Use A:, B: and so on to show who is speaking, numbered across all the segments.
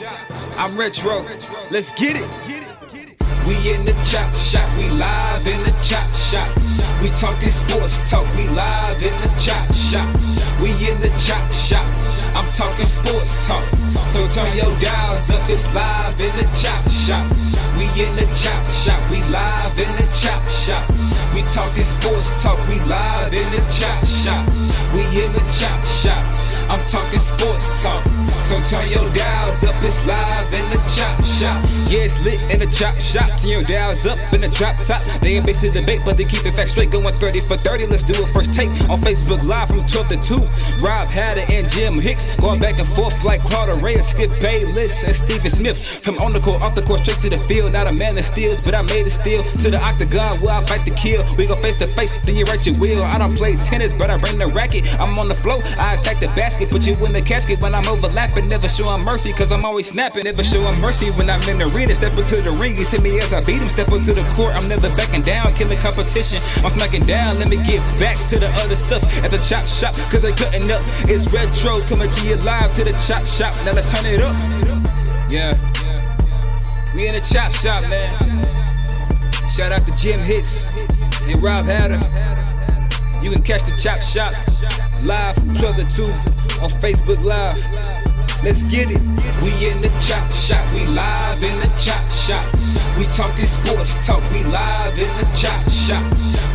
A: I'm retro. Let's get it. We in the chop shop. We live in the chop shop. We talking sports talk. We live in the chop shop. We in the chop shop. I'm talking sports talk. So turn your dials up. It's live in the chop shop. We in the chop shop. We live in the chop shop. We talking sports talk. We live in the chop shop. We in the chop shop. I'm talking sports talk. So turn your dials up, it's live in the chop shop. Yeah, it's lit in the chop shop. Turn your dials up in the drop top. They ain't based to debate, but they keep it fact straight. Going 30 for 30, let's do a first take. On Facebook Live from 12 to 2. Rob Hatter and Jim Hicks going back and forth like Carter Ray and Skip Bayless and Stephen Smith. From on the court, off the court, straight to the field. Not a man that steals, but I made it steal. To the octagon where I fight to kill. We go face to face, then you write your will. I don't play tennis, but I bring the racket. I'm on the floor, I attack the basket. Put you in the casket when I'm overlapping. Never showing mercy, cause I'm always snapping. Never showing mercy when I'm in the arena. Step into the ring, he hit me as I beat him. Step into the court, I'm never backing down. Killing competition, I'm smacking down. Let me get back to the other stuff at the chop shop, cause they cutting up. It's retro, coming to you live to the chop shop. Now let's turn it up. Yeah, we in the chop shop, man. Shout out to Jim Hicks and Rob Hatter. You can catch the chop shop live from 12 to 2 on Facebook Live. Let's get it. We in the chop shop. We live in the chop shop. We talking sports talk. We live in the chop shop.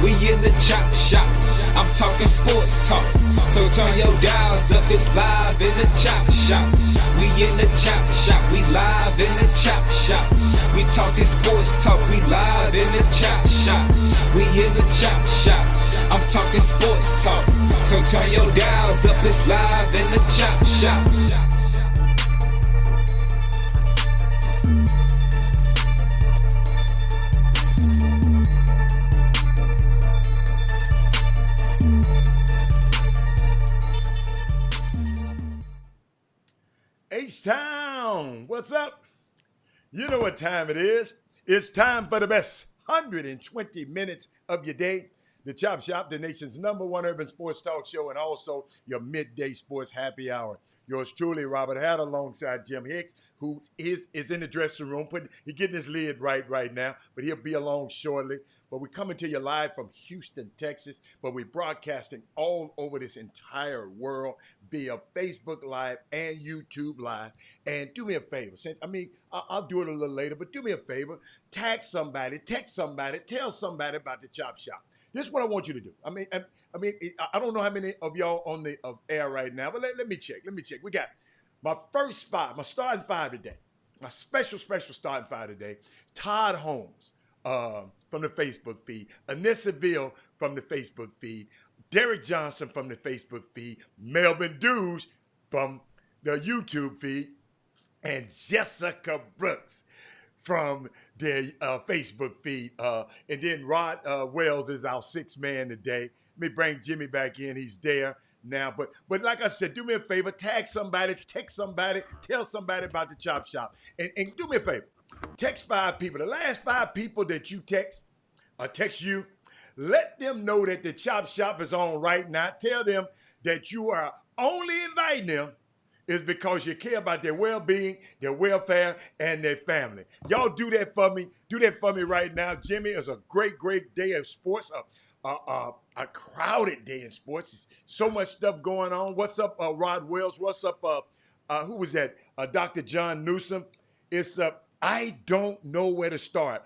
A: We in the chop shop. I'm talking sports talk. So turn your dials up. It's live in the chop shop. We in the chop shop. We live in the chop shop. We talking sports talk. We live in the chop shop. We in the chop shop. I'm talking sports talk. So turn your dials up. It's live in the chop shop.
B: H-Town, what's up? You know what time it is. It's time for the best 120 minutes of your day. The Chop Shop, the nation's #1 urban sports talk show, and also your midday sports happy hour. Yours truly, Robert Hatter, alongside Jim Hicks, who is in the dressing room. He's getting his lid right now, but he'll be along shortly. But we're coming to you live from Houston, Texas, but we're broadcasting all over this entire world via Facebook Live and YouTube Live. And do me a favor, I'll do it a little later, but do me a favor, tag somebody, text somebody, tell somebody about the Chop Shop. This is what I want you to do. I don't know how many of y'all on the air right now, but let me check. We got my first five, my starting five today, my special starting five today. Todd Holmes from the Facebook feed, Anissa Ville from the Facebook feed, Derek Johnson from the Facebook feed, Melvin Dews from the YouTube feed, and Jessica Brooks from the Facebook feed. And then Rod Wells is our sixth man today. Let me bring Jimmy back in. He's there now. But like I said, do me a favor. Tag somebody, text somebody, tell somebody about the Chop Shop. And do me a favor. Text 5 people. The last 5 people that you text you, let them know that the Chop Shop is on right now. Tell them that you are only inviting them is because you care about their well-being, their welfare, and their family. Y'all do that for me. Do that for me right now. Jimmy, it's a great day of sports, a crowded day in sports. There's so much stuff going on. What's up, Rod Wells? What's up, who was that? Dr. John Newsom. It's I don't know where to start.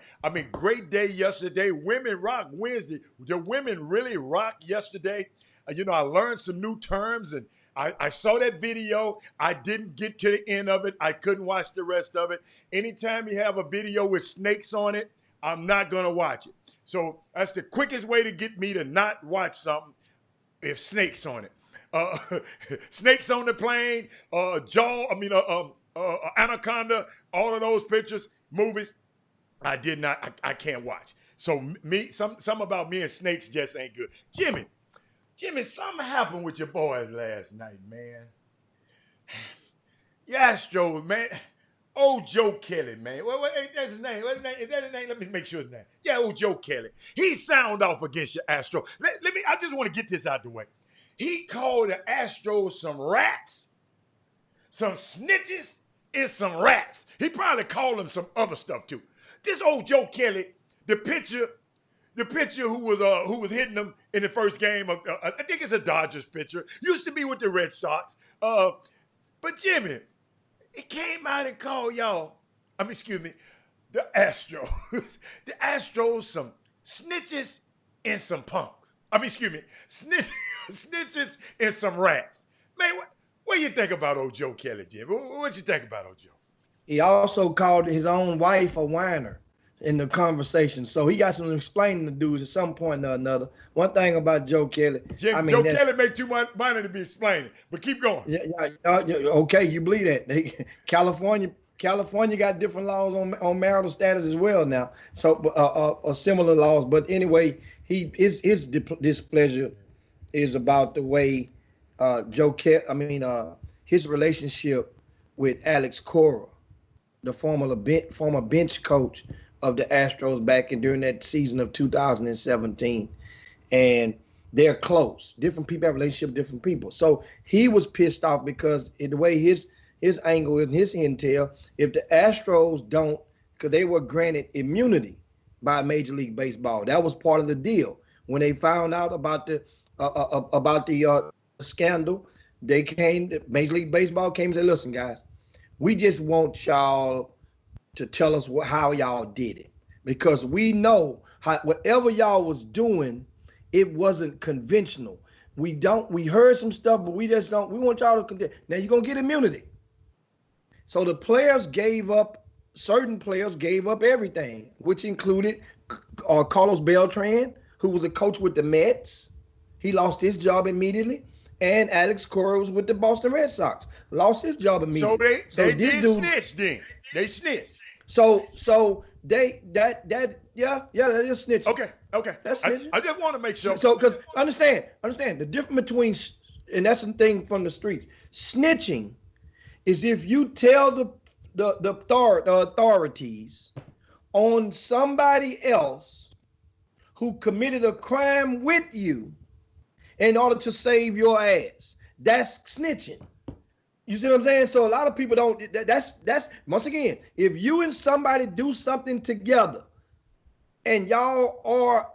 B: Great day yesterday. Women Rock Wednesday. The women really rocked yesterday. I learned some new terms, and I saw that video. I didn't get to the end of it. I couldn't watch the rest of it. Anytime you have a video with snakes on it, I'm not going to watch it. So that's the quickest way to get me to not watch something if snakes on it. Snakes on the plane, Anaconda, all of those pictures, movies, I can't watch. So some about me and snakes just ain't good. Jimmy, something happened with your boys last night, man. The Astros, man. Old Joe Kelly, man. That's his name. What's his name? Is that his name? Let me make sure his name. Yeah, old Joe Kelly. He sound off against your Astros. I just want to get this out the way. He called the Astros some rats, some snitches, is some rats. He probably called him some other stuff too. This old Joe Kelly, the pitcher who was hitting them in the first game of I think it's a Dodgers pitcher, used to be with the Red Sox. But Jimmy, he came out and called y'all. The Astros. The Astros some snitches and some punks. Snitches and some rats. Man, what do you think about old Joe Kelly, Jim? What you think about old Joe?
C: He also called his own wife a whiner in the conversation. So he got some explaining to do at some point or another. One thing about Joe Kelly.
B: Jim, Joe Kelly make too much money to be explaining, but keep going.
C: Yeah, okay, you believe that. California got different laws on marital status as well now. So similar laws. But anyway, his displeasure is about the way Joe Kelly, his relationship with Alex Cora, the former bench coach of the Astros during that season of 2017. And they're close. Different people have relationships with different people. So he was pissed off because the way his angle is and his intel, if the Astros don't, because they were granted immunity by Major League Baseball. That was part of the deal. When they found out about the scandal, Major League Baseball came and said, listen, guys, we just want y'all to tell us how y'all did it, because we know whatever y'all was doing, it wasn't conventional. We heard some stuff, but we want y'all to condemn. Now you're gonna get immunity. So certain players gave up everything, which included Carlos Beltran, who was a coach with the Mets. He lost his job immediately. And Alex Cora was with the Boston Red Sox. Lost his job immediately.
B: So they did snitch then. They snitched.
C: So that is snitching.
B: Okay.
C: That's snitching.
B: I just want to make sure.
C: So because understand the difference between, and that's the thing from the streets. Snitching is if you tell the authorities on somebody else who committed a crime with you in order to save your ass. That's snitching. You see what I'm saying? So a lot of people don't. That's once again, if you and somebody do something together, and y'all are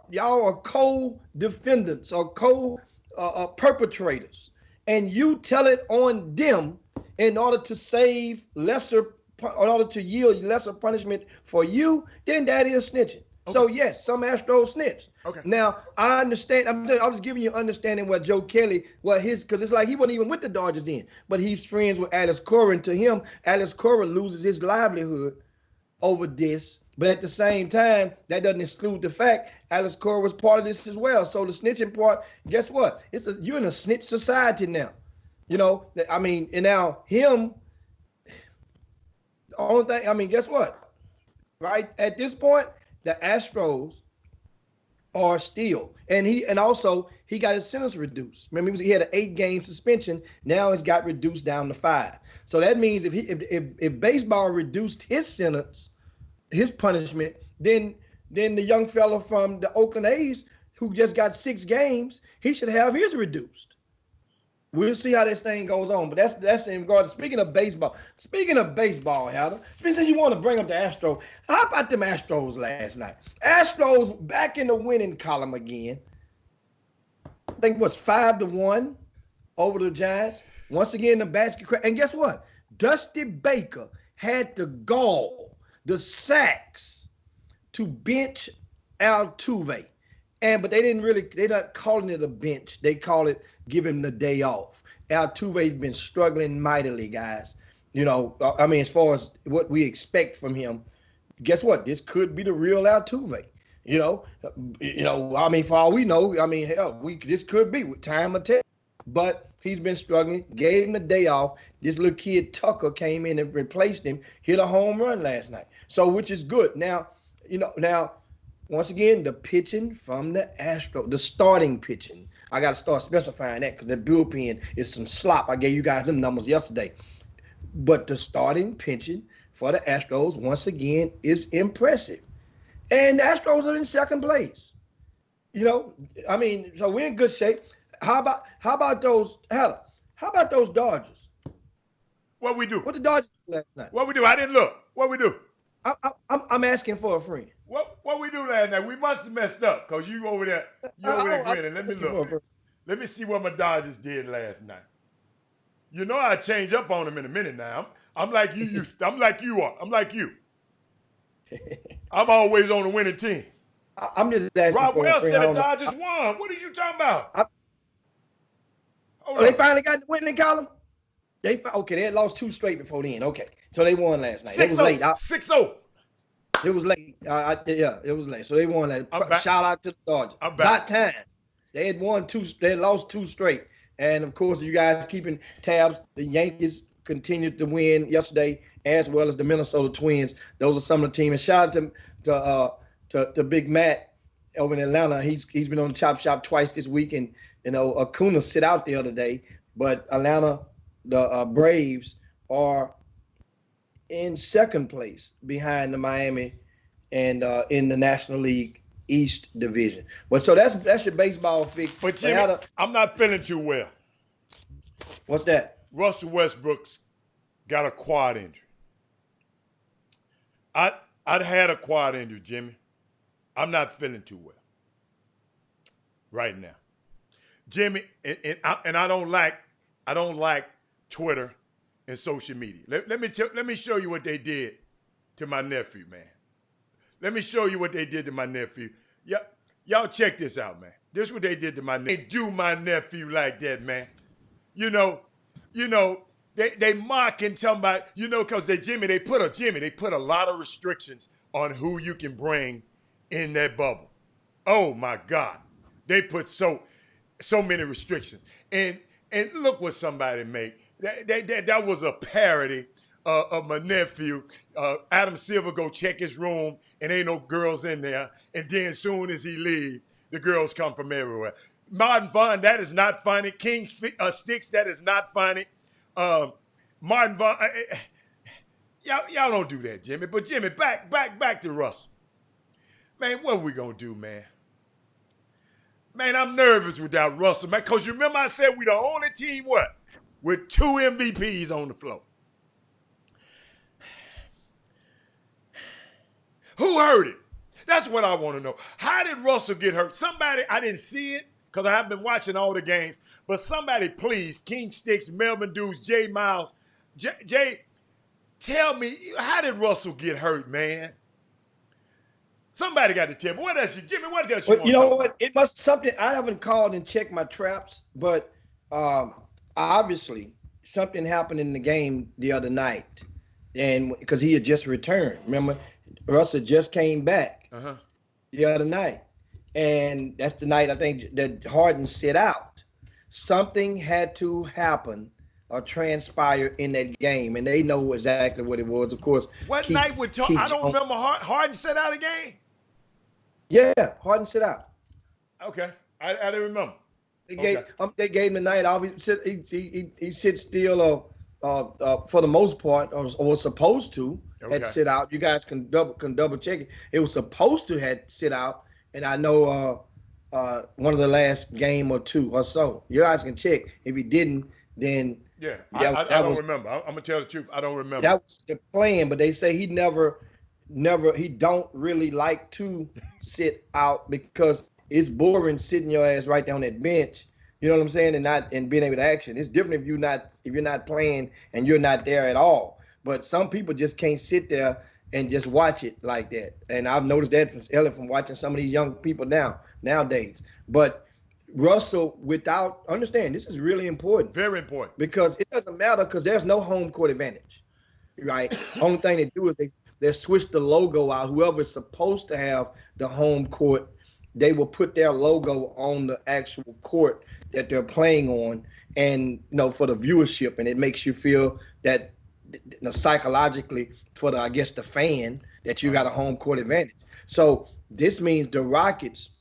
C: co-defendants or co-perpetrators, and you tell it on them in order to yield lesser punishment for you, then that is snitching. Okay. So yes, some Astros snitched.
B: Okay.
C: Now I understand. I was giving you understanding what Joe Kelly, because it's like he wasn't even with the Dodgers then, but he's friends with Alex Cora, and to him, Alex Cora loses his livelihood over this. But at the same time, that doesn't exclude the fact Alex Cora was part of this as well. So the snitching part, guess what? You're in a snitch society now. You know, and now him. The only thing, guess what? Right at this point, the Astros are still, and also he got his sentence reduced. Remember, he had an 8-game suspension. Now it's got reduced down to 5. So that means if baseball reduced his sentence, his punishment, then the young fella from the Oakland A's who just got 6 games, he should have his reduced. We'll see how this thing goes on, but that's in regard to speaking of baseball. Speaking of baseball, Heather, since you want to bring up the Astros, how about them Astros last night? Astros back in the winning column again. I think it was 5-1 over the Giants. Once again, the basket crack. And guess what? Dusty Baker had the gall, the sacks to bench Altuve. But they're not calling it a bench. They call it give him the day off. Altuve's been struggling mightily, guys. You know, as far as what we expect from him, guess what? This could be the real Altuve. For all we know, this could be with time will tell. But he's been struggling. Gave him the day off. This little kid Tucker came in and replaced him. Hit a home run last night. So which is good. Now. Once again, the pitching from the Astros, the starting pitching. I got to start specifying that because the bullpen is some slop. I gave you guys them numbers yesterday. But the starting pitching for the Astros, once again, is impressive. And the Astros are in second place. So we're in good shape. How about those Dodgers?
B: What we do?
C: What the Dodgers? last night?
B: What we do? I didn't look. What we do?
C: I'm asking for a friend.
B: What we do last night? We must have messed up because you over there grinning. Let me look. Let me see what my Dodgers did last night. You know I change up on them in a minute now. I'm like you used to. I'm like you are. I'm like you. I'm always on the winning team.
C: I'm just asking
B: Rob
C: for a
B: Wells
C: friend.
B: said the Dodgers won. What are you talking about?
C: They finally got the winning column? Okay, they had lost 2 straight before then. Okay, so they won last night. It was late.
B: 6-0.
C: It was late. Yeah, it was late. So they won that. Shout out to the Dodgers. About time. They had lost 2 straight. And of course, you guys keeping tabs. The Yankees continued to win yesterday, as well as the Minnesota Twins. Those are some of the teams. And shout out to Big Matt over in Atlanta. He's been on the Chop Shop twice this week, and Acuna sit out the other day. But Atlanta, the Braves are in second place behind the Miami and in the National League East Division. But so that's your baseball fix.
B: But Jimmy, I'm not feeling too well.
C: What's that?
B: Russell Westbrook's got a quad injury. I'd had a quad injury, Jimmy. I'm not feeling too well right now, Jimmy. And I don't like Twitter and social media. Let me show you what they did to my nephew, man. Let me show you what they did to my nephew. Y'all check this out, man. This is what they did to my nephew. They do my nephew like that, man. You know, they mock and tell about, because they put a lot of restrictions on who you can bring in that bubble. Oh my God. They put so many restrictions. And look what somebody made. That was a parody of my nephew. Adam Silver go check his room and ain't no girls in there. And then as soon as he leave, the girls come from everywhere. Martin Vaughn, that is not funny. King Sticks, that is not funny. Martin Vaughn, y'all don't do that, Jimmy. But Jimmy, back to Russell. Man, what are we gonna do, man? Man, I'm nervous without Russell, man. Because you remember I said we the only team, with 2 MVPs on the floor. Who hurt it? That's what I want to know. How did Russell get hurt? Somebody, I didn't see it because I haven't been watching all the games, but somebody please, King Sticks, Melvin Dukes, Jay Miles, Jay, tell me, how did Russell get hurt, man? Somebody got to tell me. Jimmy, what else you want to talk about?
C: It must something. I haven't called and checked my traps, but obviously something happened in the game the other night, and because he had just returned. Remember, Russell just came back the other night, and that's the night I think that Harden sit out. Something had to happen or transpire in that game, and they know exactly what it was. Of course.
B: What night would I don't remember. Harden sit out a game.
C: Yeah, Harden sit out.
B: Okay, I didn't remember.
C: They gave him the night off. He sits still for the most part, or was supposed to had sit out. You guys can double check it. It was supposed to had sit out, and I know one of the last game or 2 or so. You guys can check. If he didn't, then
B: I don't remember. I'm gonna tell the truth. I don't remember.
C: That was the plan, but they say he never. He don't really like to sit out because it's boring sitting your ass right down that bench. You know what I'm saying? And being able to action. It's different if you're not playing and you're not there at all. But some people just can't sit there and just watch it like that. And I've noticed that from watching some of these young people nowadays. But Russell, understand this is really important.
B: Very important.
C: Because it doesn't matter because there's no home court advantage. Right? Only thing they do is they switch the logo out. Whoever is supposed to have the home court, they will put their logo on the actual court that they're playing on, and for the viewership, and it makes you feel that psychologically for the fan that you got a home court advantage. So this means the Rockets,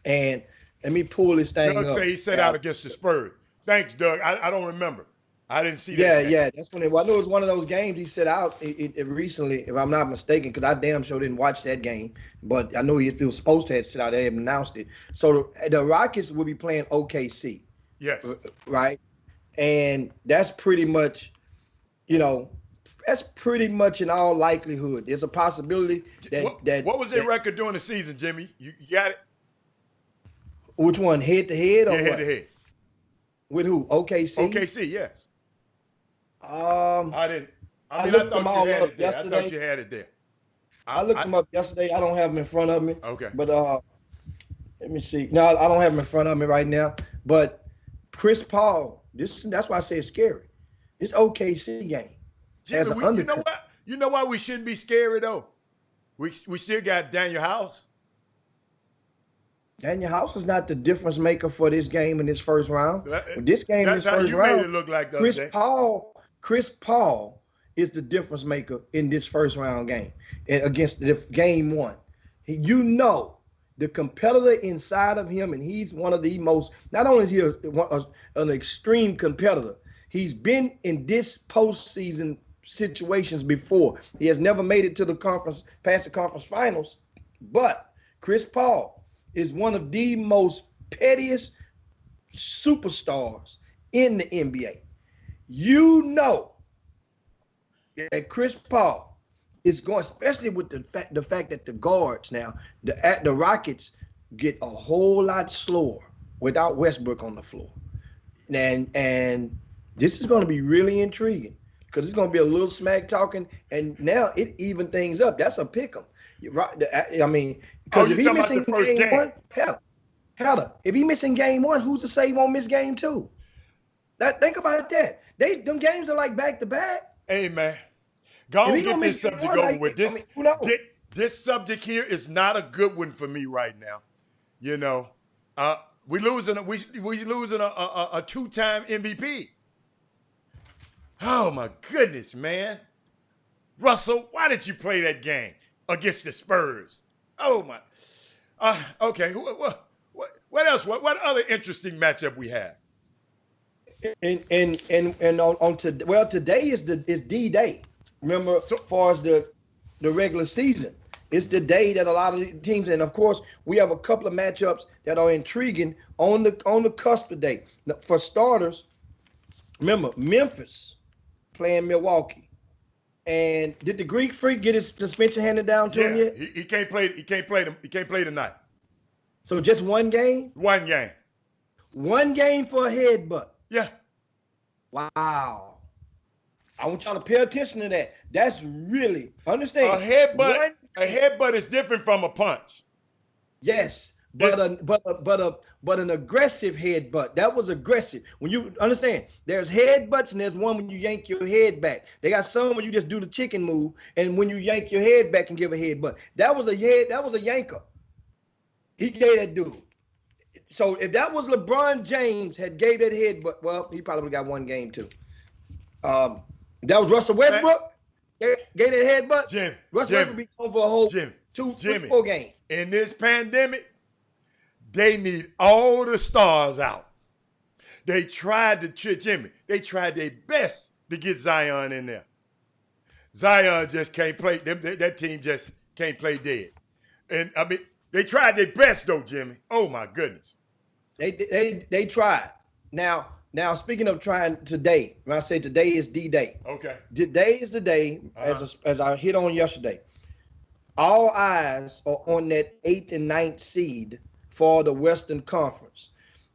C: and let me pull this thing up.
B: Doug say he set out against the Spurs. Thanks, Doug. I don't remember. I didn't see that.
C: Yeah. That's when I knew it was one of those games he set out it recently, if I'm not mistaken, because I damn sure didn't watch that game. But I know he was supposed to have sit out. They had announced it. So the Rockets will be playing OKC.
B: Yes.
C: Right? And that's pretty much, That's pretty much in all likelihood. There's a possibility
B: What was their record during the season, Jimmy? You got it?
C: Which one, head to head or
B: Yeah,
C: what?
B: head to head.
C: With who? OKC.
B: OKC, yes.
C: I
B: didn't.
C: I
B: I
C: looked them
B: thought
C: all
B: you had
C: up
B: it there. I
C: yesterday.
B: thought you had it there.
C: I looked them up yesterday. I don't have them in front of me.
B: Okay.
C: But let me see. No, I don't have them in front of me right now. But Chris Paul, that's why I say it's scary. This OKC game.
B: Jimmy,
C: As an
B: you know
C: undercut.
B: what? You know why we shouldn't be scary though? We still got Daniel House.
C: Daniel House is not the difference maker for this game in this first round. This game in
B: That's
C: this
B: how
C: first
B: you
C: round,
B: made it look like the other day.
C: Chris Paul is the difference maker in this first round game against the game one. You know the competitor inside of him, and he's one of the most. Not only is he an extreme competitor, he's been in this postseason situations before. He has never made it to the conference, past the conference finals, but Chris Paul is one of the most pettiest superstars in the NBA. You know that Chris Paul is going, especially with the fact that the guards now, the Rockets get a whole lot slower without Westbrook on the floor. And this is going to be really intriguing because it's going to be a little smack talking, and now it even things up. That's a pick 'em. I mean, because if he's missing game one, hell, if he's missing game one, who's to say he won't miss game two? Think about that. Them games are like back to back.
B: Hey man, go on get this subject over with. This subject here is not a good one for me right now. You know, we losing a two-time MVP. Oh my goodness, man. Russell, why did you play that game against the Spurs? Oh my. Okay. What else? What other interesting matchup we have?
C: Today is D-Day. Remember, as far as the regular season, it's the day that a lot of the teams, and of course, we have a couple of matchups that are intriguing on the cusp today. For starters, remember Memphis playing Milwaukee. And did the Greek Freak get his suspension handed down to him yet?
B: He can't play. He can't play tonight.
C: So just one game?
B: One game.
C: One game for a headbutt.
B: Yeah.
C: Wow. I want y'all to pay attention to that. That's really understand.
B: A headbutt is different from a punch.
C: Yes, but an aggressive headbutt. That was aggressive. When you understand, there's headbutts and there's one when you yank your head back. They got some when you just do the chicken move, and when you yank your head back and give a headbutt. That was a yanker. He gave that dude. So if that was LeBron James had gave that headbutt, well, he probably would have got one game too. That was Russell Westbrook. Gave that headbutt. Russell Westbrook be over a whole 4 games.
B: In this pandemic, they need all the stars out. They tried they tried their best to get Zion in there. Zion just can't play. That team just can't play dead. And I mean, they tried their best though, Jimmy. Oh my goodness.
C: They tried. Now speaking of trying today, when I say today is D-Day.
B: Okay.
C: Today is the day, as I hit on yesterday. All eyes are on that 8th and 9th seed for the Western Conference.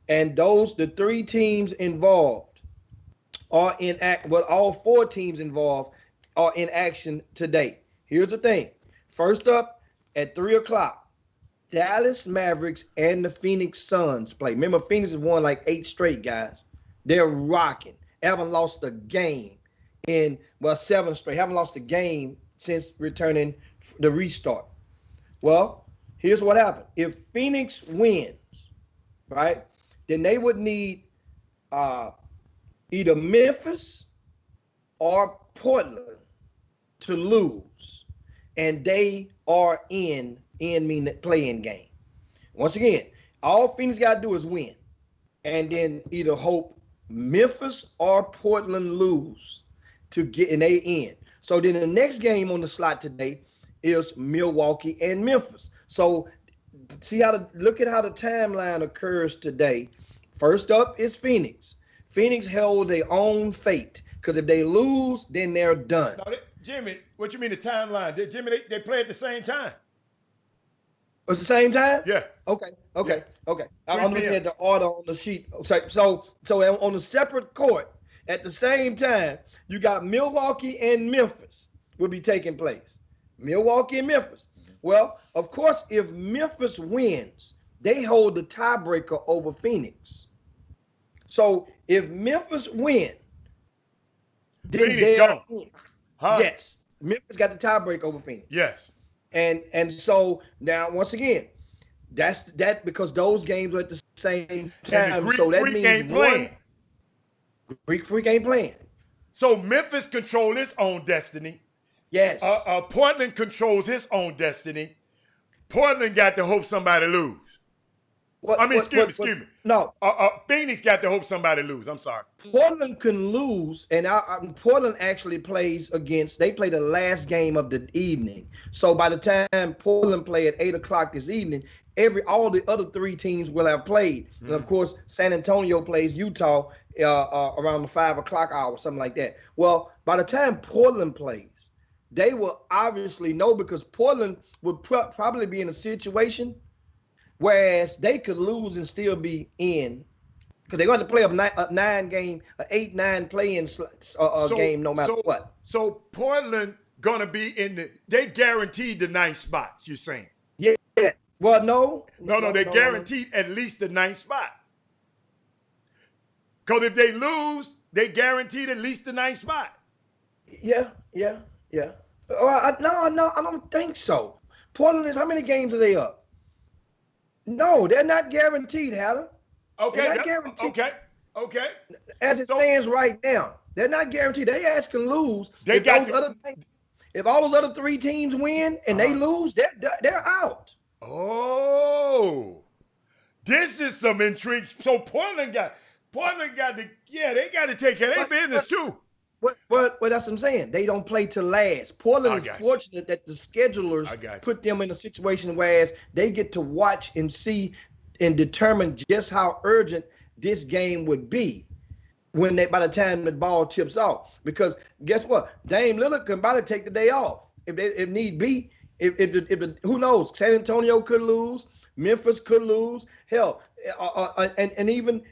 C: And the 3 teams involved are all 4 teams involved are in action today. Here's the thing. First up at 3:00, Dallas Mavericks and the Phoenix Suns play. Remember, Phoenix has won like 8 straight, guys. They're rocking. Haven't lost a game in 7 straight. Haven't lost a game since returning the restart. Well, here's what happened. If Phoenix wins, right, then they would need either Memphis or Portland to lose, and they are in the play-in game. Once again, all Phoenix got to do is win, and then either hope Memphis or Portland lose to get an A in. So then the next game on the slot today is Milwaukee and Memphis. So look at how the timeline occurs today. First up is Phoenix. Phoenix held their own fate Because if they lose, then they're done.
B: No, Jimmy, what you mean the timeline? Jimmy, they play at the same time.
C: It's the same time?
B: Yeah.
C: Okay.
B: Yeah.
C: I'm looking at the order on the sheet. So on a separate court at the same time, you got Milwaukee and Memphis will be taking place. Milwaukee and Memphis. Well, of course, if Memphis wins, they hold the tiebreaker over Phoenix. So if Memphis win, then
B: Phoenix gone. Huh?
C: Yes. Memphis got the tiebreaker over Phoenix.
B: Yes.
C: And so now once again, that's because those games are at the same time.
B: And the Greek
C: so that
B: Freak
C: means
B: ain't playing.
C: Greek Freak ain't playing.
B: So Memphis control its own destiny.
C: Yes.
B: Portland controls his own destiny. Portland got to hope somebody lose. Excuse me.
C: No.
B: Phoenix got to hope somebody lose. I'm sorry.
C: Portland can lose, and Portland actually plays against. They play the last game of the evening. So by the time Portland play at 8:00 this evening, all the other three teams will have played. And of course, San Antonio plays Utah around the 5:00 hour, something like that. Well, by the time Portland plays, they will obviously know, because Portland would probably be in a situation whereas they could lose and still be in, because they're going to play an 8-9 play-in game no matter what.
B: So Portland going to be they guaranteed the 9th spot, you're saying?
C: Yeah. Well, no.
B: No, they guaranteed at least the 9th spot. Because if they lose, they guaranteed at least the 9th spot.
C: Yeah. No, I don't think so. Portland is, how many games are they up? No, they're not guaranteed, Hatter.
B: Okay.
C: They're not guaranteed.
B: Okay.
C: As it stands right now, they're not guaranteed. They can lose. If all those other three teams win and they lose, they're out.
B: Oh, this is some intrigue. So Portland got to, they got to take care of their business too.
C: Well, that's what I'm saying. They don't play to last. Portland is fortunate that the schedulers put them in a situation where they get to watch and see and determine just how urgent this game would be by the time the ball tips off. Because guess what? Dame Lillard can probably take the day off if need be. Who knows? San Antonio could lose. Memphis could lose. Hell, and even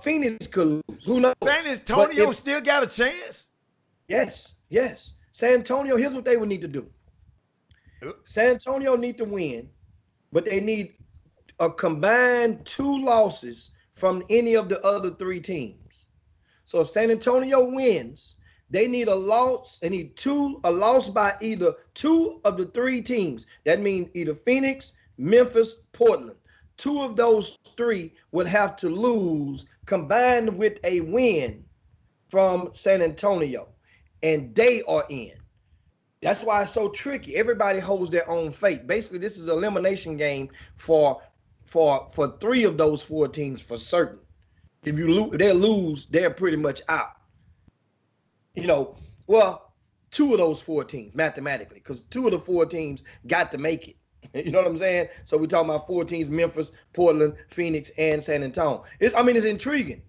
C: Phoenix could lose. Who knows?
B: San Antonio still got a chance?
C: Yes. San Antonio, here's what they would need to do. San Antonio need to win, but they need a combined 2 losses from any of the other 3 teams. So if San Antonio wins, they need a loss. They need a loss by either 2 of the 3 teams. That means either Phoenix, Memphis, Portland. 2 of those 3 would have to lose combined with a win from San Antonio, and they are in. That's why it's so tricky. Everybody holds their own fate. Basically, this is an elimination game for 3 of those 4 teams for certain. If they lose, they're pretty much out. 2 of those 4 teams mathematically, because 2 of the 4 teams got to make it. You know what I'm saying? So we're talking about 4 teams: Memphis, Portland, Phoenix, and San Antonio. It's intriguing,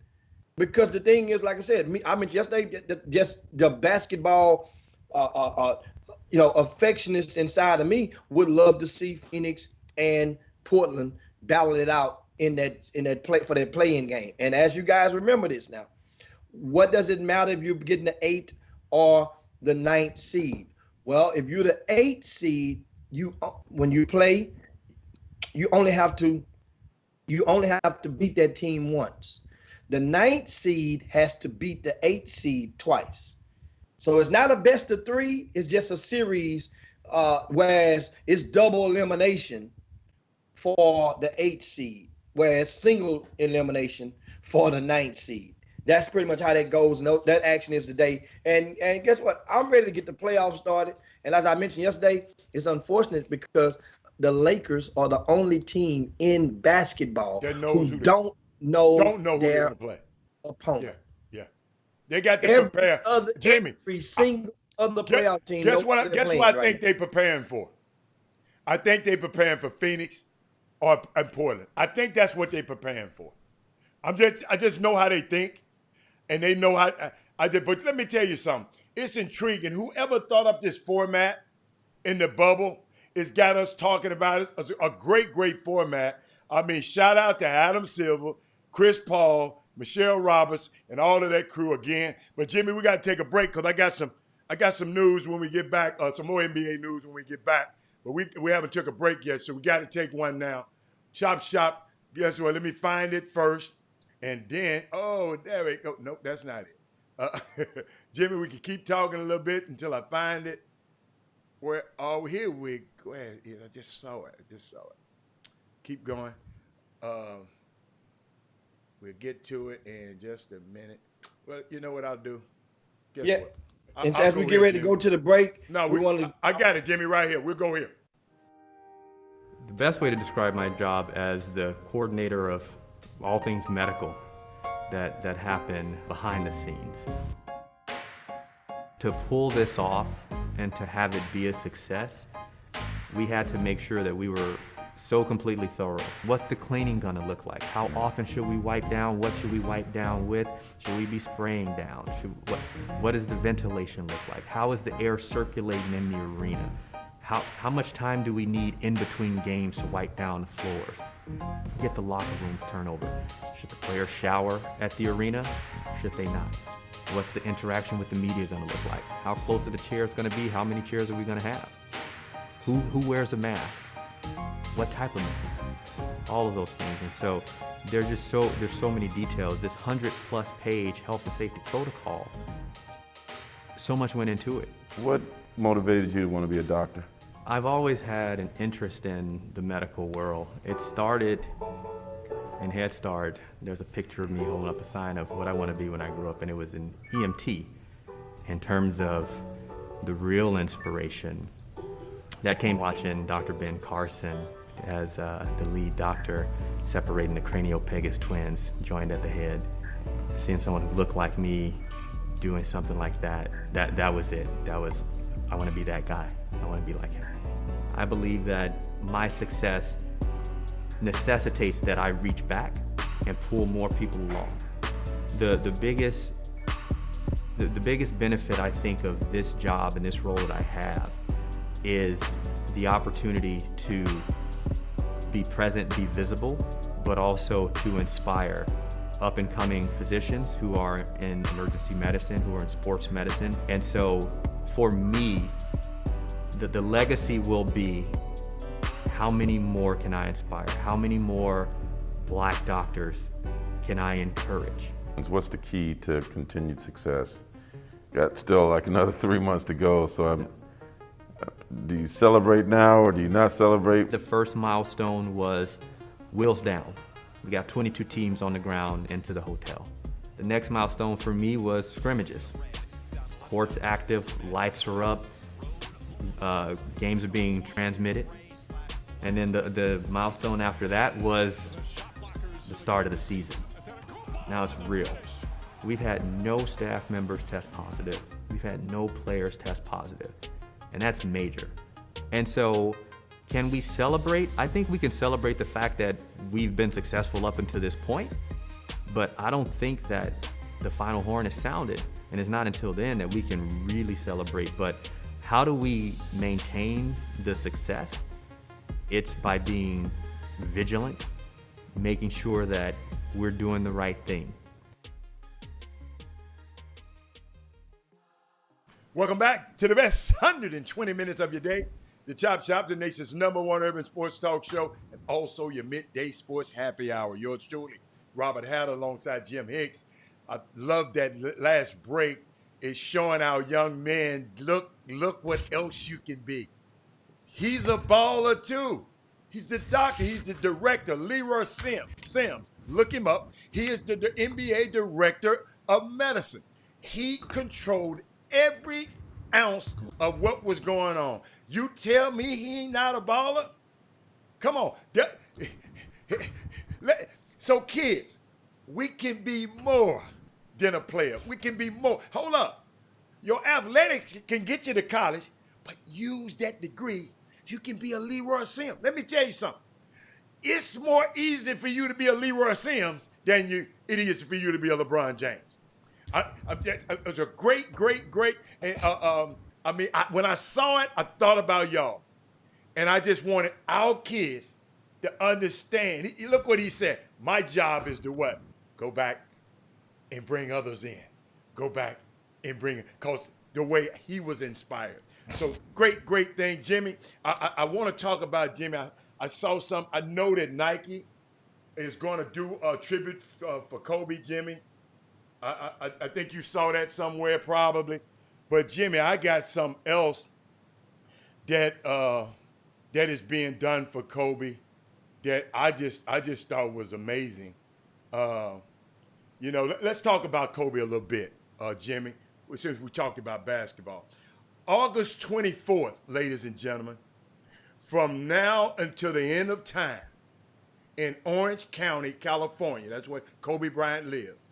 C: because the thing is, like I said, I mentioned yesterday, just the basketball, affectionists inside of me would love to see Phoenix and Portland battle it out in that play for that play-in game. And as you guys remember this now, what does it matter if you're getting the 8th or the 9th seed? Well, if you're the 8th seed, when you play, you only have to beat that team once. The 9th seed has to beat the 8th seed twice. So it's not a best of 3, it's just a series, whereas it's double elimination for the 8th seed, whereas single elimination for the 9th seed. That's pretty much how that goes. And that action is today. And guess what? I'm ready to get the playoffs started. And as I mentioned yesterday, it's unfortunate because the Lakers are the only team in basketball who don't know who their opponent.
B: Yeah. They got to prepare.
C: Every single other playoff team.
B: Guess what I think they're preparing for? I think they're preparing for Phoenix and Portland. I think that's what they're preparing for. I just know how they think, and they know how. But let me tell you something. It's intriguing. Whoever thought up this format in the bubble, it's got us talking about it. A great, great format. I mean, shout out to Adam Silver, Chris Paul, Michelle Roberts, and all of that crew again. But Jimmy, we got to take a break because I got some news when we get back, some more NBA news when we get back. But we haven't took a break yet, so we got to take one now. Chop Shop. Guess what? Let me find it first. And then, oh, there we go. Nope, that's not it. Jimmy, we can keep talking a little bit until I find it. Here we go. I just saw it. Keep going. We'll get to it in just a minute. Well, you know what I'll do? Guess what?
C: And as we get ready to go to the break,
B: I got it, Jimmy, right here. We'll go here.
D: The best way to describe my job as the coordinator of all things medical that happen behind the scenes. To pull this off and to have it be a success, we had to make sure that we were so completely thorough. What's the cleaning gonna look like? How often should we wipe down? What should we wipe down with? Should we be spraying down? What does the ventilation look like? How is the air circulating in the arena? How much time do we need in between games to wipe down the floors? Get the locker rooms turnover. Should the players shower at the arena? Should they not? What's the interaction with the media gonna look like? How close are the chairs gonna be? How many chairs are we gonna have? Who wears a mask? What type of mask? All of those things. And so there's so many details. This 100+ page health and safety protocol, so much went into it.
E: What motivated you to want to be a doctor?
D: I've always had an interest in the medical world. It started in Head Start. There's a picture of me holding up a sign of what I want to be when I grow up, and it was an EMT. In terms of the real inspiration, that came watching Dr. Ben Carson as the lead doctor separating the Craniopagus twins, joined at the head. Seeing someone who looked like me doing something like that was it. I want to be that guy. I want to be like him. I believe that my success necessitates that I reach back and pull more people along. The biggest benefit I think of this job and this role that I have is the opportunity to be present, be visible, but also to inspire up-and-coming physicians who are in emergency medicine, who are in sports medicine. And so for me, the legacy will be, how many more can I inspire? How many more Black doctors can I encourage?
E: What's the key to continued success? Got still like another 3 months to go, so do you celebrate now or do you not celebrate?
D: The first milestone was wheels down. We got 22 teams on the ground into the hotel. The next milestone for me was scrimmages. Courts active, lights are up, games are being transmitted. And then the milestone after that was the start of the season. Now it's real. We've had no staff members test positive. We've had no players test positive. And that's major. And so, can we celebrate? I think we can celebrate the fact that we've been successful up until this point, but I don't think that the final horn is sounded, and it's not until then that we can really celebrate. But how do we maintain the success? It's by being vigilant, making sure that we're doing the right thing.
B: Welcome back to the best 120 minutes of your day. The Chop Shop, the nation's #1 urban sports talk show, and also your midday sports happy hour. Yours truly, Robert Hatter, alongside Jim Hicks. I love that last break. It's showing our young men, look what else you can be. He's a baller too. He's the doctor, he's the director, Leroy Sims. Look him up. He is the NBA director of medicine. He controlled every ounce of what was going on. You tell me he ain't not a baller? Come on. So kids, we can be more than a player. We can be more. Hold up. Your athletics can get you to college, but use that degree. You can be a Leroy Sims. Let me tell you something. It's more easy for you to be a Leroy Sims than it is for you to be a LeBron James. It was a great. And when I saw it, I thought about y'all, and I just wanted our kids to understand. Look what he said. My job is to what? Go back and bring others in. Go back and bring it, because the way he was inspired. So great thing, Jimmy. I want to talk about Jimmy. I saw some. I know that Nike is going to do a tribute for Kobe, Jimmy. I think you saw that somewhere probably. But Jimmy, I got something else that is being done for Kobe that I just thought was amazing. Let's talk about Kobe a little bit, Jimmy, since we talked about basketball. August 24th, ladies and gentlemen, from now until the end of time, in Orange County, California, that's where Kobe Bryant lives,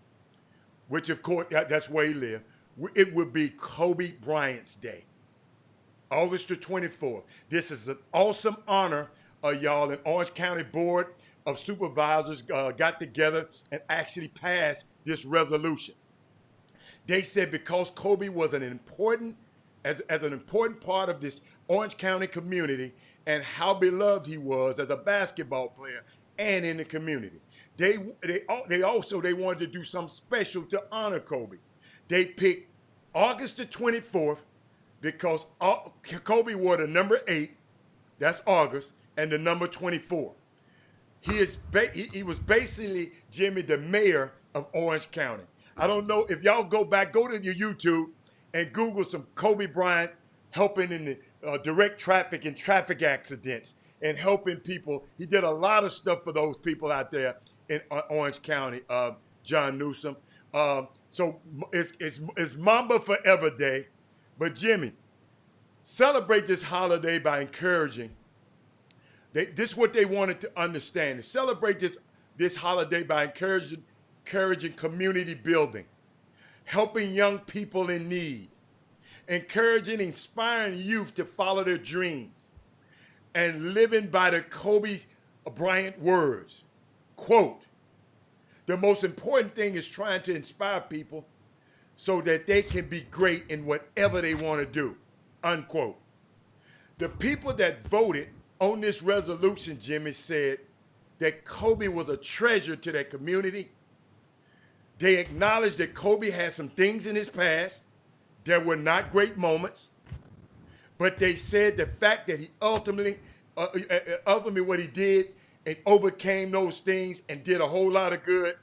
B: which of course, that's where he lived. It would be Kobe Bryant's Day, August the 24th. This is an awesome honor, y'all. An Orange County Board of Supervisors got together and actually passed this resolution. They said because Kobe was an important part of this Orange County community and how beloved he was as a basketball player and in the community. They wanted to do something special to honor Kobe. They picked August the 24th because Kobe wore the number 8, that's August, and the number 24. He was basically, Jimmy, the mayor of Orange County. I don't know if y'all go to your YouTube and Google some Kobe Bryant helping in the direct traffic and traffic accidents and helping people. He did a lot of stuff for those people out there in Orange County, John Newsom. So it's Mamba Forever Day. But Jimmy, celebrate this holiday by encouraging. This is what they wanted to understand. Celebrate this holiday by encouraging community building, helping young people in need, encouraging, inspiring youth to follow their dreams, and living by the Kobe Bryant words. Quote, the most important thing is trying to inspire people so that they can be great in whatever they want to do, unquote. The people that voted on this resolution, Jimmy, said that Kobe was a treasure to their community. They acknowledged that Kobe had some things in his past that were not great moments, but they said the fact that he ultimately what he did and overcame those things and did a whole lot of good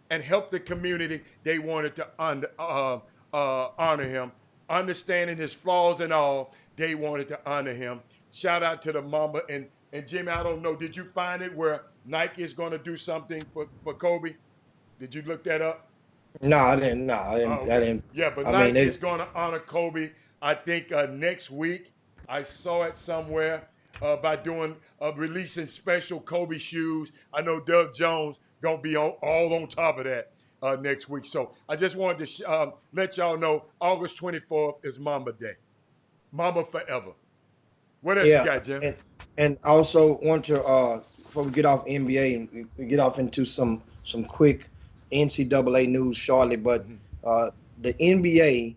B: and helped the community, they wanted to honor him. Understanding his flaws and all, they wanted to honor him. Shout out to the Mamba. And Jimmy, I don't know, did you find it where Nike is going to do something for Kobe? Did you look that up?
C: No, I didn't. Okay. I didn't.
B: Yeah, but Nike is going to honor Kobe, I think, next week. I saw it somewhere by releasing special Kobe shoes. I know Doug Jones going to be all on top of that next week. So I just wanted to let y'all know August 24th is Mamba Day. Mamba Forever. What else you got, Jim?
C: And also want to, before we get off NBA and we get off into some quick NCAA news shortly, but the NBA,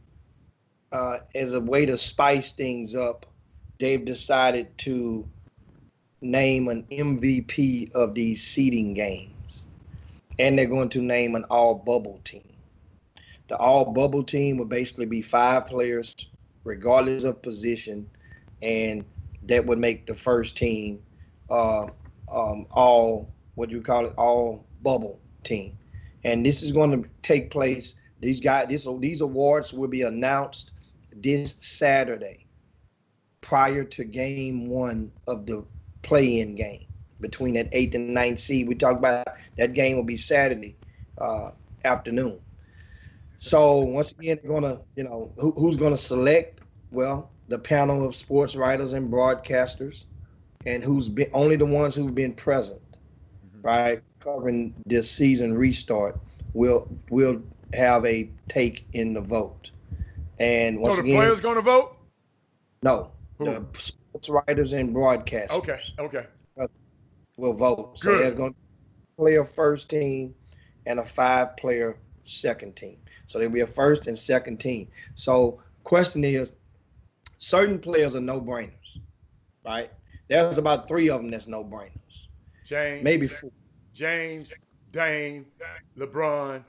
C: as a way to spice things up, they've decided to name an MVP of these seeding games, and they're going to name an all-bubble team. The all-bubble team will basically be 5 players, regardless of position, and that would make the first team all bubble team. And this is going to take place. These awards will be announced this Saturday, prior to game 1 of the play-in game between that 8th and 9th seed. We talked about that game will be Saturday afternoon. So once again, they're gonna, who's gonna select? Well, the panel of sports writers and broadcasters, and only the ones who've been present, right, covering this season restart will have a take in the vote. And once
B: so the players going to vote?
C: No,
B: who?
C: The sports writers and broadcasters.
B: Okay.
C: Will vote.
B: Good.
C: So there's going to be a player first team and a 5-player second team. So they'll be a first and second team. So question is, certain players are no-brainers, right? There's about 3 of them that's no-brainers.
B: James,
C: Maybe 4.
B: James, Dame, LeBron,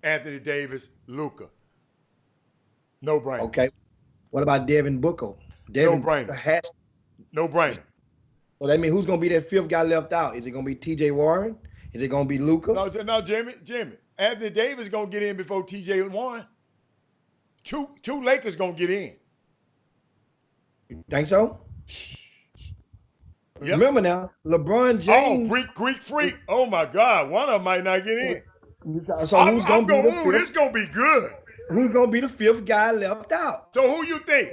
B: Anthony Davis, Luka. No brainer.
C: Okay. What about Devin Booker?
B: No-brainer.
C: Has.
B: No brainer.
C: So that means who's going to be that 5th guy left out? Is it going to be T.J. Warren? Is it going to be Luka?
B: No, Jimmy. Anthony Davis gonna get in before TJ Warren. Two Lakers gonna get in.
C: Think so?
B: Yep.
C: Remember now, LeBron James.
B: Oh, Greek Freak. Oh my God, one of them might not get in.
C: So who's going to be the 5th?
B: This gonna be good.
C: Who's going to be the 5th guy left out?
B: So who you think?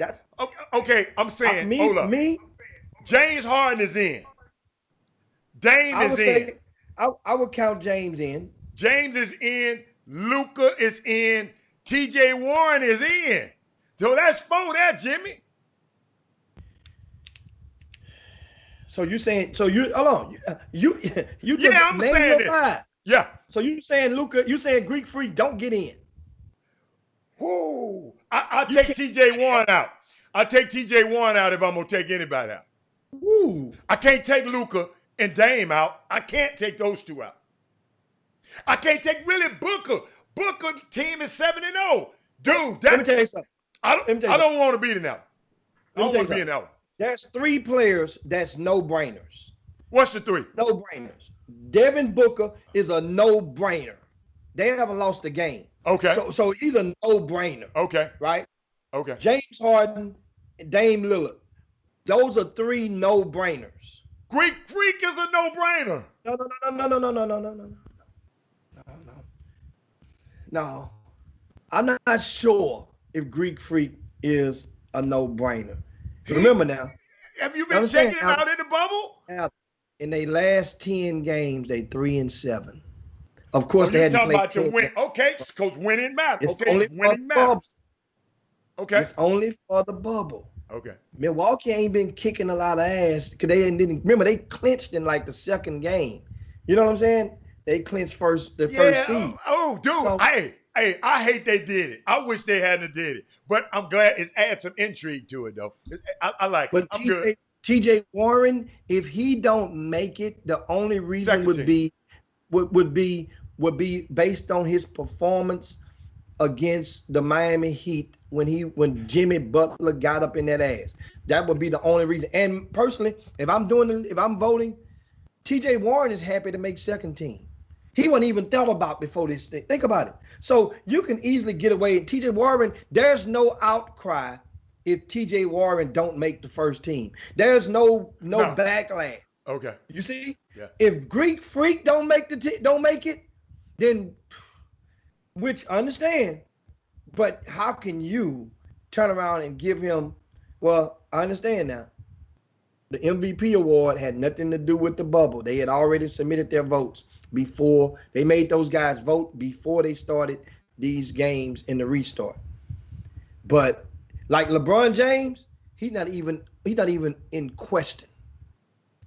B: Okay, I'm saying. Hold up.
C: Me.
B: James Harden is in. Dame is in.
C: I would count James in.
B: James is in. Luka is in. T.J. Warren is in. So that's 4 there, Jimmy.
C: So you saying? So you hold on. You just
B: Yeah, I'm
C: named
B: saying
C: your
B: this.
C: 5.
B: Yeah.
C: So you saying Luka? You saying Greek Freak don't get in?
B: Whoo! I'll take T.J. Warren out. I'll take T.J. Warren out if I'm gonna take anybody out.
C: Woo!
B: I can't take Luka and Dame out. I can't take those 2 out. I can't take really Booker. Booker team is 7-0. Dude,
C: Let me tell you something.
B: I
C: Let me tell you
B: don't want to be in that one. I
C: Let me
B: don't
C: tell
B: want to
C: you
B: be in that one.
C: There's 3 players that's no-brainers.
B: What's the 3?
C: No-brainers. Devin Booker is a no-brainer. They haven't lost a game.
B: Okay.
C: So he's a no-brainer.
B: Okay.
C: Right?
B: Okay.
C: James Harden, Dame Lillard. Those are 3 no-brainers.
B: Greek Freak is a no-brainer.
C: No. I'm not sure if Greek Freak is a no-brainer. Remember now,
B: Have you been checking him out in the bubble?
C: in their last 10 games, they 3-7. Of course, they
B: You
C: had to
B: talking
C: play
B: about the
C: 10
B: win? Okay, because winning matters.
C: It's
B: Okay,
C: only for
B: winning
C: the
B: matters.
C: bubble.
B: Okay.
C: It's only for the bubble.
B: Okay.
C: Milwaukee ain't been kicking a lot of ass because they didn't remember they clinched in like the 2nd game. You know what I'm saying? They clinched first seed.
B: Oh, dude.
C: So-
B: I hate they did it. I wish they hadn't did it. But I'm glad it's add some intrigue to it though. I like
C: But
B: it. I'm good.
C: TJ Warren, if he don't make it, the only reason
B: Second team.
C: would be based on his performance against the Miami Heat when Jimmy Butler got up in that ass. That would be the only reason. And personally, if I'm voting, TJ Warren is happy to make 2nd team. He wasn't even thought about before this thing. Think about it. So you can easily get away. TJ Warren, there's no outcry if TJ Warren don't make the 1st team. There's no backlash.
B: Okay.
C: You see?
B: Yeah.
C: If Greek Freak don't make it, then which I understand. But how can you turn around and give him? Well, I understand now. The MVP award had nothing to do with the bubble. They had already submitted their votes before they made those guys vote before they started these games in the restart. But like LeBron James, he's not even in question.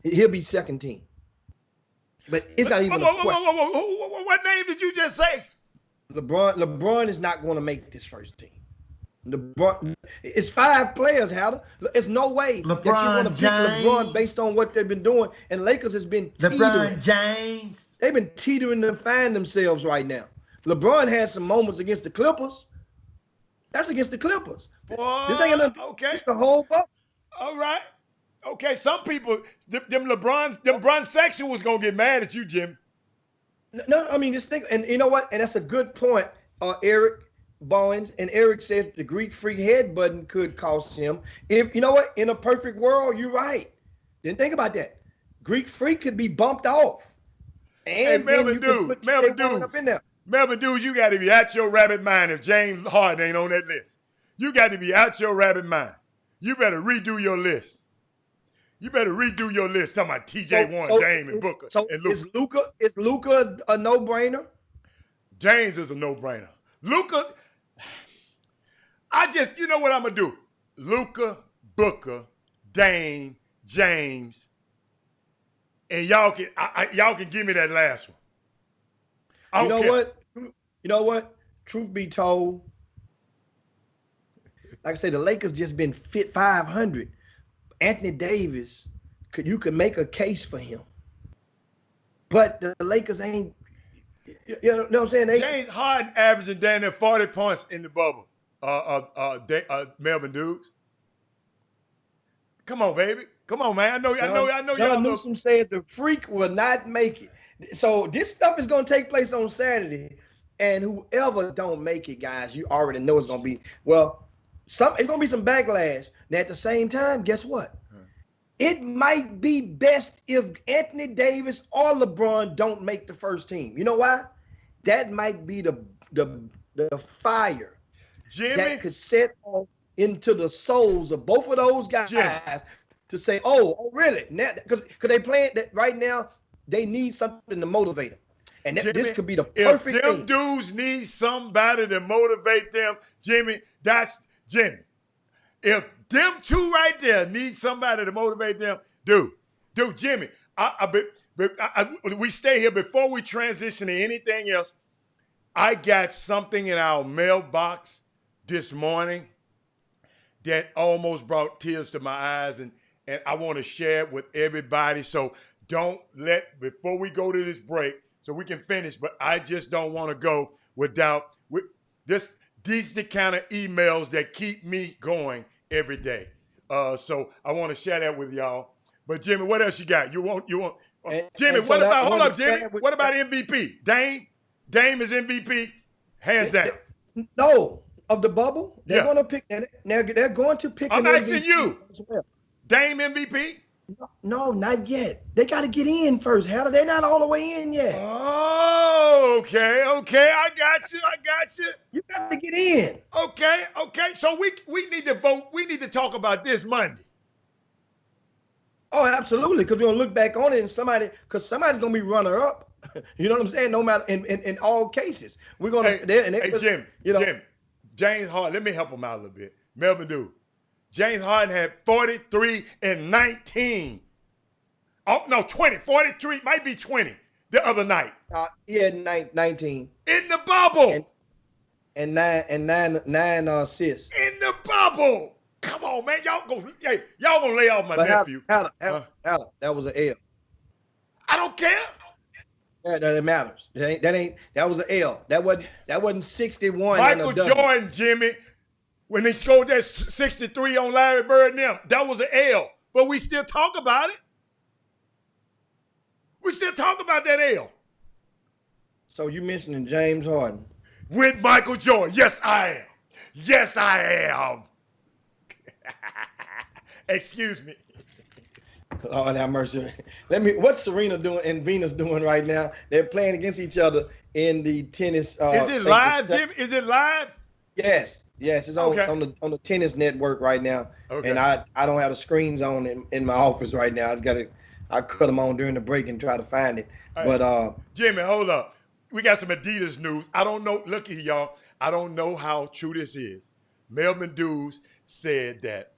C: He'll be 2nd team. But it's not even a question.
B: What name did you just say?
C: LeBron is not going to make this 1st team. LeBron, it's 5 players, Hatter. It's no way that you want to pick LeBron based on what they've been doing. And Lakers has been teetering.
F: LeBron James.
C: They've been teetering to find themselves right now. LeBron had some moments against the Clippers. That's against the Clippers.
B: Boy,
C: This ain't gonna
B: okay.
C: It's the whole bubble.
B: All right. Okay, some people, them Brun section was gonna get mad at you, Jim.
C: No, I mean, just think, and you know what? And that's a good point, Eric Bowens. And Eric says the Greek Freak head button could cost him. If you know what, in a perfect world, you're right. Then think about that. Greek Freak could be bumped off. And
B: Hey, Melvin
C: then you can put
B: Melvin
C: TJ Warren up in there.
B: Melvin Dude, you got to be out your rabbit mind if James Harden ain't on that list. You got to be out your rabbit mind. You better redo your list. You better redo your list. Talking about T.J. Warren, Dame, and Booker, and Luka.
C: Is Luka a no-brainer?
B: James is a no-brainer. Luka, you know what I'm gonna do? Luka, Booker, Dame, James, and y'all can give me that last one. I
C: You
B: don't
C: know
B: care.
C: what? You know what? Truth be told, like I say, the Lakers just been fit 500. Anthony Davis, you could make a case for him, but the Lakers ain't. You know what I'm saying?
B: James Harden averaging down there 40 points in the bubble. Melvin Dukes. Come on, baby. Come on, man. I know y'all.
C: John Newsom said the freak will not make it. So this stuff is going to take place on Saturday, and whoever don't make it, guys, you already know it's going to be it's going to be some backlash. And at the same time, guess what? It might be best if Anthony Davis or LeBron don't make the first team. You know why? That might be the fire
B: Jimmy,
C: that could set off into the souls of both of those guys to say, oh, really? Because they playing that right now. They need something to motivate them, and this could be the perfect
B: if them
C: thing.
B: dudes need somebody to motivate them, Jimmy, that's Jimmy. If them two right there need somebody to motivate them, dude, Jimmy, we stay here before we transition to anything else. I got something in our mailbox this morning that almost brought tears to my eyes, and I want to share it with everybody. So before we go to this break, so we can finish, but I just don't want to go without this. These are the kind of emails that keep me going every day. So I want to share that with y'all. But Jimmy, what else you got? You want Jimmy,
C: and so
B: hold up, Jimmy. What about MVP? Dame is MVP, hands down.
C: No, of the bubble, they're
B: Yeah.
C: going to pick. They're going to pick.
B: I'm
C: an
B: asking
C: MVP
B: you.
C: as well.
B: Dame MVP?
C: No, not yet. They got to get in first. How they're not all the way in yet?
B: Oh, okay. I got you.
C: You got to get in.
B: Okay. So we need to vote. We need to talk about this Monday.
C: Oh, absolutely. Because we're gonna look back on it, and somebody's gonna be runner up. You know what I'm saying? No matter in all cases, we're gonna.
B: Jim, James Harden. Let me help him out a little bit. Melvin Dew. James Harden had 43 and 19. Oh no, 20. 43 might be 20 the other night.
C: He had 19
B: in the bubble.
C: And nine assists
B: in the bubble. Come on, man. Y'all gonna lay off my nephew.
C: That was an L.
B: I don't care.
C: That matters. That was an L. That wasn't 61.
B: Michael Jordan, Jimmy, when they scored that 63 on Larry Bird and them, that was an L. But we still talk about it. We still talk about that L.
C: So you mentioning James Harden.
B: With Michael Jordan. Yes, I am. Excuse me.
C: Oh, have mercy. What's Serena doing and Venus doing right now? They're playing against each other in the tennis.
B: Is it live, Jim? Is it live?
C: Yes. It's on the tennis network right now. Okay. And I don't have the screens on in my office right now. I cut them on during the break and try to find it.
B: Hey,
C: but
B: Jimmy, hold up. We got some Adidas news. I don't know. Look at y'all. I don't know how true this is. Melvin Dews said that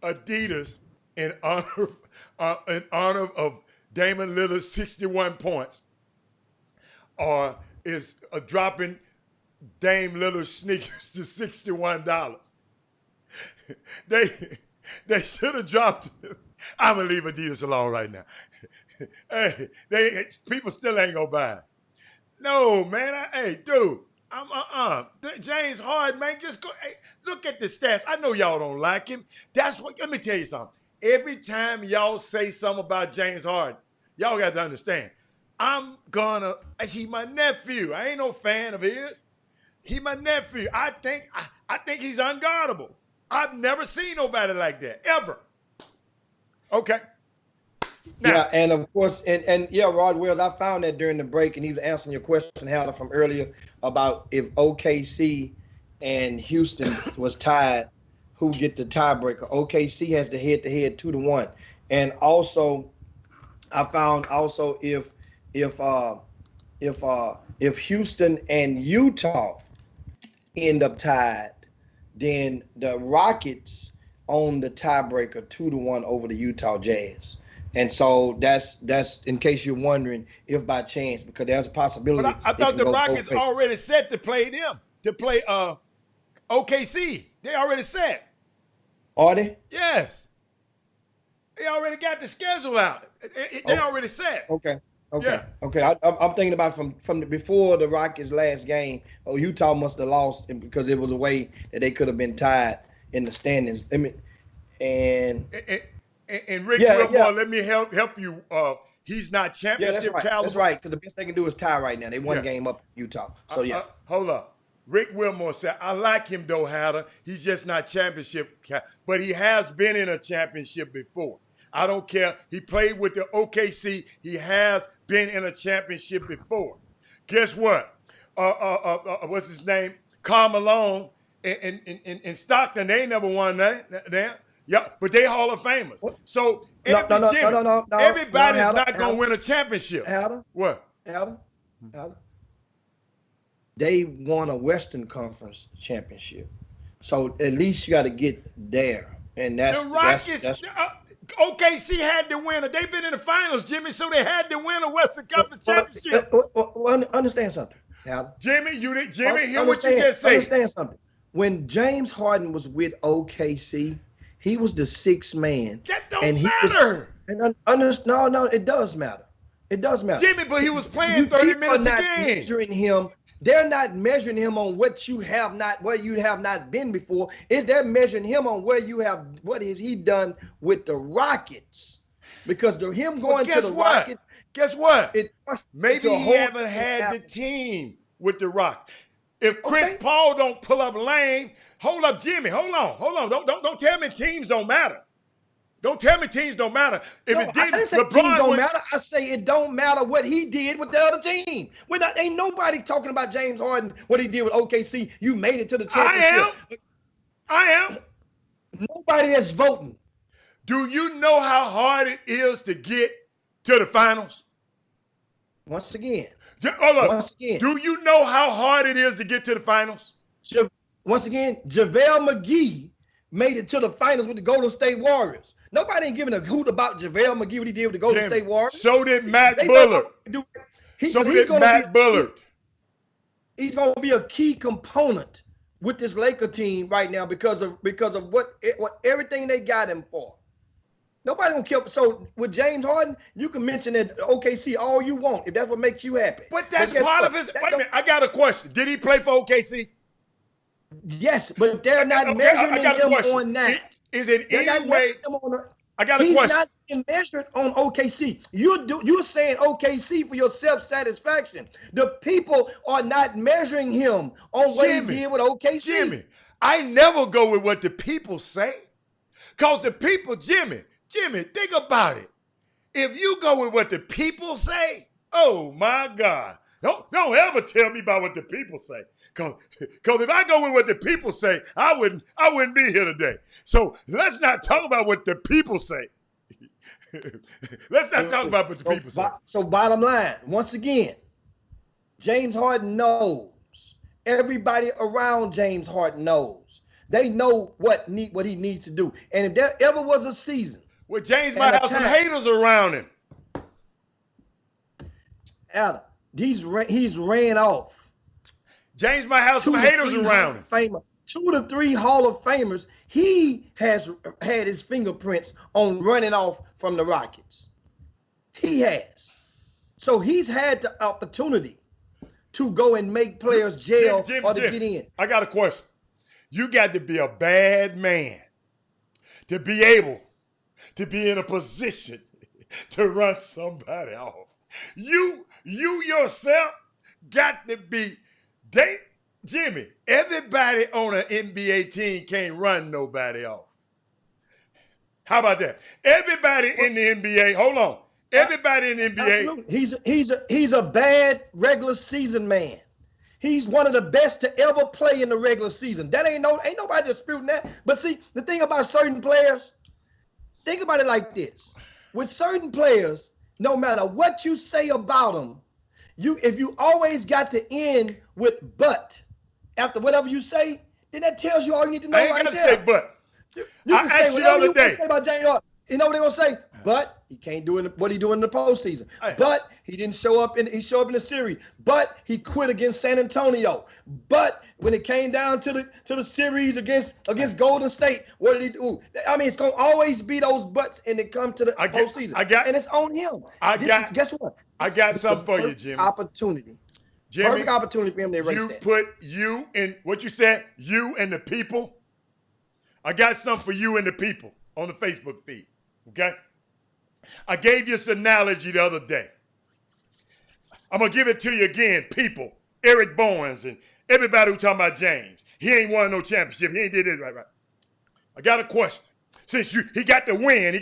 B: Adidas, in honor of Damian Lillard's 61 points, is dropping Dame Lillard's sneakers to $61. They should have dropped it. I'm gonna leave Adidas alone right now. Hey, people still ain't gonna buy it. No, man. Dude. James Harden, man, just go. Hey, look at the stats. I know y'all don't like him. Let me tell you something. Every time y'all say something about James Harden, y'all got to understand. He my nephew. I ain't no fan of his. He my nephew. I think he's unguardable. I've never seen nobody like that, ever. Okay. Now,
C: yeah, and of course, Rod Wells, I found that during the break, and he was answering your question, Howard, from earlier about if OKC and Houston was tied, who get the tiebreaker. OKC has the head-to-head 2-1, and also, I found also if Houston and Utah end up tied, then the Rockets own the tiebreaker 2-1 over the Utah Jazz. And so that's in case you're wondering if by chance, because there's a possibility.
B: But I
C: it
B: thought
C: can
B: the
C: go
B: Rockets
C: both ways.
B: already set to play them, to play OKC. They already set.
C: Are they?
B: Yes. They already got the schedule out. They already set.
C: Okay. Okay.
B: Yeah.
C: Okay. I'm thinking about from before the Rockets' last game. Oh, Utah must have lost because it was a way that they could have been tied in the standings. I mean, and
B: Rick Wilmore, let me help you. He's not championship caliber.
C: That's right. Because the best they can do is tie right now. They one game up Utah. So yeah.
B: Hold up. Rick Wilmore said, I like him though, Hatter. He's just not championship, but he has been in a championship before. I don't care. He played with the OKC. He has been in a championship before. Guess what? What's his name? Karl Malone in Stockton. They ain't never won that. Yeah, but they Hall of Famers. So everybody's not going to win a championship.
C: Hatter?
B: What?
C: Hatter? They won a Western Conference championship. So at least you got to get there. And that's
B: the Rockets.
C: That's
B: OKC had to win. They've been in the finals, Jimmy, so they had to win a Western Conference championship.
C: Understand something, Hatter.
B: Jimmy, hear what you just said.
C: Understand something. When James Harden was with OKC, he was the sixth man.
B: That don't matter.
C: No, it does matter. It does matter.
B: Jimmy, but he was playing 30 minutes a game.
C: Measuring him. They're not measuring him on what you have not been before. They're measuring him on what has he done with the Rockets. Because him going to the Rockets.
B: Guess what? Maybe he haven't had the team with the Rockets. If Chris Paul don't pull up lame, hold up, Jimmy. Hold on. Don't tell me teams don't matter. Don't tell me teams don't matter. If it did,
C: I didn't say teams don't matter. I say it don't matter what he did with the other team. Ain't nobody talking about James Harden, what he did with OKC. You made it to the championship.
B: I am.
C: Nobody that's voting.
B: Do you know how hard it is to get to the finals?
C: Once again.
B: Do you know how hard it is to get to the finals?
C: Once again, JaVale McGee made it to the finals with the Golden State Warriors. Nobody ain't giving a hoot about JaVale McGee, what he did with the Golden State Warriors.
B: So did Matt Bullard. He's going
C: to be a key component with this Laker team right now because of what everything they got him for. Nobody gonna care. So with James Harden, you can mention that OKC all you want if that's what makes you happy.
B: But that's part of his. Wait a minute, I got a question. Did he play for OKC?
C: Yes, but they're not measuring him on that.
B: Is it any way? I got a question.
C: He's not being measured on OKC. You're saying OKC for your self-satisfaction. The people are not measuring him on what he did with OKC.
B: Jimmy, I never go with what the people say. Because the people, Jimmy, think about it. If you go with what the people say, oh my God. Don't ever tell me about what the people say. Cause if I go with what the people say, I wouldn't be here today. So let's not talk about what the people say. Let's not talk about what the people say.
C: So bottom line, once again, James Harden knows. Everybody around James Harden knows. They know what he needs to do. And if there ever was a season,
B: well, James might have some haters around him.
C: Adam, he's ran off.
B: James might have some haters around him.
C: 2 to 3 Hall of Famers. He has had his fingerprints on running off from the Rockets. He has. So he's had the opportunity to go and make players jail or to get in.
B: I got a question. You got to be a bad man to be able to be in a position to run somebody off. You yourself got to be, Jimmy, everybody on an NBA team can't run nobody off. How about that? Everybody in the NBA, hold on. Everybody in the NBA.
C: Absolutely. He's a bad regular season man. He's one of the best to ever play in the regular season. That ain't nobody disputing that. But see, the thing about certain players, think about it like this. With certain players, no matter what you say about them, if you always got to end with but after whatever you say, then that tells you all you need to know right there.
B: I ain't got to say but.
C: You can say whatever you want to say about James Harden. You know what they're going to say? But He can't do what he do in the postseason.
B: Hey.
C: But he didn't show up in the series. But he quit against San Antonio. But when it came down to the series against Golden State, what did he do? I mean, it's gonna always be those buts when it comes to the postseason. And it's on him. Guess what?
B: I got something for you, Jimmy.
C: Opportunity.
B: Jimmy,
C: perfect opportunity for him to erase
B: you
C: that.
B: put you in what you said, you and the people. I got something for you and the people on the Facebook feed. Okay? I gave you this analogy the other day. I'm going to give it to you again, people. Eric Bowens and everybody who talking about James. He ain't won no championship. He ain't did it right. I got a question. Since he got to win.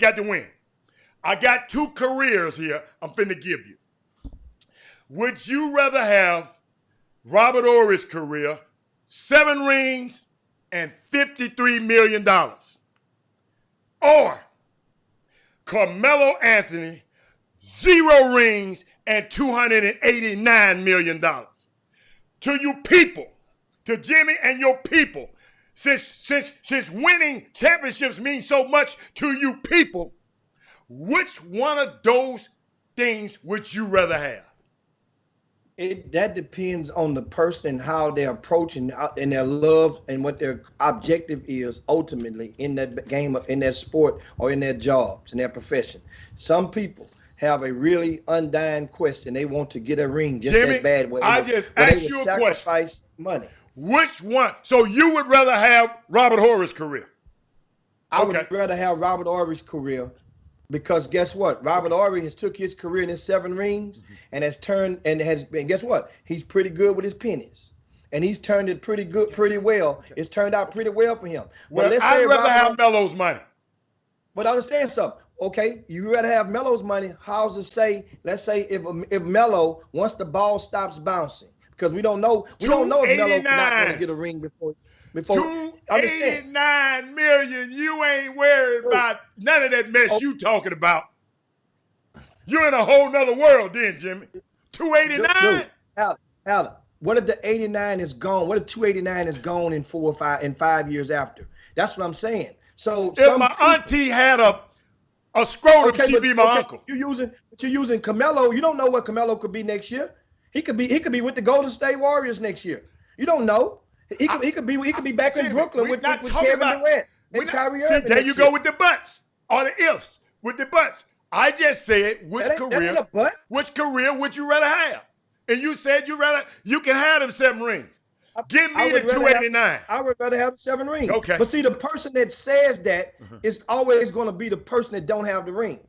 B: I got 2 careers here I'm finna give you. Would you rather have Robert Horry's career, 7 rings and $53 million, or Carmelo Anthony, 0 rings and $289 million? To you people, to Jimmy and your people, since winning championships means so much to you people, which one of those things would you rather have?
C: That depends on the person and how they're approaching and their love and what their objective is ultimately in that game, in that sport, or in their jobs, in their profession. Some people have a really undying quest and they want to get a ring just
B: Jimmy,
C: that bad.
B: I just asked you a question.
C: Sacrifice money.
B: Which one? So you would rather have Robert Horry's career?
C: I would rather have Robert Horry's career. Because guess what? Robert Horry has took his career in his 7 rings and has turned and guess what? He's pretty good with his pennies. And he's turned it pretty well. It's turned out pretty well for him.
B: Well, I'd rather have Melo's money.
C: But understand something. Okay, you rather have Melo's money. How's it say? Let's say if Melo, once the ball stops bouncing, because we don't know if Melo's not going to get a ring before.
B: $289 million. You ain't worried about none of that mess you talking about. You're in a whole nother world then, Jimmy. 289.
C: Alan, what if the 89 is gone? What if 289 is gone in 5 years after? That's what I'm saying. So
B: if my auntie had a scrotum, she'd be my uncle.
C: You're using Carmelo. You don't know what Carmelo could be next year. He could be with the Golden State Warriors next year. You don't know. He could be back in Brooklyn with Kevin Durant and Kyrie Irving.
B: There you go with the buts or the ifs with the buts. I just said which career would you rather have? And you said you can have them 7 rings. Give me the 289.
C: I would rather have the 7 rings.
B: Okay.
C: But see, the person that says that is always going to be the person that don't have the ring.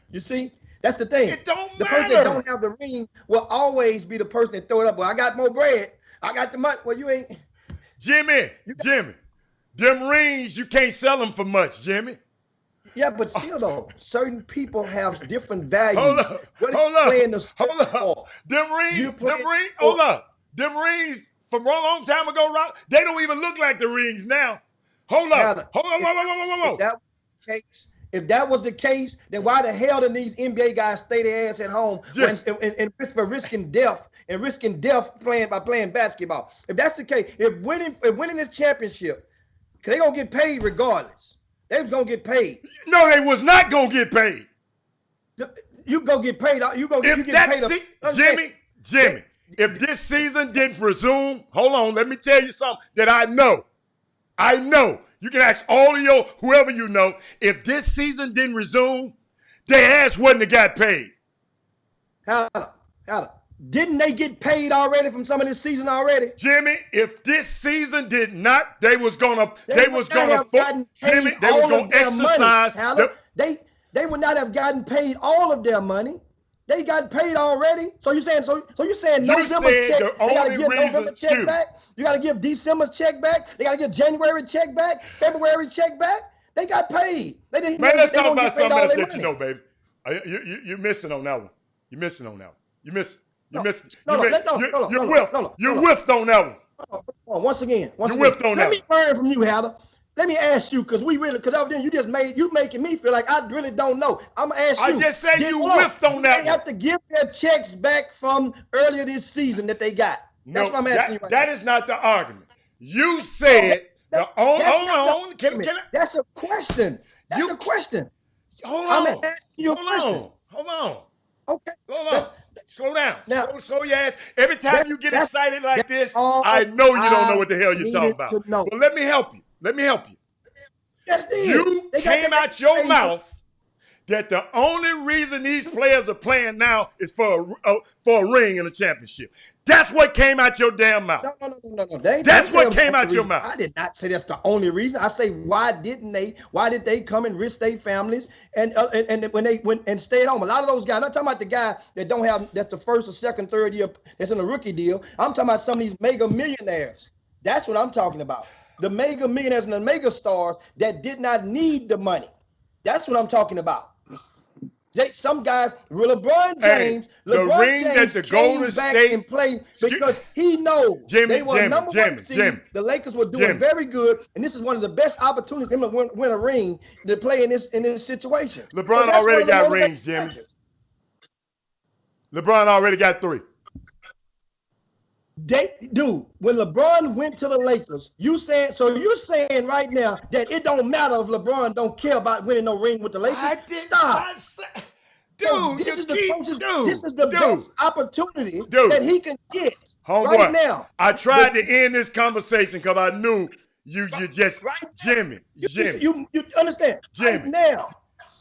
C: You see? That's the thing.
B: It don't matter.
C: The person that don't have the ring will always be the person that throw it up. Well, I got more bread. I got the money. Well, you ain't.
B: Jimmy, them rings, you can't sell them for much, Jimmy.
C: Yeah, but still though, certain people have different values.
B: Hold up. Them rings, Them rings from a long time ago, they don't even look like the rings now. Hold up. Whoa.
C: If that was the case, then why the hell did these NBA guys stay their ass at home and risking death by playing basketball? If that's the case, if winning this championship, cause they gonna get paid regardless. They was gonna get paid.
B: No, they was not gonna get paid.
C: You go get paid.
B: Jimmy, if this season didn't resume, hold on, let me tell you something that I know. You can ask all of whoever you know, if this season didn't resume, their ass wouldn't have got paid.
C: How? Didn't they get paid already from some of this season already?
B: Jimmy, if this season did not, they was gonna exercise.
C: They would not have gotten paid all of their money. They got paid already. So you saying November's check? They gotta give November's check back. You gotta give December's check back. They gotta give January check back. February check back. They got paid. They didn't.
B: Man, let's talk about something else that you know, baby. You're missing on that one. You're whiffed on that one.
C: Once again.
B: You whiffed on that one.
C: Let me learn from you, Heather. Let me ask you, because then you making me feel like I really don't know. I'm gonna ask you.
B: I just say you whiffed on that one.
C: They have to give their checks back from earlier this season that they got. That's what I'm asking you.
B: That is not the argument. You said
C: That's a question. That's a question.
B: Hold
C: I'm
B: on.
C: asking you a question.
B: Hold on.
C: Okay.
B: Hold on. Slow down.
C: Now,
B: Slow your ass. Every time you get
C: that's
B: excited like
C: that's
B: this,
C: all
B: I know you don't know
C: I
B: what the hell you're talking
C: needed
B: about.
C: to know.
B: But let me help you. Let me help you.
C: Yes, did.
B: You
C: They got
B: came
C: that
B: out your
C: crazy-
B: mouth that the only reason these players are playing now is for a ring in a championship. That's what came out your damn mouth.
C: No.
B: That's what
C: say
B: came
C: the
B: out your
C: reason.
B: mouth.
C: I did not say that's the only reason. I say why did they come and risk their families and when they went and stay at home? A lot of those guys. I'm not talking about the guy that don't have that's the first or second, third year that's in a rookie deal. I'm talking about some of these mega millionaires. That's what I'm talking about. The mega millionaires and the mega stars that did not need the money. That's what I'm talking about. Some guys, LeBron James,
B: Hey, the ring that the
C: came
B: Golden
C: back
B: State-
C: and played because he knows they were number one seed. The Lakers were doing very good, and this is one of the best opportunities for him to win a ring to play in this situation.
B: LeBron
C: that's
B: already
C: one of the
B: got
C: motivating
B: rings, Jimmy.
C: factors.
B: LeBron already got 3.
C: Dude, when LeBron went to the Lakers, you're saying right now that it don't matter if LeBron don't care about winning no ring with the Lakers?
B: I did
C: Stop.
B: not say.
C: So
B: Dude,
C: this
B: you
C: is the
B: keep,
C: closest,
B: dude,
C: this is the
B: dude,
C: best opportunity
B: dude.
C: that he can get
B: Homeboy,
C: right now.
B: I tried to end this conversation because I knew you just,
C: Right now.
B: Jimmy,
C: You understand?
B: Jimmy.
C: Right now,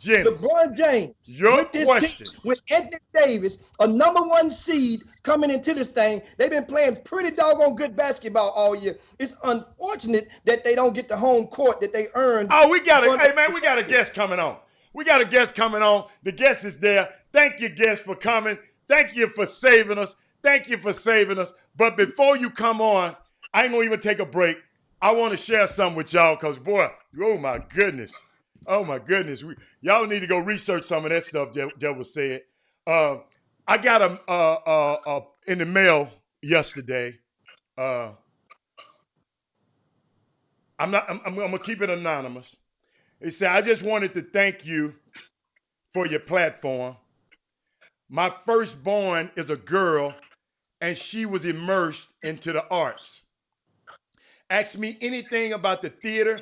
B: Jimmy,
C: LeBron James
B: your
C: with this
B: question.
C: team, with Anthony Davis, a number one seed coming into this thing. They've been playing pretty doggone good basketball all year. It's unfortunate that they don't get the home court that they earned.
B: Oh, we got a guest coming on. We got a guest coming on. The guest is there. Thank you, guest, for coming. Thank you for saving us. Thank you for saving us. But before you come on, I ain't gonna even take a break. I want to share something with y'all because, boy, oh my goodness. Oh my goodness. Y'all need to go research some of that stuff that was said. I got in the mail yesterday. I'm gonna keep it anonymous. It said, I just wanted to thank you for your platform. My firstborn is a girl, and she was immersed into the arts. Ask me anything about the theater,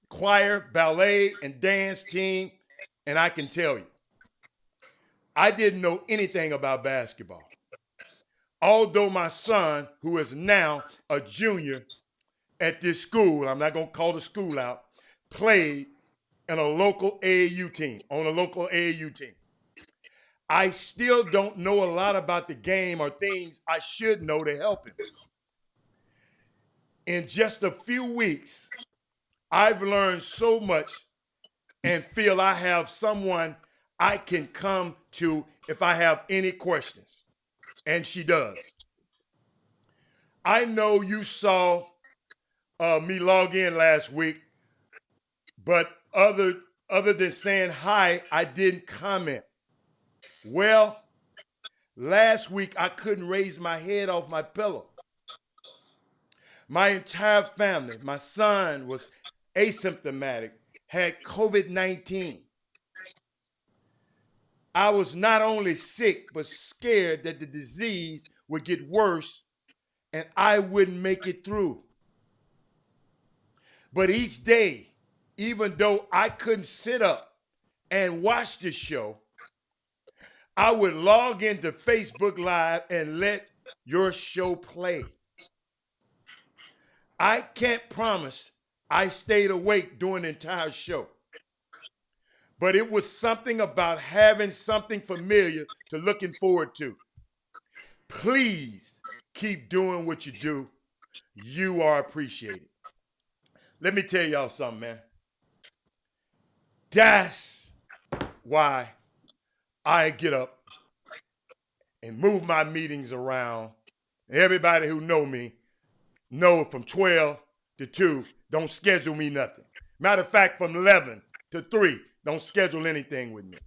B: choir, ballet, and dance team, and I can tell you. I didn't know anything about basketball. Although my son, who is now a junior at this school, I'm not going to call the school out, played in a local AAU team, on a local AAU team. I still don't know a lot about the game or things I should know to help him. In just a few weeks, I've learned so much and feel I have someone I can come to if I have any questions. And she does. I know you saw me log in last week, but other than saying hi, I didn't comment. Well, last week I couldn't raise my head off my pillow. My entire family, my son was asymptomatic, had COVID-19. I was not only sick, but scared that the disease would get worse and I wouldn't make it through. But each day, even though I couldn't sit up and watch the show, I would log into Facebook Live and let your show play. I can't promise I stayed awake during the entire show, but it was something about having something familiar to looking forward to. Please keep doing what you do. You are appreciated. Let me tell y'all something, man. That's why I get up and move my meetings around. Everybody who know me know from 12 to 2, don't schedule me nothing. Matter of fact, from 11 to 3, don't schedule anything with me.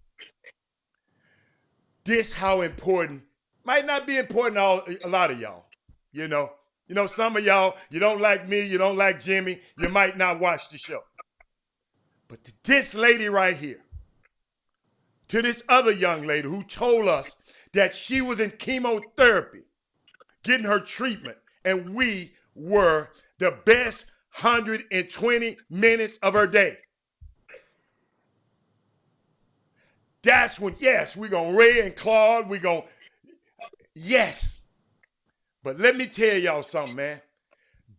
B: This how important, might not be important to a lot of y'all, you know. You know, some of y'all, you don't like me, you don't like Jimmy, you might not watch the show. But to this lady right here, to this other young lady who told us that she was in chemotherapy, getting her treatment, and we were the best 120 minutes of her day. that's when, yes, we're going to Ray and Claude. Yes. But let me tell y'all something, man.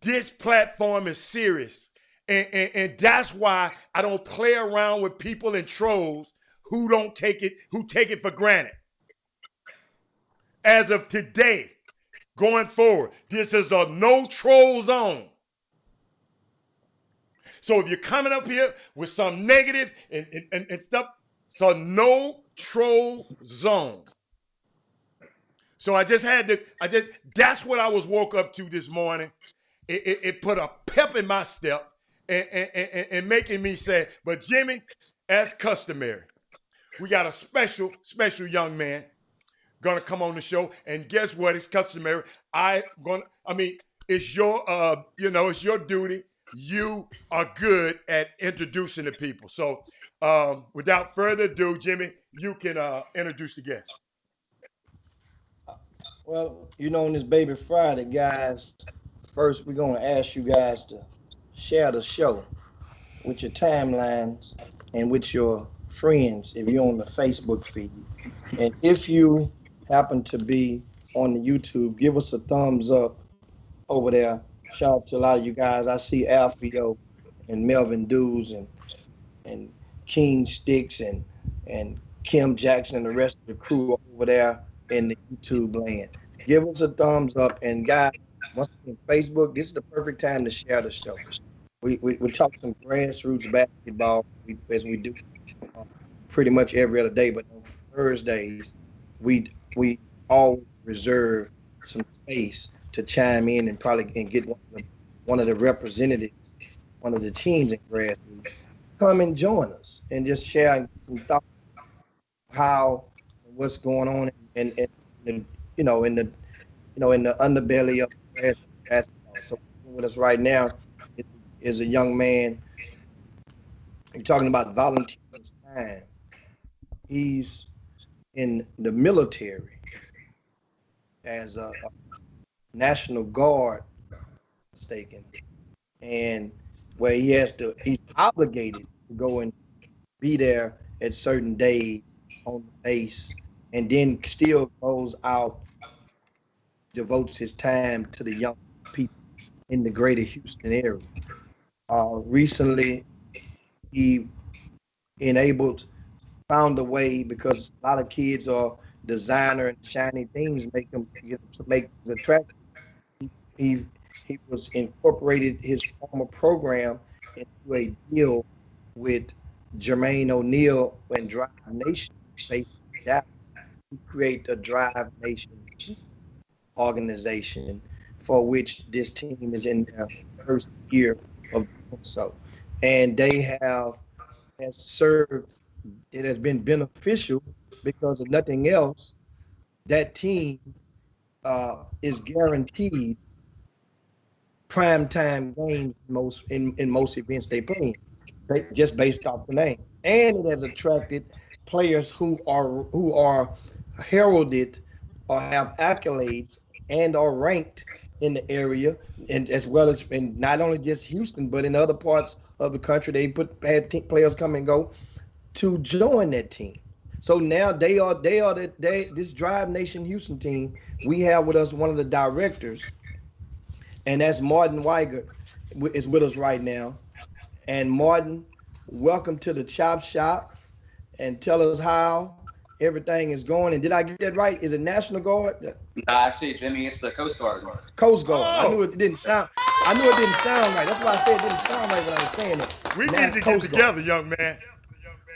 B: This platform is serious. And that's why I don't play around with people and trolls who take it for granted. As of today, going forward, this is a no troll zone. So if you're coming up here with some negative and stuff, it's a no troll zone. So that's what I was woke up to this morning. It put a pep in my step and making me say, but Jimmy, as customary, we got a special young man gonna come on the show. And guess what? It's customary. It's your duty. You are good at introducing the people. So without further ado, Jimmy, you can introduce the guest.
C: Well, on this Baby Friday, guys, first we're going to ask you guys to share the show with your timelines and with your friends if you're on the Facebook feed. And if you happen to be on the YouTube, give us a thumbs up over there. Shout out to a lot of you guys. I see Alfio and Melvin Dews and King Sticks and Kim Jackson and the rest of the crew over there in the YouTube land. Give us a thumbs up. And guys, once again, Facebook, this is the perfect time to share the show. We talk some grassroots basketball as we do pretty much every other day, but on Thursdays, we always reserve some space to chime in and get one of the representatives, one of the teams in grassroots, come and join us and just share some thoughts what's going on in the underbelly of basketball. So with us right now is a young man. You're talking about volunteering time. He's in the military as a National Guard, mistaken, and where he's obligated to go and be there at certain days on the base, and then still goes out, devotes his time to the young people in the greater Houston area. Recently, he found a way, because a lot of kids are designer and shiny things make them attractive. He was incorporated his former program into a deal with Jermaine O'Neal and Drive Nation based in Dallas to create a Drive Nation organization, for which this team is in their first year of doing so. And it has been beneficial because of nothing else. That team is guaranteed primetime games in most events they play, just based off the name. And it has attracted players who are heralded or have accolades and are ranked in the area, and as well as in not only just Houston, but in other parts of the country. They had players come and go to join that team. So now this Drive Nation Houston team. We have with us one of the directors, and that's Martin Weigert is with us right now. And Martin, welcome to the Chop Shop, and tell us how everything is going. And did I get that right? Is it National Guard?
F: Actually, Jimmy, it's the Coast Guard.
C: Coast Guard.
B: Oh.
C: I knew it didn't sound right. That's why I said it didn't sound right when I was saying it.
B: We need to get together, young man.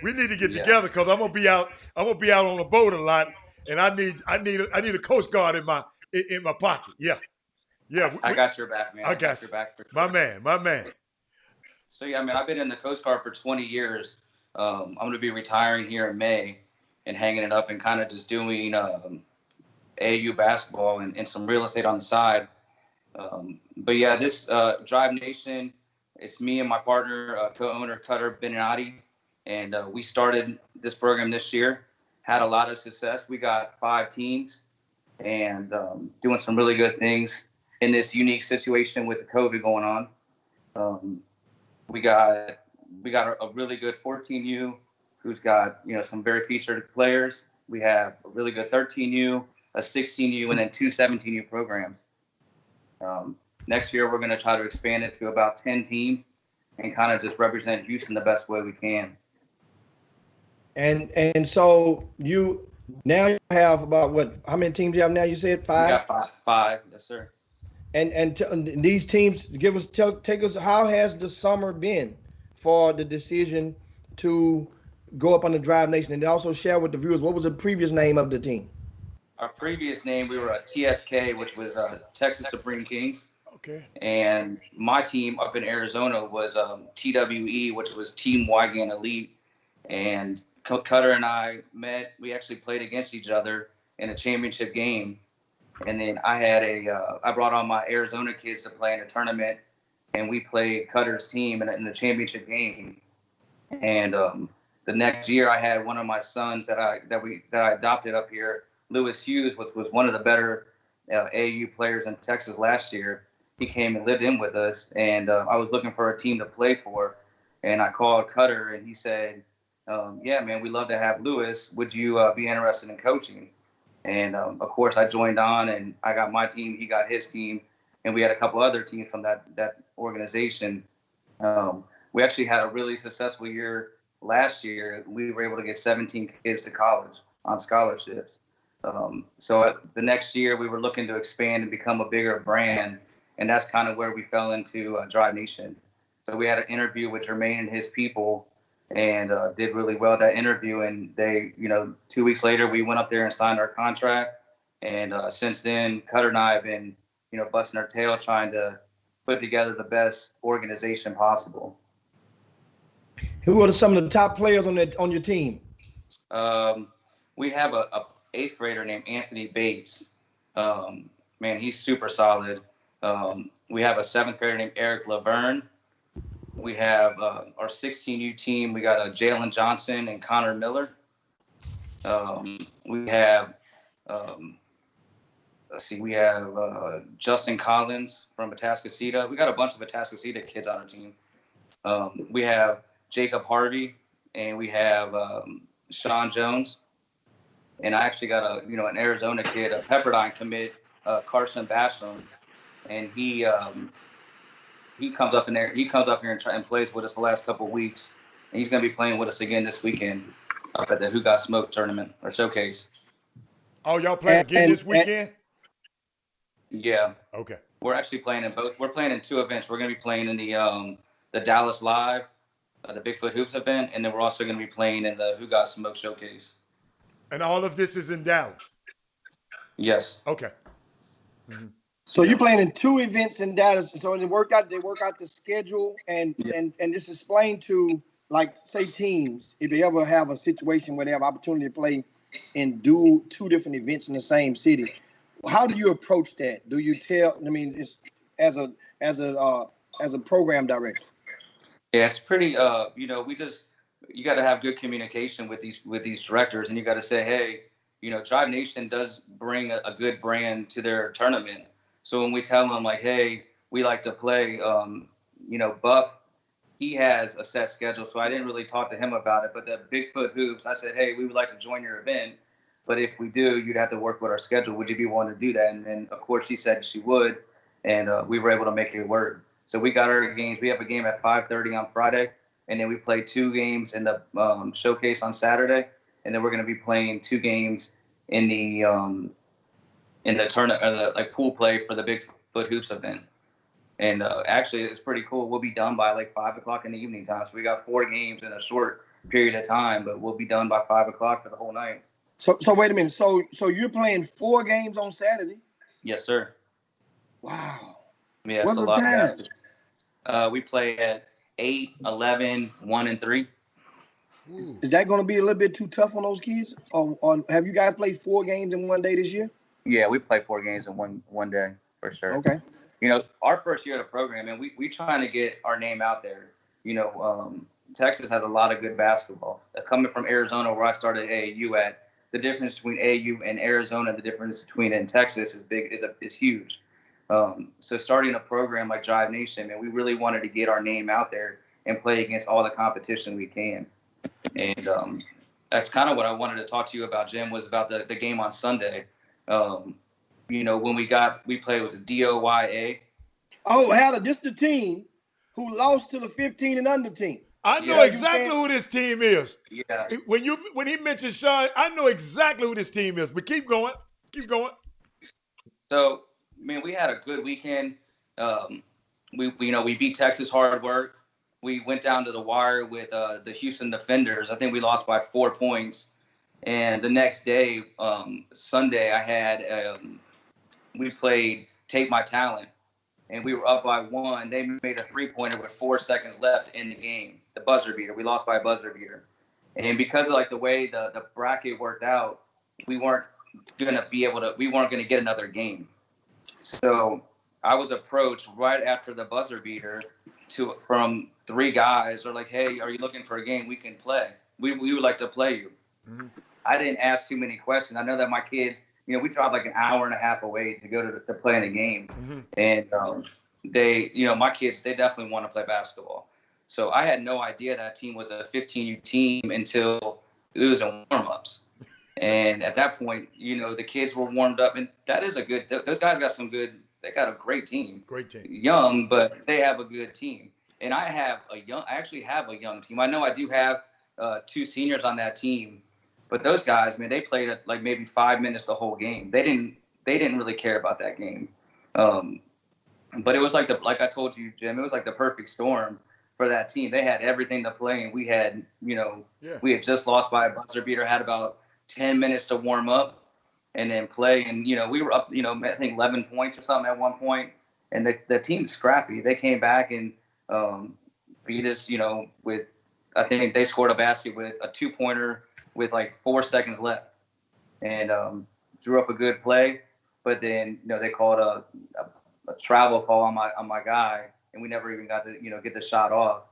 B: We need to get together, because I'm gonna be out on the boat a lot, and I need a Coast Guard in my pocket. Yeah.
F: I got your back, man.
B: I got
F: your back for sure.
B: My man.
F: So yeah, I've been in the Coast Guard for 20 years. I'm going to be retiring here in May and hanging it up and kind of just doing AAU basketball and some real estate on the side. But yeah, this Drive Nation, it's me and my partner, co-owner Cutter Beninati, and we started this program this year. Had a lot of success. We got 5 teams and doing some really good things in this unique situation with the COVID going on. We got a really good 14U, who's got, some very featured players. We have a really good 13U, a 16U, and then two 17U programs. Next year, we're going to try to expand it to about 10 teams and kind of just represent Houston the best way we can.
C: And so you now have about how many teams you have now? You said 5?
F: We got five. Yes, sir.
C: And these teams, take us, how has the summer been for the decision to go up on the Drive Nation, and also share with the viewers, what was the previous name of the team?
F: Our previous name, we were a TSK, which was Texas Supreme Kings.
B: Okay.
F: And my team up in Arizona was TWE, which was Team Wygant Elite. And Cutter and I met. We actually played against each other in a championship game. And then I brought all my Arizona kids to play in a tournament, and we played Cutter's team in the championship game. And the next year, I had one of my sons that I adopted up here, Lewis Hughes, which was one of the better AAU players in Texas last year. He came and lived in with us, and I was looking for a team to play for. And I called Cutter, and he said, yeah, man, we'd love to have Lewis. Would you be interested in coaching? And, of course, I joined on, and I got my team. He got his team, and we had a couple other teams from that organization. We actually had a really successful year last year. We were able to get 17 kids to college on scholarships. So the next year, we were looking to expand and become a bigger brand, and that's kind of where we fell into Drive Nation. So we had an interview with Jermaine and his people, and did really well at that interview. And they, 2 weeks later, we went up there and signed our contract. And since then, Cutter and I have been, busting our tail trying to put together the best organization possible.
C: Who are some of the top players on your team?
F: We have a 8th grader named Anthony Bates. Man, he's super solid. We have a 7th grader named Eric Laverne. We have our 16U team. We got Jalen Johnson and Connor Miller. We have, Justin Collins from Atascocita. We got a bunch of Atascocita kids on our team. We have Jacob Harvey, and we have Sean Jones. And I actually got an Arizona kid, a Pepperdine commit, Carson Basham, and he comes up in there. He comes up here and plays with us the last couple of weeks. And he's going to be playing with us again this weekend up at the Who Got Smoked tournament or showcase.
B: Oh, y'all playing again this weekend?
F: Yeah.
B: Okay.
F: We're actually playing in both. We're playing in 2 events. We're going to be playing in the Dallas Live, the Bigfoot Hoops event, and then we're also going to be playing in the Who Got Smoked showcase.
B: And all of this is in Dallas?
F: Yes.
B: Okay. Mm-hmm.
C: So you're playing in 2 events in Dallas. So they work out the schedule and just explain to, like, say, teams, if they ever have a situation where they have opportunity to play and do 2 different events in the same city. How do you approach that? Do you it's as a program director?
F: Yeah, it's pretty. You got to have good communication with these directors, and you got to say, hey, Drive Nation does bring a good brand to their tournament. So when we tell them, like, hey, we like to play, Buff, he has a set schedule. So I didn't really talk to him about it. But the Bigfoot Hoops, I said, hey, we would like to join your event. But if we do, you'd have to work with our schedule. Would you be willing to do that? And then, of course, she said she would. And we were able to make it work. So we got our games. We have a game at 5:30 on Friday. And then we play 2 games in the showcase on Saturday. And then we're going to be playing 2 games in the tournament, like pool play for the Bigfoot Hoops event. And actually, it's pretty cool. We'll be done by like 5 o'clock in the evening time. So we got 4 games in a short period of time, but we'll be done by 5 o'clock for the whole night.
C: So wait a minute. So you're playing 4 games on Saturday?
F: Yes, sir.
C: Wow.
F: Yeah,
C: what's
F: it's a
C: the
F: lot
C: time?
F: of basketball. We play at 8, 11, 1, and 3.
B: Ooh.
C: Is that going to be a little bit too tough on those kids? Or have you guys played 4 games in one day this year?
F: Yeah, we play 4 games in one day for sure.
C: Okay.
F: Our first year of the program, and we trying to get our name out there. Texas has a lot of good basketball. Coming from Arizona, where I started AAU at, the difference between AAU and Arizona, the difference between in Texas is huge. So starting a program like Drive Nation, man, we really wanted to get our name out there and play against all the competition we can. And that's kind of what I wanted to talk to you about, Jim, was about the game on Sunday. You know, when we played with a DOYA.
C: Oh, Haller, this the team who lost to the 15 and under team.
B: I know exactly who this team is.
F: Yeah.
B: When he mentioned Sean, I know exactly who this team is. But keep going. Keep going.
F: So, man, we had a good weekend. We beat Texas hard work. We went down to the wire with the Houston Defenders. I think we lost by 4 points. And the next day, Sunday, we played Take My Talent. And we were up by 1. They made a 3-pointer with 4 seconds left in the game. The buzzer beater. We lost by a buzzer beater. And because of like the way the bracket worked out, we weren't going to get another game. So I was approached right after the buzzer beater from 3 guys. They're like, "Hey, are you looking for a game? We can play. We would like to play you." Mm-hmm. I didn't ask too many questions. I know that my kids, we drive like an hour and a half away to go to play in a game. Mm-hmm. And my kids, they definitely want to play basketball. So I had no idea that team was a 15U team until it was in warm-ups. And at that point, the kids were warmed up, and that is those guys got they got a great team.
B: Great team.
F: Young, but they have a good team. And I actually have a young team. I know I do have 2 seniors on that team, but those guys, man, they played like maybe 5 minutes the whole game. They didn't really care about that game. But it was like I told you, Jim, it was like the perfect storm for that team. They had everything to play, and we had, we had just lost by a buzzer beater, had about 10 minutes to warm up and then play. And, we were up, I think 11 points or something at one point. And the team's scrappy. They came back and beat us, with, I think they scored a basket with a 2-pointer with like 4 seconds left, and drew up a good play. But then, they called a travel call on my guy, and we never even got to, get the shot off.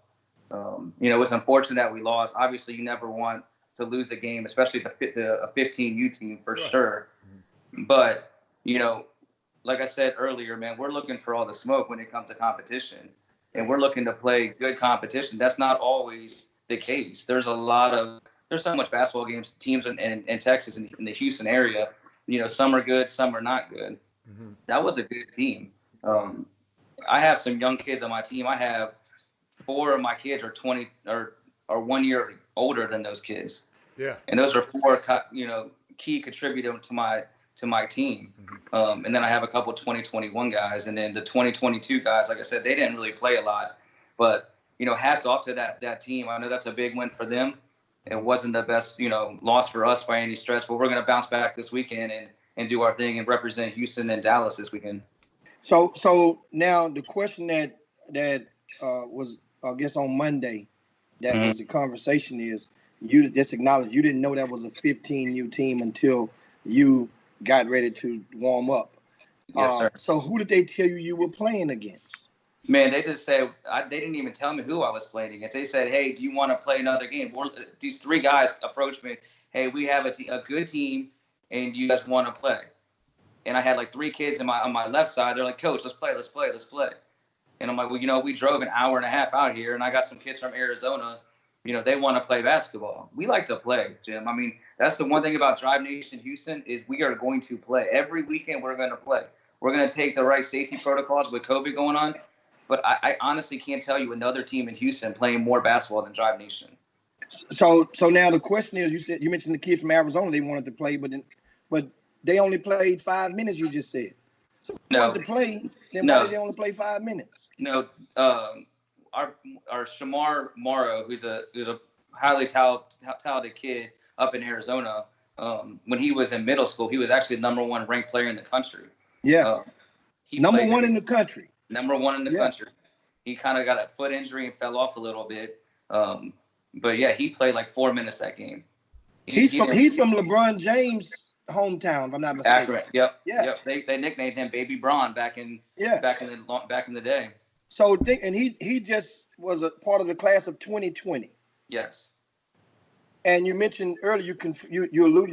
F: It was unfortunate that we lost. Obviously, you never want to lose a game, especially to a 15U team for sure. But, like I said earlier, man, we're looking for all the smoke when it comes to competition, and we're looking to play good competition. That's not always the case. There's so much basketball teams in Texas and in the Houston area. Some are good, some are not good. Mm-hmm. That was a good team. I have some young kids on my team. I have 4 of my kids are 20 or 1 year older than those kids. Yeah. And those are 4, key contributors to my team. Mm-hmm. And then I have a couple 2021 guys, and then the 2022 guys, like I said, they didn't really play a lot, but hats off to that team. I know that's a big win for them. It wasn't the best, loss for us by any stretch, but we're going to bounce back this weekend and do our thing and represent Houston and Dallas this weekend.
C: So now the question that was, I guess, on Monday, that mm-hmm. was the conversation is, you just acknowledged you didn't know that was a 15U team until you got ready to warm up.
F: Yes, sir.
C: So who did they tell you were playing against?
F: Man, they just said, they didn't even tell me who I was playing against. They said, "Hey, do you want to play another game?" These 3 guys approached me. "Hey, we have a good team, and you guys want to play?" And I had like 3 kids on my left side. They're like, "Coach, let's play." And I'm like, "Well, we drove an hour and a half out here, and I got some kids from Arizona. They want to play basketball. We like to play, Jim. I mean, that's the one thing about Drive Nation Houston is we are going to play. Every weekend we're going to play. We're going to take the right safety protocols with COVID going on. But I honestly can't tell you another team in Houston playing more basketball than Drive Nation."
C: So now the question is, you mentioned the kid from Arizona, they wanted to play, but they only played 5 minutes, you just said. So if they wanted to play, then why did they only play 5 minutes?
F: No, our Shamar Morrow, who's a highly talented kid up in Arizona, when he was in middle school, he was actually the number 1 ranked player in the country.
C: Yeah. Number 1 in the country.
F: Number 1 in the country. He kind of got a foot injury and fell off a little bit. But yeah, he played like 4 minutes that game. He's from
C: LeBron James' hometown, if I'm not mistaken.
F: Accurate. Yep. Yeah. Yep. They nicknamed him Baby Bron back in the day.
C: So he just was a part of the class of 2020.
F: Yes.
C: And you mentioned earlier, you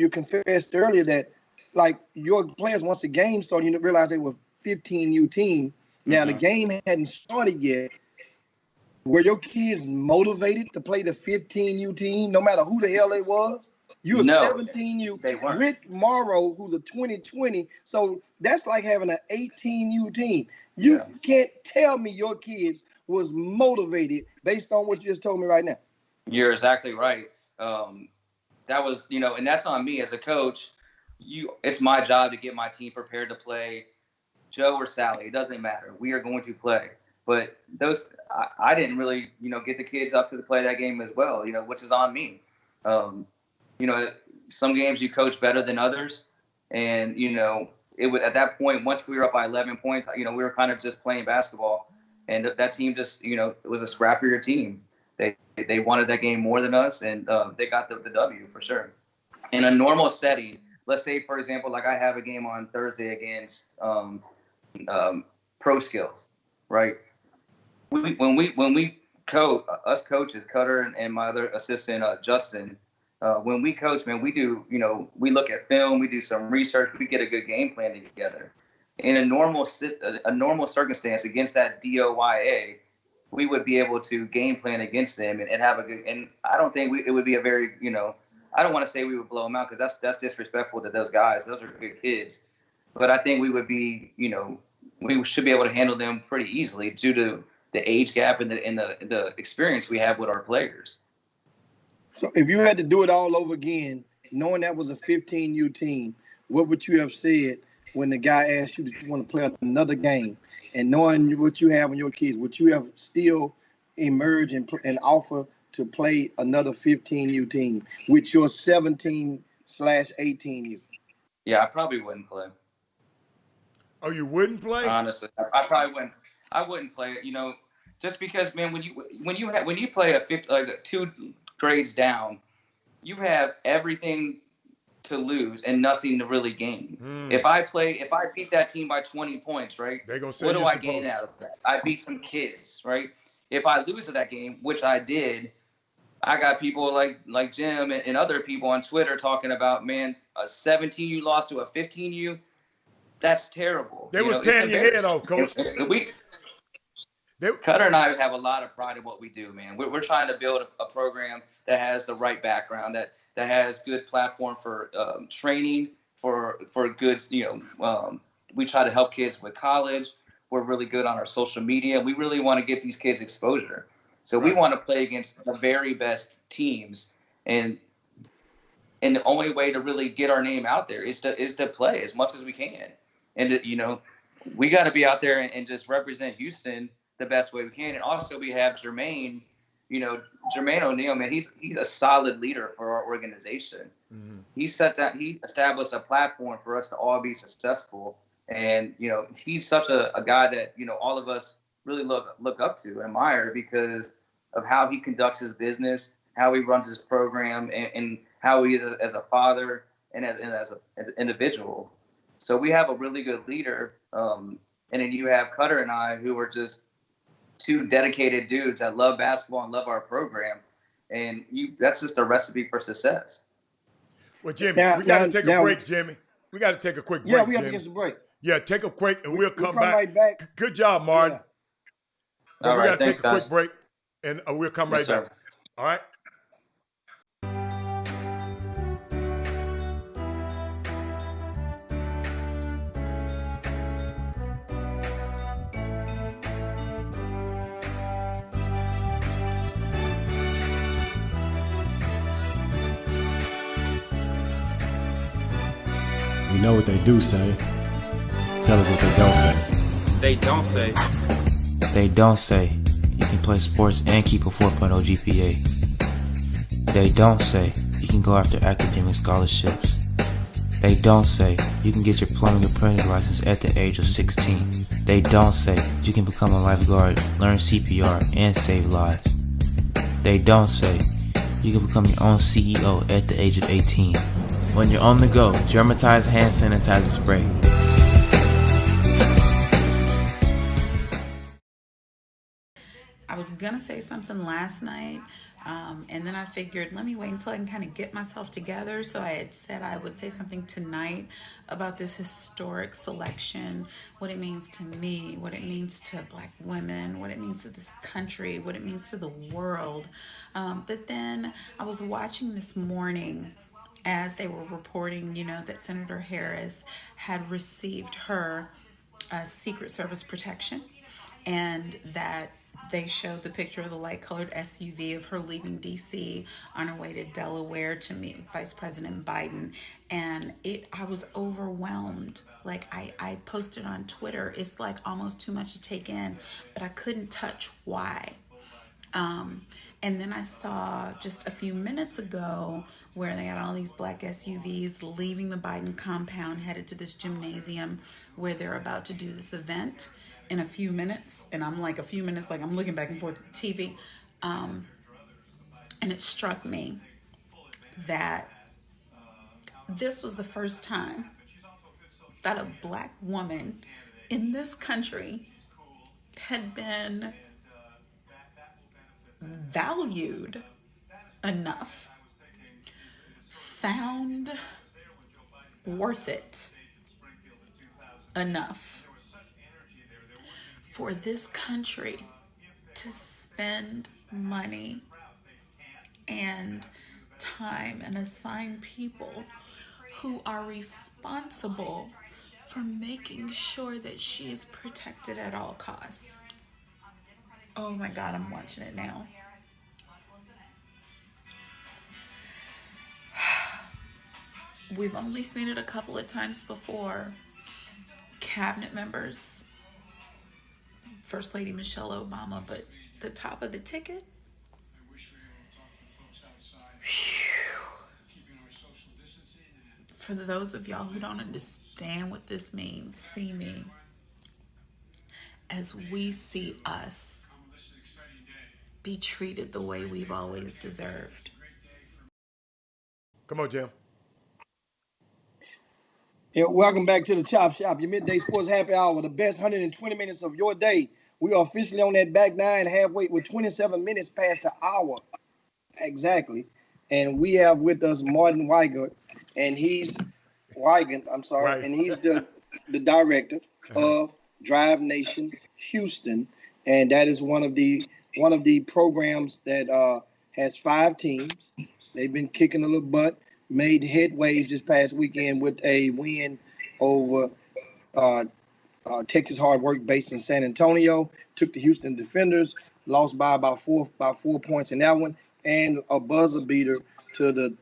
C: confessed earlier that like your players, once the game started, you realized they were 15U team. Now, mm-hmm. the game hadn't started yet. Were your kids motivated to play the 15U team, no matter who the hell it was? You a
F: No,
C: 17U.
F: they weren't.
C: Rick Morrow, who's a 2020. So that's like having an 18U team. You can't tell me your kids was motivated based on what you just told me right now.
F: You're exactly right. That was, and that's on me as a coach. It's my job to get my team prepared to play. Joe or Sally, it doesn't matter. We are going to play. But I didn't really, get the kids up to play that game as well, which is on me. Some games you coach better than others. And, it was at that point, once we were up by 11 points, we were kind of just playing basketball. And that team just, it was a scrappier team. They wanted that game more than us, and they got the W for sure. In a normal setting, let's say, for example, like I have a game on Thursday against Pro Skills, right? When we coach, us coaches, Cutter and my other assistant, Justin, when we coach, man, we do, we look at film, we do some research, we get a good game plan together. In a normal circumstance against that DOYA, we would be able to game plan against them and have a good. And I don't think it would be a very, I don't want to say we would blow them out because that's disrespectful to those guys. Those are good kids, but I think we would be, we should be able to handle them pretty easily due to the age gap and the experience we have with our players.
C: So if you had to do it all over again, knowing that was a 15U team, what would you have said when the guy asked you, do you want to play another game? And knowing what you have in your kids, would you have still emerged and offer to play another 15U team with your 17/18U?
F: Yeah, I probably wouldn't play.
B: Oh, you wouldn't play?
F: Honestly, I probably wouldn't. I wouldn't play it. Just because, man, when you play like 2 grades down, you have everything to lose and nothing to really gain. If I beat that team by 20 points, right?
B: They gonna say
F: what do I gain out of that? I beat some kids, right? If I lose that game, which I did, I got people like Jim and other people on Twitter talking about, man, a 17U lost to a 15U. That's terrible.
B: They was tearing your head off, Coach.
F: Cutter and I have a lot of pride in what we do, man. We're trying to build a program that has the right background, that has good platform for training, for good, we try to help kids with college. We're really good on our social media. We really want to get these kids exposure. So we want to play against the very best teams. And the only way to really get our name out there is to play as much as we can. And, we got to be out there and just represent Houston the best way we can. And also we have Jermaine O'Neal, man, he's a solid leader for our organization. Mm-hmm. He established a platform for us to all be successful. And, he's such a guy that, all of us really look up to and admire because of how he conducts his business, how he runs his program, and how he is as a father and as an individual. So we have a really good leader. And then you have Cutter and I, who are just 2 dedicated dudes that love basketball and love our program. And that's just a recipe for success.
B: Well, Jimmy, we got to take a break, Jimmy. We got to take a quick break,
C: Yeah, we have to
B: Jimmy.
C: get some break.
B: Yeah, take a break, and we'll come back.
C: Right back.
B: Good job, Martin.
C: Yeah.
F: All
B: we
F: right,
B: got to take a
F: guys.
B: quick break, and we'll come right back. All right?
G: We know what they do say. Tell us what they don't say.
H: They don't say.
I: They don't say you can play sports and keep a 4.0 GPA. They don't say you can go after academic scholarships. They don't say you can get your plumbing apprentice license at the age of 16. They don't say you can become a lifeguard, learn CPR, and save lives. They don't say you can become your own CEO at the age of 18. When you're on the go, Dermatized hand sanitizer spray.
J: I was gonna say something last night,
H: And then I figured, let me wait until I can kind of get myself together. So I had said I would say something tonight about this historic selection, what it means to me, what it means to Black women, what it means to this country, what it means to the world. But then I was watching this morning as they were reporting, that Senator Harris had received her Secret Service protection, and that they showed the picture of the light-colored SUV of her leaving D.C. on her way to Delaware to meet with Vice President Biden. And I was overwhelmed. Like, I posted on Twitter, it's like almost too much to take in, but I couldn't touch why. And then I saw just a few minutes ago where they had all these black SUVs leaving the Biden compound, headed to this gymnasium where they're about to do this event in a few minutes. And I'm like, a few minutes, like I'm looking back and forth at the TV. And it struck me that this was the first time that a Black woman in this country had been valued enough, found worth it enough for this country to spend money and time and assign people who are responsible for making sure that she is protected at all costs. Oh my God, I'm watching it now. We've only seen it a couple of times before. Cabinet members, First Lady Michelle Obama, but the top of the ticket? For those of y'all who don't understand what this means, see me as we see us be treated the way we've always deserved.
B: Come on, Jim.
C: Yeah, welcome back to the Chop Shop, your midday sports happy hour, the best 120 minutes of your day. We are officially on that back nine, halfway with 27 minutes past the hour. Exactly. And we have with us Martin Weigand, and he's
B: Right.
C: and he's the director of Drive Nation Houston, and that is one of the programs that has 5 teams. They've been kicking a little butt, made headways this past weekend with a win over Texas Hard Work based in San Antonio. Took the Houston Defenders, lost by about four points in that one, and a buzzer beater to the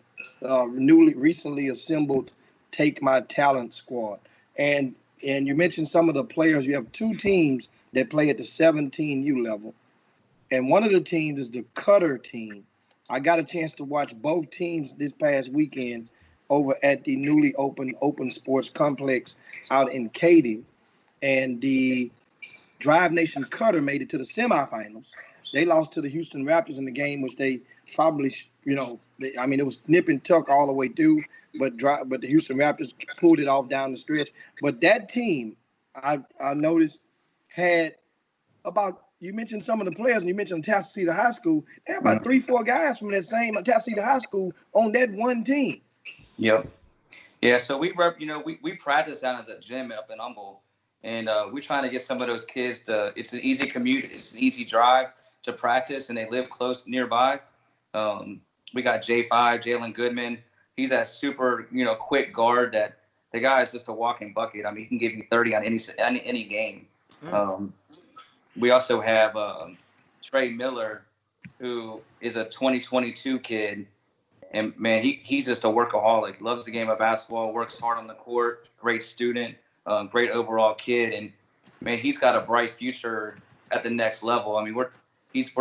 C: recently assembled Take My Talent squad. And you mentioned some of the players. You have 2 teams that play at the 17U level, and one of the teams is the Cutter team. I got a chance to watch both teams this past weekend over at the newly opened Open Sports Complex out in Katy, and the Drive Nation Cutter made it to the semifinals. They lost to the Houston Raptors in the game, which they probably, it was nip and tuck all the way through, but the Houston Raptors pulled it off down the stretch. But that team, I noticed, had about, you mentioned some of the players, and you mentioned Tasceta High School. There are about 3-4 guys from that same Tasceta High School on that one team.
F: Yep. Yeah, so we practice down at the gym up in Humble, and we're trying to get some of those kids to. It's an easy commute, it's an easy drive to practice, and they live close nearby. We got J5, Jalen Goodman. He's that super, quick guard that the guy is just a walking bucket. I mean, he can give you 30 on any game. We also have Trey Miller, who is a 2022 kid. And, man, he's just a workaholic. Loves the game of basketball, works hard on the court, great student, great overall kid. And, man, he's got a bright future at the next level. I mean, we're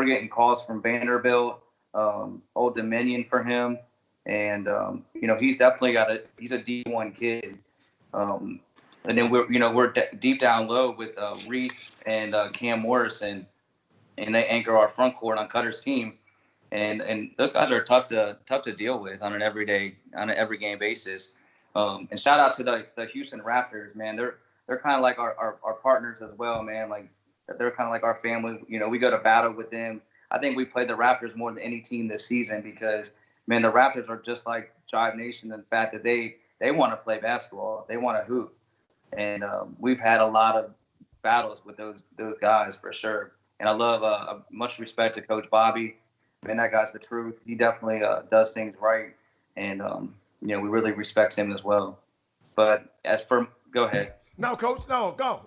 F: getting calls from Vanderbilt, Old Dominion for him. And, he's definitely he's a D1 kid. And then we're deep down low with Reese and Cam Morrison, and they anchor our front court on Cutter's team. And those guys are tough to deal with on an every game basis. And shout out to the Houston Raptors, man. They're kind of like our partners as well, man. Like they're kind of like our family. We go to battle with them I think we played the Raptors more than any team this season because, man, the Raptors are just like Drive Nation in the fact that they want to play basketball. They want to hoop. And we've had a lot of battles with those guys for sure. And I love much respect to Coach Bobby. Man, that guy's the truth. He definitely does things right. And, we really respect him as well. But as for – go ahead.
B: No, Coach, no, go.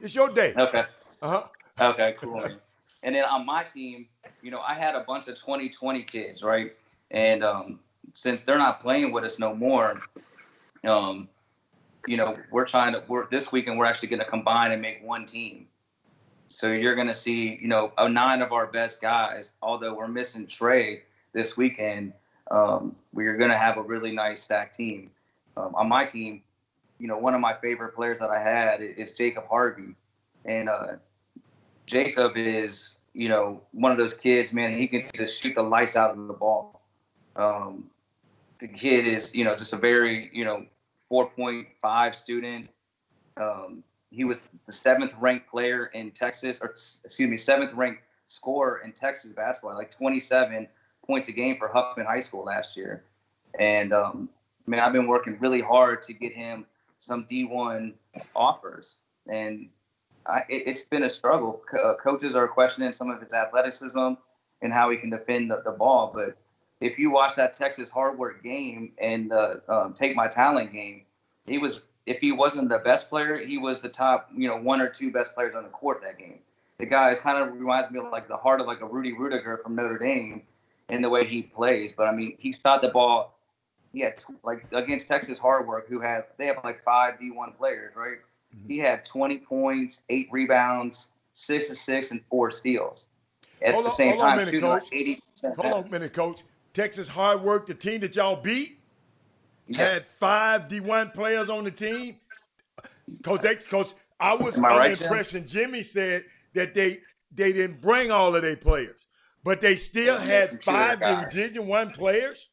B: It's your day.
F: Okay.
B: Uh-huh.
F: Okay, cool. And then on my team, I had a bunch of 2020 kids, right? And since they're not playing with us no more, this weekend we're actually going to combine and make one team. So you're going to see, 9 of our best guys, although we're missing Trey this weekend, we're going to have a really nice stacked team. On my team, one of my favorite players that I had is Jacob Harvey. And Jacob is, one of those kids, man, he can just shoot the lights out of the ball. The kid is, just a very, 4.5 student. He was the 7th ranked player in Texas, 7th ranked scorer in Texas basketball, like 27 points a game for Huffman High School last year. And, I've been working really hard to get him some D1 offers. And it's been a struggle. Coaches are questioning some of his athleticism and how he can defend the ball. But if you watch that Texas hard work game and Take My Talent game, if he wasn't the best player, he was the top, 1 or 2 best players on the court that game. The guy kind of reminds me of like the heart of like a Rudy Rudiger from Notre Dame in the way he plays. But he shot the ball. He had like against Texas hard work, they have like 5 D1 players, right? Mm-hmm. He had 20 points, 8 rebounds, 6 assists, and 4 steals. At the same time, shooting like 80%.
B: Hold on a minute, Coach. Texas hard work, the team that y'all beat,
F: yes,
B: had 5 D1 players on the team. Coach, I was
F: Am I
B: under
F: right,
B: the impression Jimmy said that they didn't bring all of their players, but they still had 5 Division I players.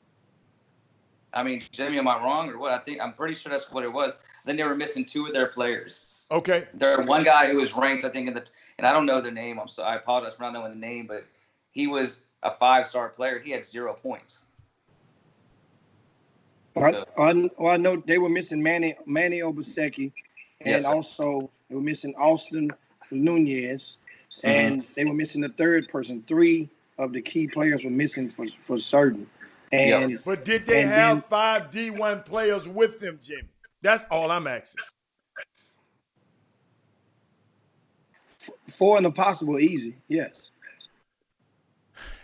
F: Jimmy, am I wrong or what? I'm pretty sure that's what it was. Then they were missing 2 of their players.
B: Okay.
F: There's one guy who was ranked, I think, and I don't know their name. I apologize for not knowing the name, but he was a 5-star player. He had 0 points.
C: I know they were missing Manny Obaseki, and
F: yes,
C: also they were missing Austin Nunez, and they were missing the 3rd person. 3 of the key players were missing for certain. And
B: but did they have 5 D1 players with them, Jimmy? That's all I'm asking.
C: 4 in the possible easy, yes.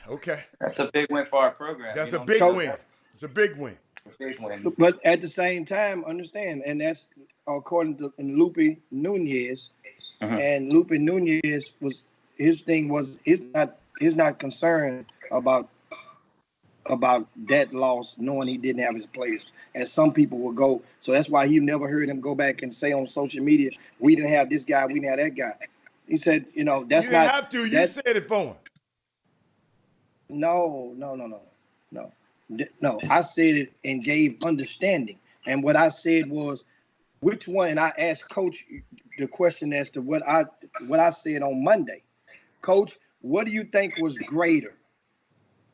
B: Okay.
F: That's a big win for our program.
B: That's a big win. It's a big win.
C: But at the same time, understand, and that's according to Lupe Nunez, and Lupe Nunez his not concerned about that loss, knowing he didn't have his players, as some people will go. So that's why you never heard him go back and say on social media, we didn't have this guy, we didn't have that guy. He said, that's not. You
B: didn't have to. You said it for him.
C: No. I said it and gave understanding. And what I said was, which one? And I asked Coach the question as to what I said on Monday. Coach, what do you think was greater?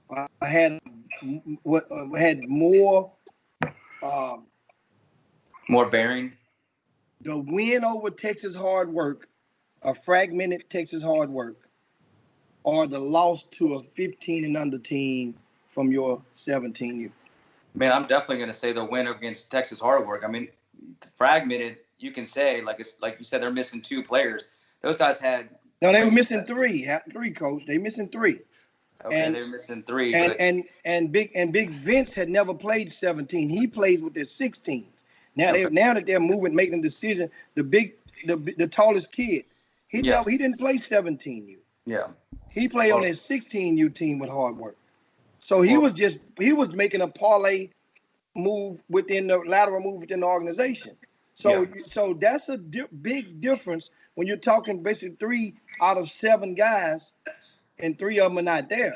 C: I had more
F: bearing.
C: The win over Texas hard work, a fragmented Texas hard work, or the loss to a 15 and under team from your 17U?
F: Man, I'm definitely going to say the win against Texas hard work. Fragmented, you can say, like you said, they're missing 2 players. Those guys had.
C: No, they were missing 3. 3, Coach. They missing 3.
F: Okay, they're missing 3.
C: And Big Vince had never played 17. He plays with their 16s. Now that they're moving, making a decision, the tallest kid, he didn't play 17U.
F: Yeah.
C: He played on his 16U team with hard work. So he was making a parlay move within the lateral move within the organization. So that's a big difference when you're talking basically 3 out of 7 guys, and 3 of them are not there.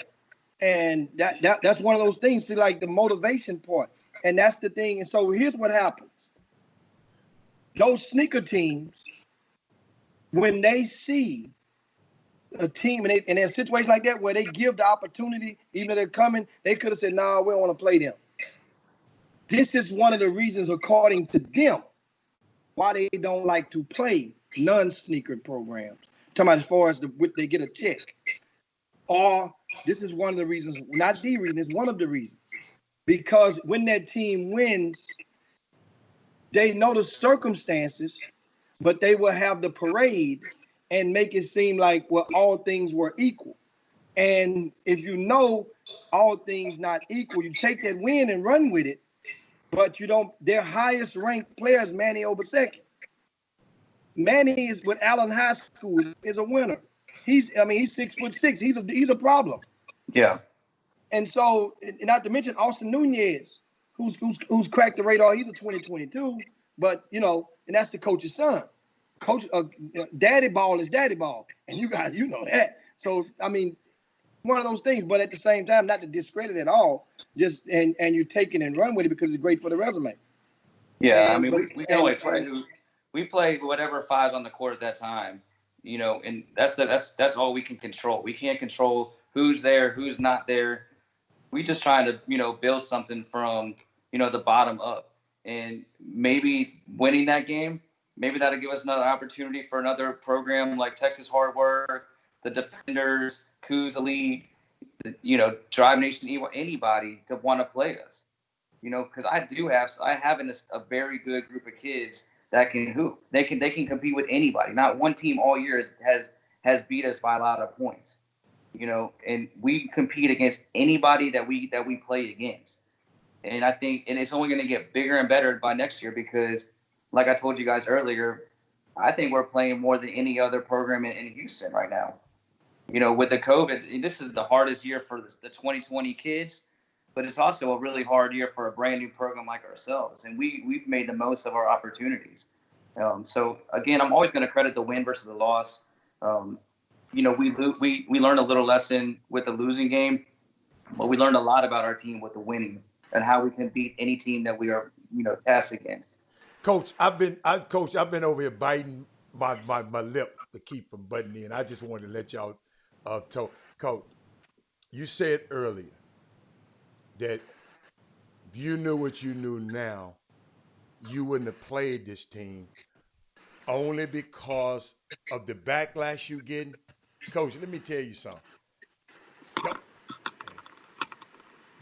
C: And that's one of those things. See, like the motivation part, and that's the thing. And so here's what happens: those sneaker teams, when they see a team and in a situation like that where they give the opportunity, even though they're coming, they could have said, "No, we don't want to play them." This is one of the reasons, according to them, why they don't like to play non-sneaker programs. Talking about as far as they get a check. Or this is one of the reasons, not the reason, it's one of the reasons. Because when that team wins, they know the circumstances, but they will have the parade and make it seem like, well, all things were equal. And if you know all things not equal, you take that win and run with it, but you don't, their highest ranked player is Manny Obaseki. Manny is with Allen High School, is a winner. He's 6'6". He's a problem.
F: Yeah.
C: And so, and not to mention Austin Nunez, who's cracked the radar. He's a 2022, but and that's the coach's son. Coach, daddy ball is daddy ball, and you guys, you know that. So I mean, one of those things. But at the same time, not to discredit it all, just and you take it and run with it because it's great for the resume.
F: Yeah, I mean, we can only play we play whatever five's on the court at that time. And that's all we can control. We can't control who's there, who's not there. We just trying to, build something from, the bottom up. And maybe winning that game, maybe that'll give us another opportunity for another program like Texas Hard Work, the Defenders, Coos Elite, Drive Nation, anybody to want to play us. Because I have a very good group of kids that can hoop. They can compete with anybody. Not one team all year has beat us by a lot of points. And we compete against anybody that we play against. And I think, and it's only going to get bigger and better by next year because, like I told you guys earlier, I think we're playing more than any other program in Houston right now. With the COVID, this is the hardest year for the 2020 kids, but it's also a really hard year for a brand new program like ourselves. And we've made the most of our opportunities. So again, I'm always going to credit the win versus the loss. We learned a little lesson with the losing game, but we learned a lot about our team with the winning and how we can beat any team that we are, tasked against.
B: Coach, I've been over here biting my lip to keep from butting in. I just wanted to let y'all talk. Coach, you said earlier that if you knew what you knew now, you wouldn't have played this team only because of the backlash you getting. Coach, let me tell you something.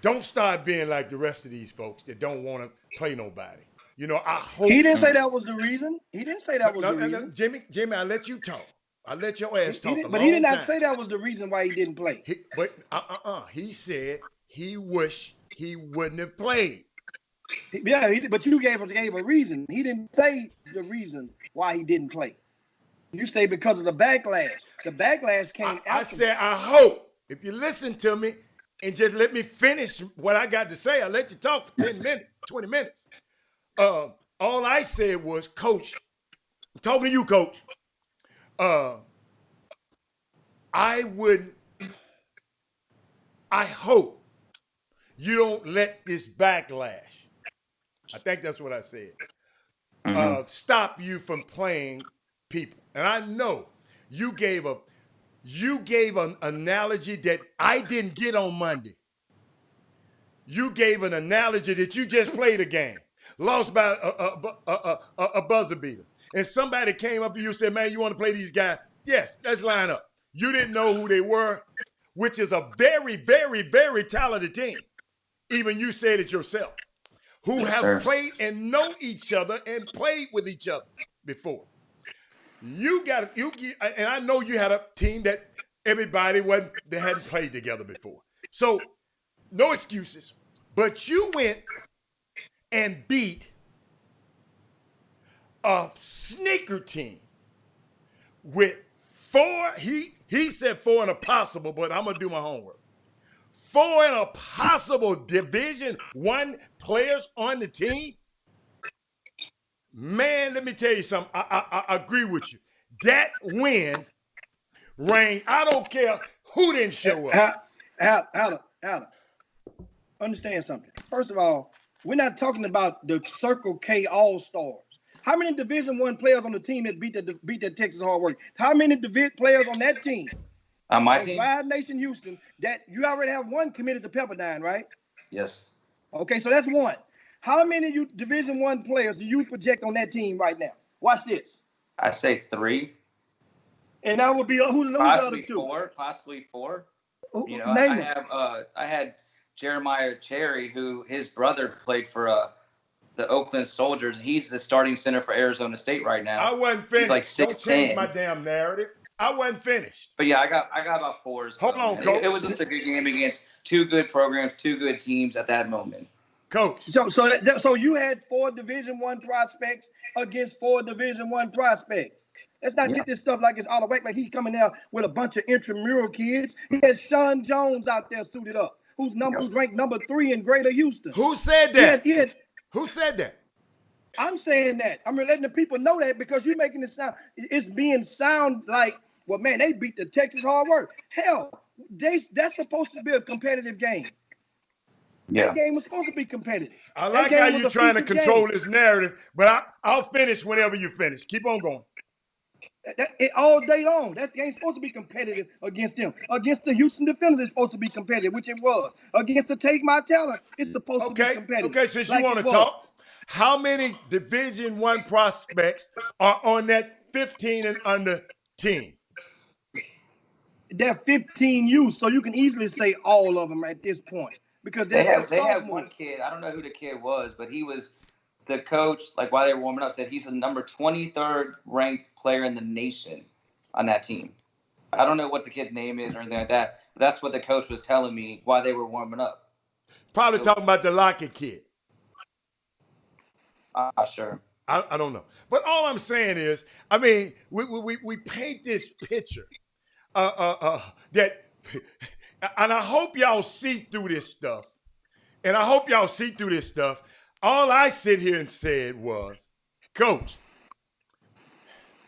B: Don't start being like the rest of these folks that don't want to play nobody. I hope
C: he didn't say that was the reason. He didn't say that was the reason.
B: Jimmy, I let you talk. I let your ass talk.
C: But he did not say that was the reason why he didn't play.
B: He said he wished he wouldn't have played.
C: Yeah, but you gave a reason. He didn't say the reason why he didn't play. You say because of the backlash. The backlash came after.
B: I said, I hope, if you listen to me and just let me finish what I got to say, I'll let you talk for 10 minutes, 20 minutes. All I said was, Coach, I'm talking to you, Coach. I hope you don't let this backlash, I think that's what I said, stop you from playing people. And I know you gave an analogy that I didn't get on Monday. You gave an analogy that you just played a game, lost by a buzzer beater. And somebody came up to you and said, man, you want to play these guys? Yes, let's line up. You didn't know who they were, which is a very, very, very talented team. Even you said it yourself, who have played and know each other and played with each other before. And I know you had a team that everybody they hadn't played together before. So no excuses. But you went and beat a sneaker team with four. He said four and a possible, but I'm gonna do my homework. 4 and a possible Division I players on the team. Man, let me tell you something. I agree with you. That win, Rain, I don't care who didn't show up.
C: Adam, understand something. First of all, we're not talking about the Circle K All-Stars. How many Division I players on the team that beat the Texas Hard Work? How many players on that team
F: On my
C: on
F: team?
C: Live Nation Houston, that you already have one committed to Pepperdine, right?
F: Yes.
C: Okay, so that's one. How many you Division I players do you project on that team right now? Watch this.
F: I say 3.
C: And that would be who's the other
F: Possibly
C: two?
F: 4. Possibly 4. You know,
C: Name
F: I
C: them.
F: have I had Jeremiah Cherry, who his brother played for the Oakland Soldiers. He's the starting center for Arizona State right now.
B: I wasn't finished.
F: He's like
B: Don't change
F: 6'10".
B: my damn narrative. I wasn't finished.
F: But yeah, I got about 4 as well.
B: Hold on,
F: man.
B: Coach.
F: It was just a good game against 2 good programs, 2 good teams at that moment.
B: Coach.
C: So you had 4 Division I prospects against 4 Division I prospects. Let's not get this stuff like it's all the way. Like he's coming out with a bunch of intramural kids. He has Sean Jones out there suited up, who's ranked number 3 in Greater Houston.
B: Who said that?
C: He had,
B: Who said that?
C: I'm saying that. I'm letting the people know that because you're making it sound. It's being sound like, well, man, they beat the Texas hard work. Hell, that's supposed to be a competitive game.
F: Yeah.
C: That game was supposed to be competitive.
B: I like how you're trying to control this narrative, but I'll finish whenever you finish. Keep on going.
C: All day long. That game's supposed to be competitive against them. Against the Houston Defenders, it's supposed to be competitive, which it was. Against the Take My Talent, it's supposed to be competitive.
B: Okay, since you want to talk, how many Division I prospects are on that 15 and under team?
C: They're 15 youth, so you can easily say all of them at this point. Because
F: they have one kid. I don't know who the kid was, but he was the coach. Like while they were warming up, said he's the number 23rd ranked player in the nation on that team. I don't know what the kid's name is or anything like that. But that's what the coach was telling me while they were warming up.
B: Probably talking about the Lockett kid.
F: Sure.
B: I don't know. But all I'm saying is, I mean, we paint this picture that. And I hope y'all see through this stuff. All I sit here and said was, Coach,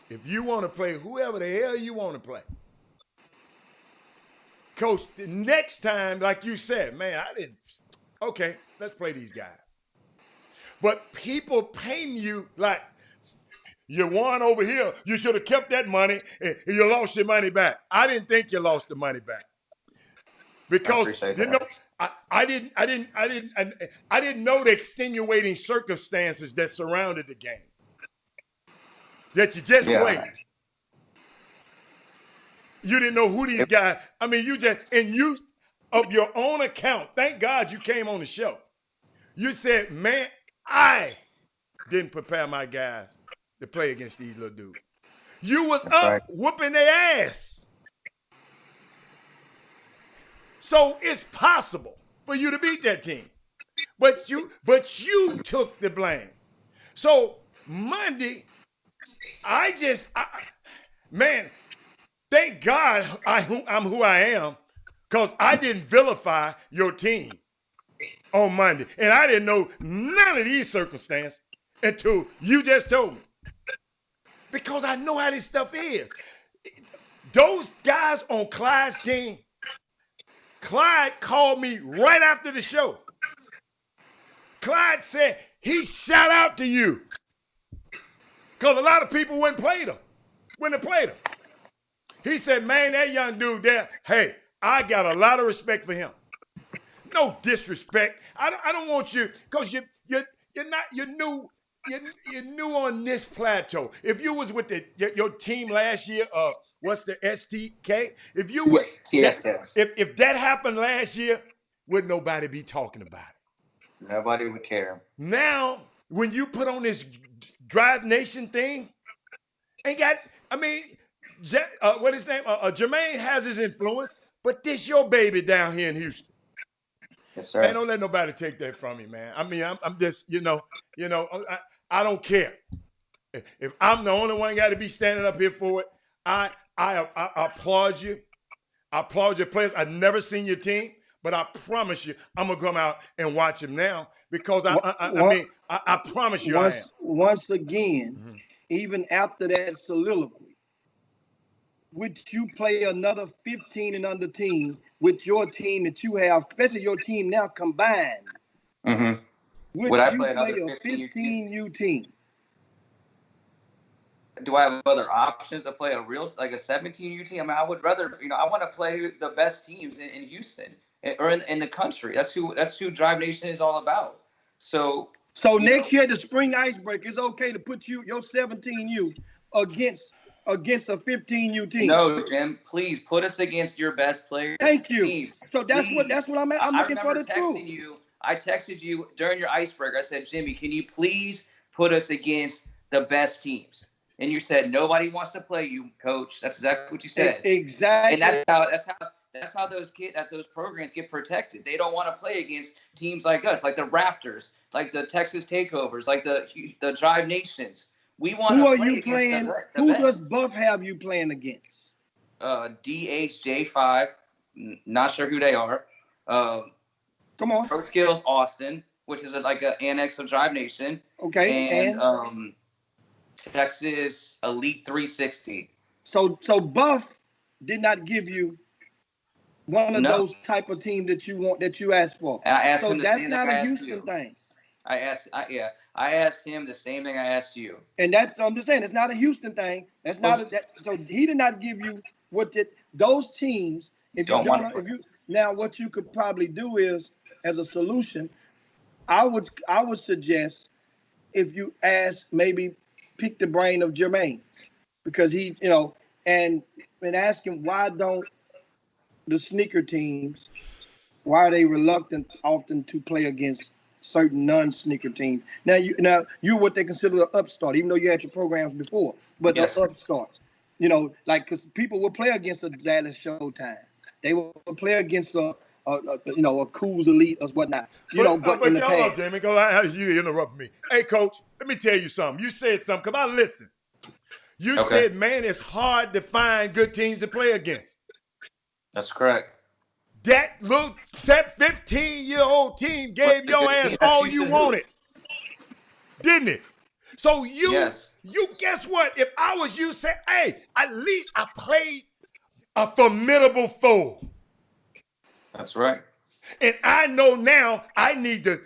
B: if you want to play whoever the hell you want to play, Coach, the next time, like you said, man, okay, let's play these guys. But people paying you like, you won over here, you should have kept that money and you lost your money back. I didn't think you lost the money back. Because I didn't know the extenuating circumstances that surrounded the game. That you just played. You didn't know who these guys. I mean, you of your own account. Thank God you came on the show. You said, man, I didn't prepare my guys to play against these little dudes. You was up whooping their ass. So it's possible for you to beat that team. But you took the blame. So Monday, man, thank God I'm who I am, because I didn't vilify your team on Monday. And I didn't know none of these circumstances until you just told me. Because I know how this stuff is. Those guys on Clyde's team, Clyde called me right after the show. Clyde said he shout out to you. Because a lot of people wouldn't play them. He said, man, that young dude there, hey, I got a lot of respect for him. No disrespect. I don't want you, because you're new on this plateau. If you was with your team last year, what's the STK? If you would, if that happened last year, would nobody be talking about it?
F: Nobody would care.
B: Now, when you put on this Drive Nation thing, what his name? Jermaine has his influence, but this your baby down here in Houston.
F: Yes, sir.
B: Man, don't let nobody take that from you, man. I mean, I'm just, I don't care. If I'm the only one got to be standing up here for it, I applaud you. I applaud your players. I've never seen your team, but I promise you, I'm gonna come out and watch them now because I promise you,
C: once again, even after that soliloquy, would you play another 15 and under team with your team that you have, especially your team now combined?
F: Mm-hmm.
C: Would I play a 15U team?
F: do I have other options to play a 17U team? I mean, I would rather, I want to play the best teams in Houston or in the country. That's who Drive Nation is all about. So
C: next year, the spring icebreaker, it's okay to put your 17U against a 15U team.
F: No, Jim, please put us against your best players.
C: Thank you.
F: Team.
C: So that's what I'm at. I'm looking for the truth.
F: I texted you during your icebreaker. I said, Jimmy, can you please put us against the best teams? And you said nobody wants to play you, Coach. That's exactly what you said.
C: Exactly.
F: And that's how those programs get protected. They don't want to play against teams like us, like the Raptors, like the Texas Takeovers, like the Drive Nations. We want to play against. Who are you playing?
C: Who does Buff have you playing against?
F: DHJ5. Not sure who they are.
C: Come on.
F: Pro Skills Austin, which is like an annex of Drive Nation.
C: Okay.
F: And Texas Elite 360.
C: So Buff did not give you one of those type of teams that you asked for.
F: And I asked him
C: that's not a Houston thing.
F: I asked him the same thing I asked you.
C: And I'm just saying, it's not a Houston thing. That's not so he did not give you those teams. Now what you could probably do is, as a solution, I would suggest if you maybe pick the brain of Jermaine, because he, and ask him, why don't the sneaker teams, why are they reluctant often to play against certain non-sneaker teams? Now you're what they consider the upstart, even though you had your programs before, but the upstart, because people will play against a Dallas Showtime. They will play against a Coos Elite or whatnot. But in the past.
B: Jamie, how did you interrupt me? Hey, Coach, let me tell you something. You said something, because I listened. You said, man, it's hard to find good teams to play against.
F: That's correct.
B: That little 15-year-old team gave your ass all you wanted. Didn't it? So you guess what? If I was you, say, hey, at least I played a formidable foe.
F: That's right.
B: And I know now I need to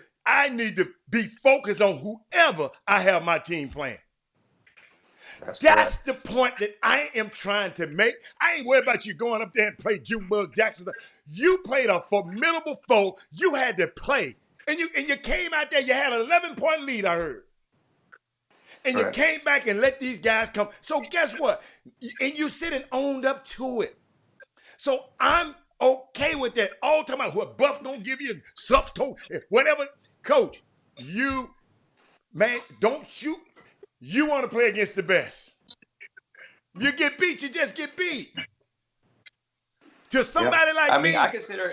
B: be focused on whoever I have my team playing. That's the point that I am trying to make. I ain't worried about you going up there and play Junebug Jackson. You played a formidable foe. You had to play. And you came out there, you had an 11-point lead, I heard. And you came back and let these guys come. So guess what? And you sit and owned up to it. So I'm okay with that. All time about what Buff gonna give you, soft toe, whatever. Coach, don't shoot. You want to play against the best. If you get beat, you just get beat. To somebody like me.
F: I consider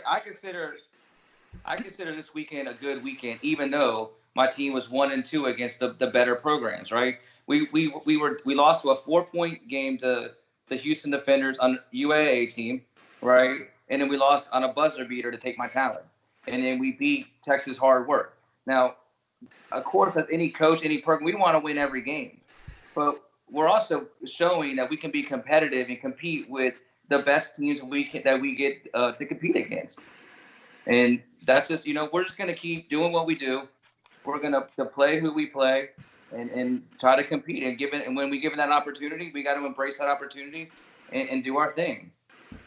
F: this weekend a good weekend, even though my team was 1-2 against the better programs, right? We lost to a 4-point game to the Houston Defenders on UAA team, right? And then we lost on a buzzer beater to Take My Talent. And then we beat Texas Hard Work. Now, of course, as any coach, any program, we want to win every game. But we're also showing that we can be competitive and compete with the best teams that we get to compete against. And that's just, we're just going to keep doing what we do. We're going to play who we play and try to compete. And when we give that opportunity, we got to embrace that opportunity and do our thing.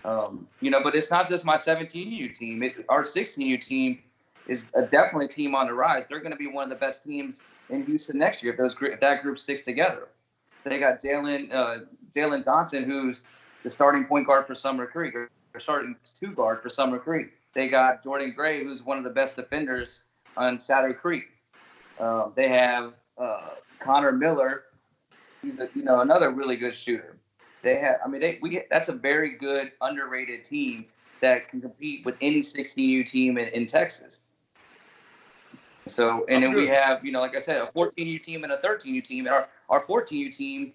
F: But it's not just my 17U team. Our 16U team is definitely a team on the rise. They're going to be one of the best teams in Houston next year if that group sticks together. They got Jalen Johnson, who's the starting point guard for Summer Creek, or starting 2 guard for Summer Creek. They got Jordan Gray, who's one of the best defenders on Shadow Creek. They have Connor Miller. He's another really good shooter. That's a very good underrated team that can compete with any 16U team in Texas. So, and then we have, like I said, a 14U team and a 13U team. And our 14U team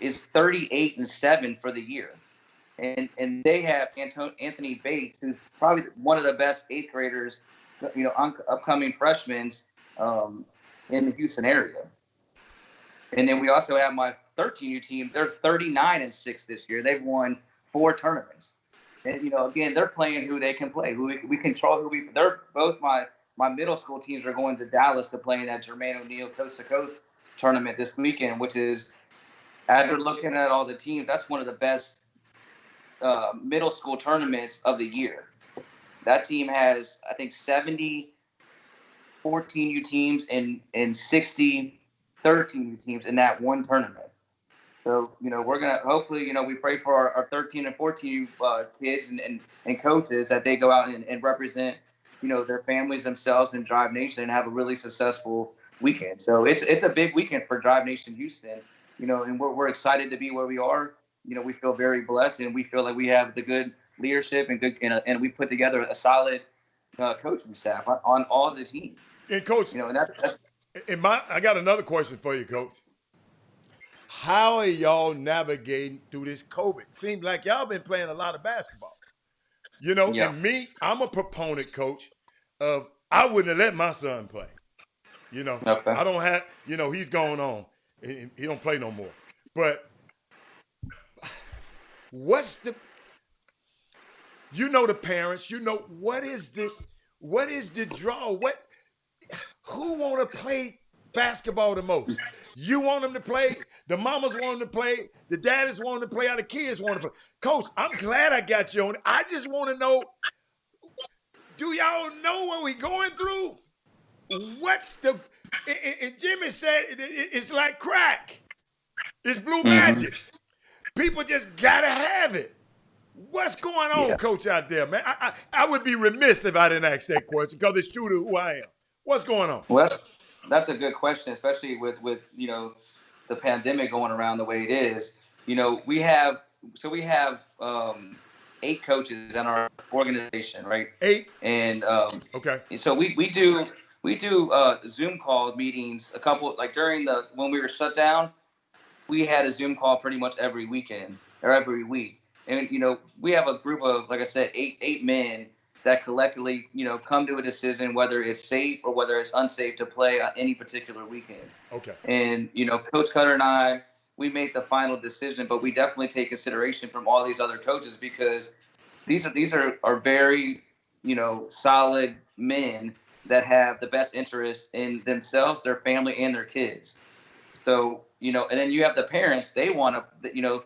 F: is 38-7 for the year. And they have Anthony Bates, who's probably one of the best 8th graders, upcoming freshmen in the Houston area. And then we also have my 13U team. They're 39-6 this year. They've won 4 tournaments. And, again, they're playing who they can play. We control they're both my middle school teams are going to Dallas to play in that Jermaine O'Neal Coast to Coast tournament this weekend, which is after looking at all the teams, that's one of the best middle school tournaments of the year. That team has, I think, 70 14U teams and 60 13U teams in that one tournament. So, we're going to hopefully, we pray for our 13 and 14U kids and coaches that they go out and represent, their families themselves and Drive Nation and have a really successful weekend. So it's a big weekend for Drive Nation Houston, and we're excited to be where we are. We feel very blessed, and we feel like we have the good leadership and we put together a solid coaching staff on all the teams.
B: And Coach,
F: and that's
B: I got another question for you, Coach. How are y'all navigating through this COVID? Seems like y'all been playing a lot of basketball.
F: Yeah.
B: And me, I'm a proponent, Coach, of I wouldn't have let my son play.
F: Okay.
B: I don't have, he's going on. He don't play no more. But what's the parents, what is the draw? Who want to play basketball the most? You want them to play, the mamas want them to play, the daddies want them to play, or the kids want to play. Coach, I'm glad I got you on it. I just want to know, do y'all know what we going through? What's the, and Jimmy said it's like crack. It's blue magic. People just gotta have it. What's going on, Coach, out there, man? I would be remiss if I didn't ask that question because it's true to who I am. What's going on?
F: Well, that's a good question, especially with the pandemic going around the way it is. We have 8 coaches in our organization, right?
B: 8.
F: And
B: okay.
F: So we do Zoom call meetings when we were shut down. We had a Zoom call pretty much every weekend or every week. And, we have a group of, like I said, eight men that collectively, come to a decision whether it's safe or whether it's unsafe to play on any particular weekend.
B: Okay.
F: And, Coach Cutter and I, we made the final decision, but we definitely take consideration from all these other coaches because these are very, solid men that have the best interest in themselves, their family, and their kids. So, and then you have the parents, they want to,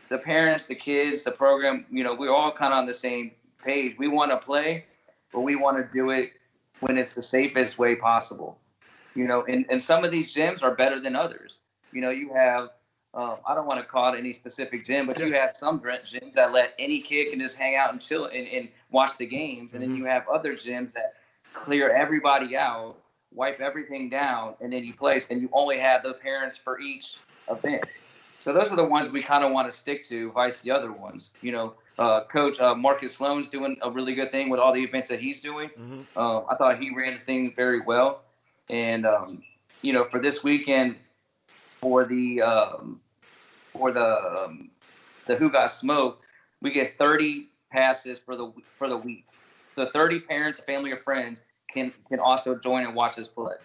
F: the parents, the kids, the program, we're all kind of on the same page. We want to play, but we want to do it when it's the safest way possible. And some of these gyms are better than others. You have, I don't want to call it any specific gym, but you have some gyms that let any kid can just hang out and chill and watch the games. And then you have other gyms that clear everybody out, wipe everything down, and then you play. And you only have the parents for each event. So those are the ones we kind of want to stick to, vice the other ones. Coach Marcus Sloan's doing a really good thing with all the events that he's doing. I thought he ran his thing very well. And, for this weekend, for the Who Got Smoked, we get 30 passes for the week. So 30 parents, family, or friends can also join and watch us play.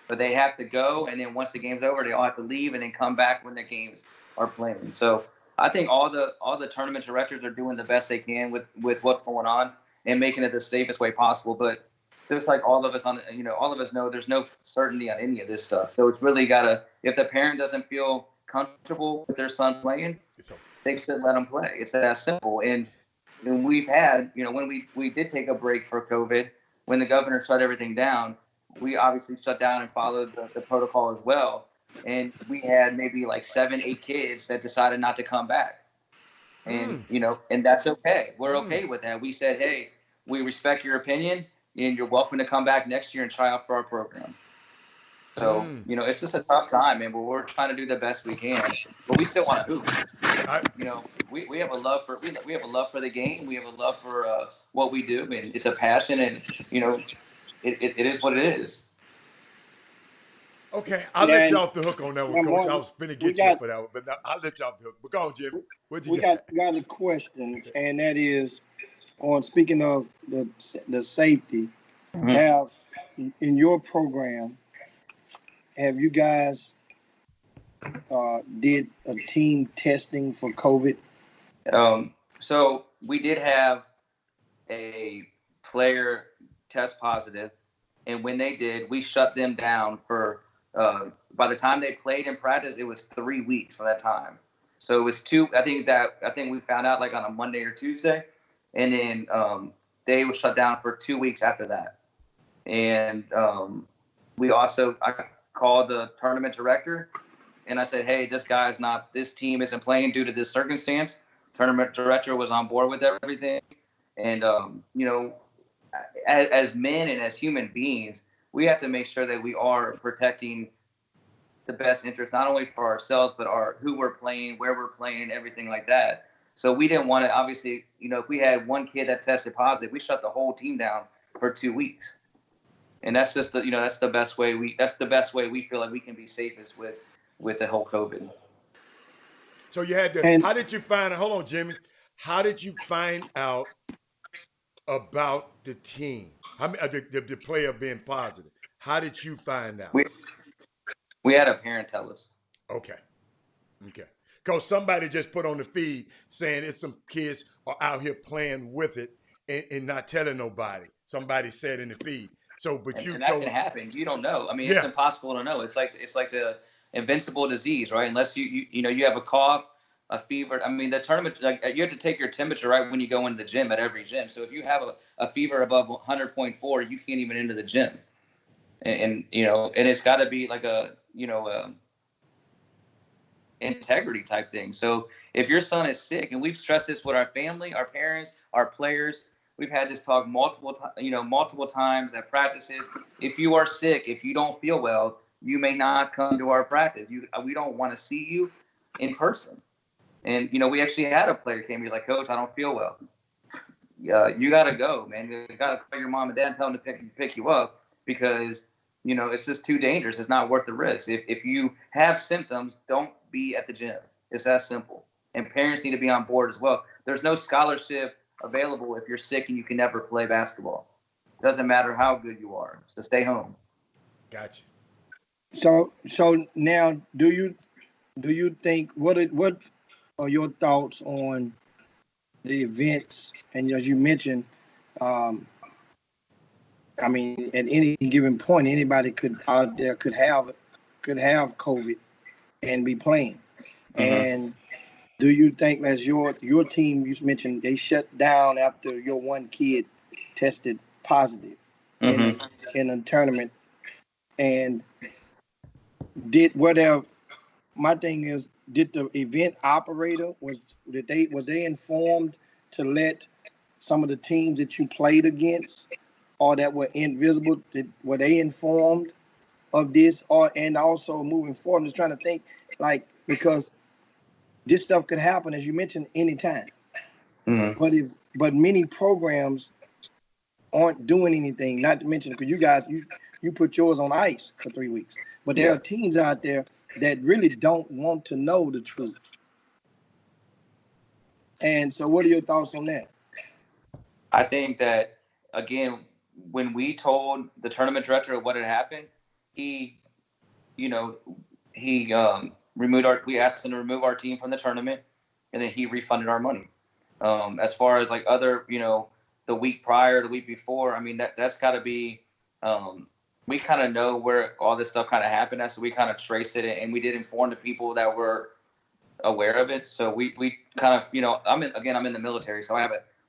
F: But they have to go, and then once the game's over, they all have to leave and then come back when the games are playing. So I think all the tournament directors are doing the best they can with what's going on and making it the safest way possible. But just like all of us all of us know, there's no certainty on any of this stuff. So it's really if the parent doesn't feel comfortable with their son playing, they should let them play. It's that simple. And we've had, when we did take a break for COVID, when the governor shut everything down, we obviously shut down and followed the protocol as well. And we had maybe like 7-8 kids that decided not to come back. And, and that's okay. We're okay with that. We said, hey, we respect your opinion and you're welcome to come back next year and try out for our program. So, it's just a tough time, man, but we're trying to do the best we can, but we still want to hoop. We have a love for the game. We have a love for what we do, and it's a passion, and, it is what it is.
B: Okay, I'll let you off the hook on that one, Coach. I was finna get you for that one, but I'll let you off the hook. But go on, Jimmy. What you got?
C: We got a question, and that is speaking of the safety. Have in your program, have you guys did a team testing for COVID?
F: So we did have a player test positive, and when they did, we shut them down for by the time they played in practice, it was 3 weeks from that time. So it was two. I think we found out like on a Monday or Tuesday, and then they were shut down for 2 weeks after that. And I called the tournament director, and I said, "Hey, this team isn't playing due to this circumstance." Tournament director was on board with everything, and as men and as human beings, we have to make sure that we are protecting the best interest, not only for ourselves, but who we're playing, where we're playing, everything like that. So we didn't want to, obviously, if we had one kid that tested positive, we shut the whole team down for 2 weeks. And that's just that's the best way we feel like we can be safest with the whole COVID.
B: So you had to, how did you find, hold on, Jimmy, how did you find out about the team? The player being positive. How did you find out?
F: We had a parent tell us.
B: Okay. Because somebody just put on the feed saying it's some kids are out here playing with it and not telling nobody. Somebody said in the feed. So, but
F: and
B: you
F: that can happen. You don't know. I mean, It's impossible to know. It's like the invincible disease, right? Unless you have a cough, a fever. I mean, the tournament, like, you have to take your temperature right when you go into the gym at every gym. So if you have a fever above 100.4, you can't even enter the gym. And it's got to be like a integrity type thing. So if your son is sick, and we've stressed this with our family, our parents, our players, we've had this talk multiple times at practices. If you are sick, if you don't feel well, you may not come to our practice. We don't want to see you in person. And we actually had a player came, he's like, "Coach, I don't feel well." You got to go, man. You got to call your mom and dad and tell them to pick you up, because it's just too dangerous. It's not worth the risk. If you have symptoms, don't be at the gym. It's that simple. And parents need to be on board as well. There's no scholarship available if you're sick and you can never play basketball. It doesn't matter how good you are. So stay home.
B: Gotcha.
C: So now, do you think, what are your thoughts on the events? And as you mentioned, I mean, at any given point, anybody could have COVID and be playing. And do you think, as your team, you mentioned they shut down after your one kid tested positive in a tournament, and my thing is, did the event operator was they informed to let some of the teams that you played against or that were invisible, were they informed of this? And also moving forward, I'm just trying to think, like, because this stuff could happen, as you mentioned, anytime. But many programs aren't doing anything, not to mention, because you guys, you put yours on ice for 3 weeks. But there are teams out there that really don't want to know the truth. And so what are your thoughts on that?
F: I think that, again, when we told the tournament director what had happened, we asked him to remove our team from the tournament, and then he refunded our money. As far as like other, the week prior, the week before, I mean, that's got to be, we kind of know where all this stuff kind of happened. So we kind of traced it, and we did inform the people that were aware of it. So we kind of, I'm in the military, so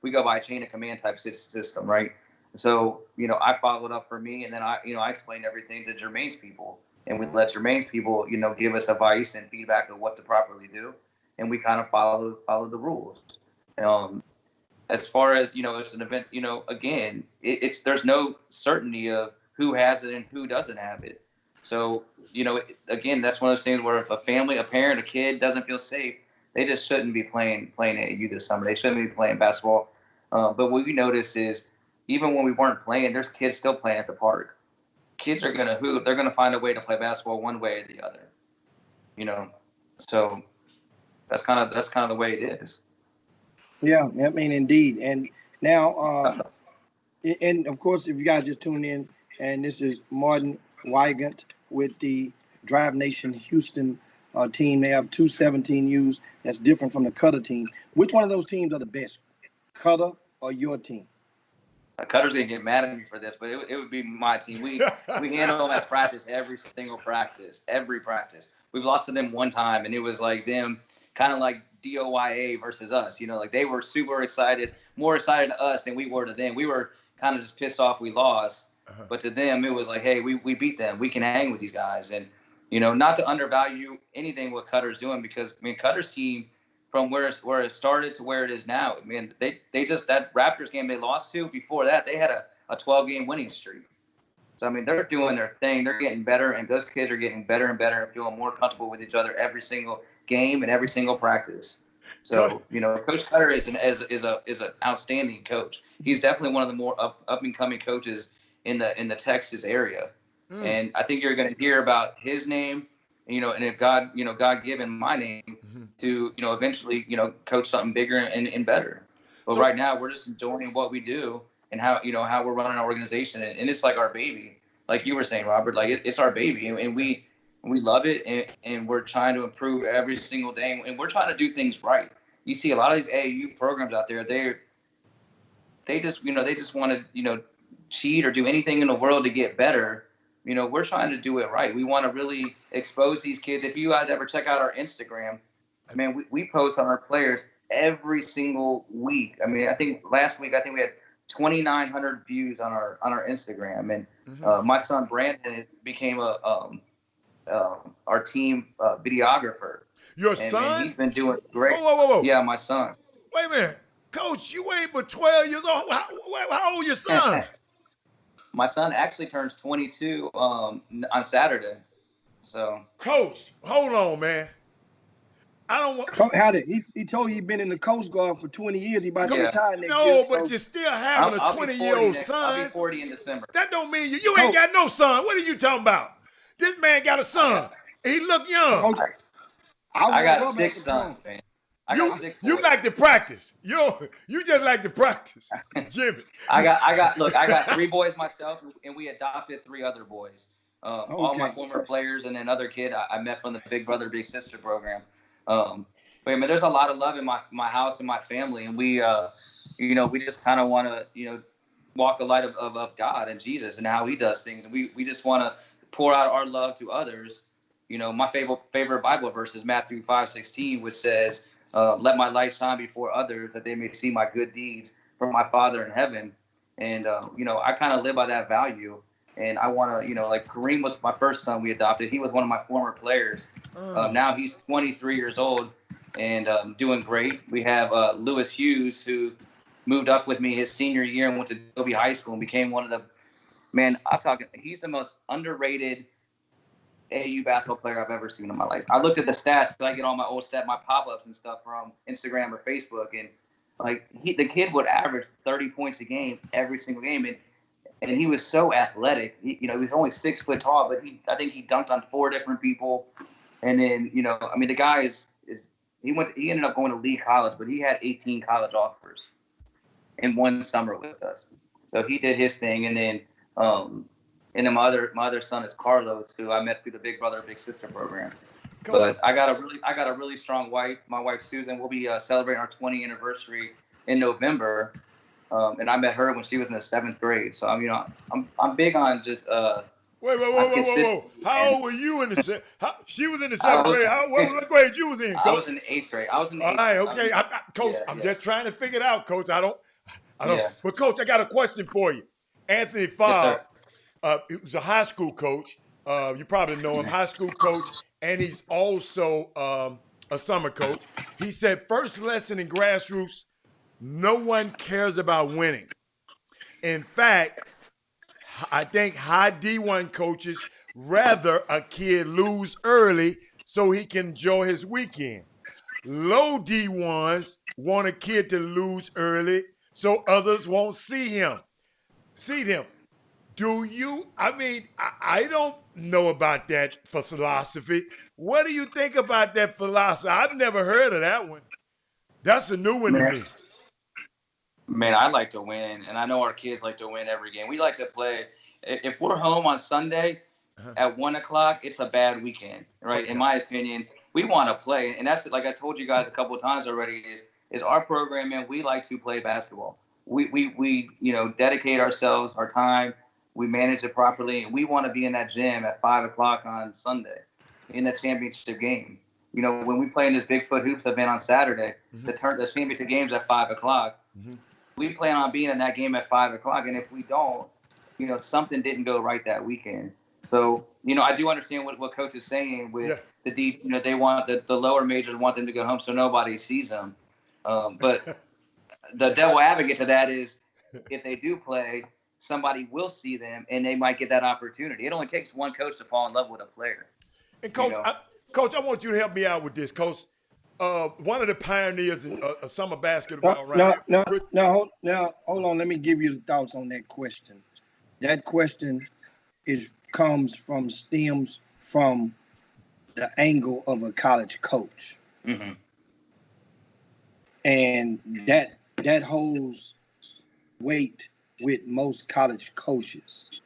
F: we go by a chain of command type system, right? So, I followed up for me, and then I explained everything to Jermaine's people, and we let Jermaine's people, give us advice and feedback of what to properly do. And we kind of follow the rules. As far as, it's an event, again, there's no certainty of who has it and who doesn't have it. So, again, that's one of those things where if a family, a parent, a kid doesn't feel safe, they just shouldn't be playing AAU this summer. They shouldn't be playing basketball. But what we notice is, even when we weren't playing, there's kids still playing at the park. Kids are going to hoop. They're going to find a way to play basketball one way or the other. So that's kind of the way it is.
C: Yeah, I mean, indeed. And now, and of course, if you guys just tune in, and this is Martin Wygant with the Drive Nation Houston team. They have 2 17Us. That's different from the Cutter team. Which one of those teams are the best, Cutter or your team?
F: Cutter's gonna get mad at me for this, but it would be my team. We handle them at practice, every single practice, every practice. We've lost to them one time, and it was like them kind of like DOYA versus us. You know, like they were super excited, more excited to us than we were to them. We were kind of just pissed off we lost, but to them it was like, hey, we beat them. We can hang with these guys, and you know, not to undervalue anything what Cutter's doing, because I mean Cutter's team, from where it started to where it is now, I mean, they just, that Raptors game they lost to, before that, they had a 12-game winning streak. So, I mean, they're doing their thing. They're getting better, and those kids are getting better and better and feeling more comfortable with each other every single game and every single practice. So, you know, Coach Cutter is an outstanding coach. He's definitely one of the more up-and-coming coaches in the Texas area. And I think you're going to hear about his name, you know, and if God given my name to, you know, eventually, you know, coach something bigger and better. But right now we're just enjoying what we do and how we're running our organization. And it's like our baby, like you were saying, Robert, like it's our baby, and we love it. And we're trying to improve every single day, and we're trying to do things right. You see a lot of these AAU programs out there, they just want to, you know, cheat or do anything in the world to get better. You know, we're trying to do it right. We want to really expose these kids. If you guys ever check out our Instagram, man, we post on our players every single week. I mean, I think last week, we had 2,900 views on our Instagram. And my son Brandon became our team videographer.
B: Your son?
F: And he's been doing great.
B: Whoa.
F: Yeah, my son.
B: Wait a minute. Coach, you ain't but 12 years old. How old your son?
F: My son actually turns 22 on Saturday. So,
B: Coach, hold on, man. I don't want.
C: He told you he'd been in the Coast Guard for 20 years. He about to retire next year.
B: No, but you're still having a 20-year-old son.
F: I'll be 40 in December.
B: That don't mean you ain't got no son. What are you talking about? This man got a son. He look young.
C: Coach,
F: I got 6 sons, man.
B: You like to practice. You just like to practice, Jimmy.
F: I got 3 boys myself, and we adopted 3 other boys. All my former players, and another kid I met from the Big Brother Big Sister program. But I mean, there's a lot of love in my house and my family, and we just kind of want to, you know, walk the light of God and Jesus and how He does things, and we just want to pour out our love to others. You know, my favorite Bible verse is Matthew 5:16, which says, let my light shine before others, that they may see my good deeds from my Father in heaven. And, you know, I kind of live by that value. And I want to, you know, like Kareem was my first son we adopted. He was one of my former players. Now he's 23 years old and doing great. We have Lewis Hughes, who moved up with me his senior year and went to Dobie High School and became one of the, man, he's the most underrated AAU basketball player I've ever seen in my life. I looked at the stats, I get all my old my pop-ups and stuff from Instagram or Facebook, and like the kid would average 30 points a game every single game, and he was so athletic. He was only 6 foot tall, but I think he dunked on 4 different people, and then I mean the guy he ended up going to Lee College, but he had 18 college offers in one summer with us, so he did his thing, and then. And then my other son is Carlos, who I met through the Big Brother Big Sister program. But I got a really strong wife. My wife Susan. We'll be celebrating our 20th anniversary in November, and I met her when she was in the 7th grade. So I'm big on just
B: Wait. How old were you in the she was in the 7th grade. What grade you was in, Coach?
F: I was in the 8th grade. All
B: right, okay. Coach, I'm just trying to figure it out, Coach. I don't. Yeah. But Coach, I got a question for you. Anthony Favre. He was a high school coach. You probably know him, high school coach, and he's also a summer coach. He said, first lesson in grassroots, no one cares about winning. In fact, I think high D1 coaches rather a kid lose early so he can enjoy his weekend. Low D1s want a kid to lose early so others won't see them. Do you? I mean, I don't know about that philosophy. What do you think about that philosophy? I've never heard of that one. That's a new one to me.
F: Man, I like to win, and I know our kids like to win every game. We like to play. If we're home on Sunday at 1 o'clock, it's a bad weekend, right? Okay. In my opinion, we want to play, and that's like I told you guys a couple of times already. Is our program, man? We like to play basketball. we dedicate ourselves, our time. We manage it properly, and we want to be in that gym at 5:00 on Sunday in the championship game. When we play in this Bigfoot Hoops event on Saturday, the championship game's at 5:00. We plan on being in that game at 5:00, and if we don't, something didn't go right that weekend. So, I do understand what Coach is saying with the they want the lower majors want them to go home so nobody sees them. But the devil advocate to that is if they do play, somebody will see them and they might get that opportunity. It only takes one coach to fall in love with a player.
B: And Coach, I want you to help me out with this, Coach. One of the pioneers in summer basketball, right?
C: Now, hold on. Let me give you the thoughts on that question. That question stems from the angle of a college coach, and that holds weight with most college coaches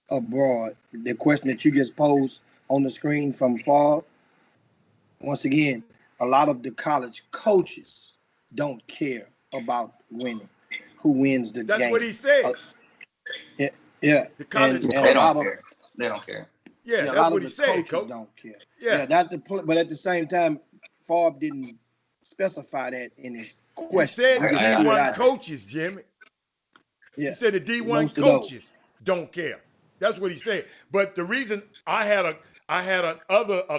C: abroad. The question that you just posed on the screen from Favre, once again, a lot of the college coaches don't care about winning. Who wins the game?
B: That's what he said.
C: Yeah.
B: The college
F: they don't care. They don't care.
B: Yeah,
C: a
B: that's
C: lot
B: what
C: of
B: he
C: the
B: said,
C: coaches
B: Coach.
C: don't care.
B: Yeah.
C: But at the same time, Favre didn't specify that in his
B: He
C: question.
B: said the
C: He just threw it
B: D1
C: out there.
B: coaches, Jimmy.
C: Yeah.
B: He said the D1
C: Most of those.
B: coaches don't care. That's what he said. But the reason I had a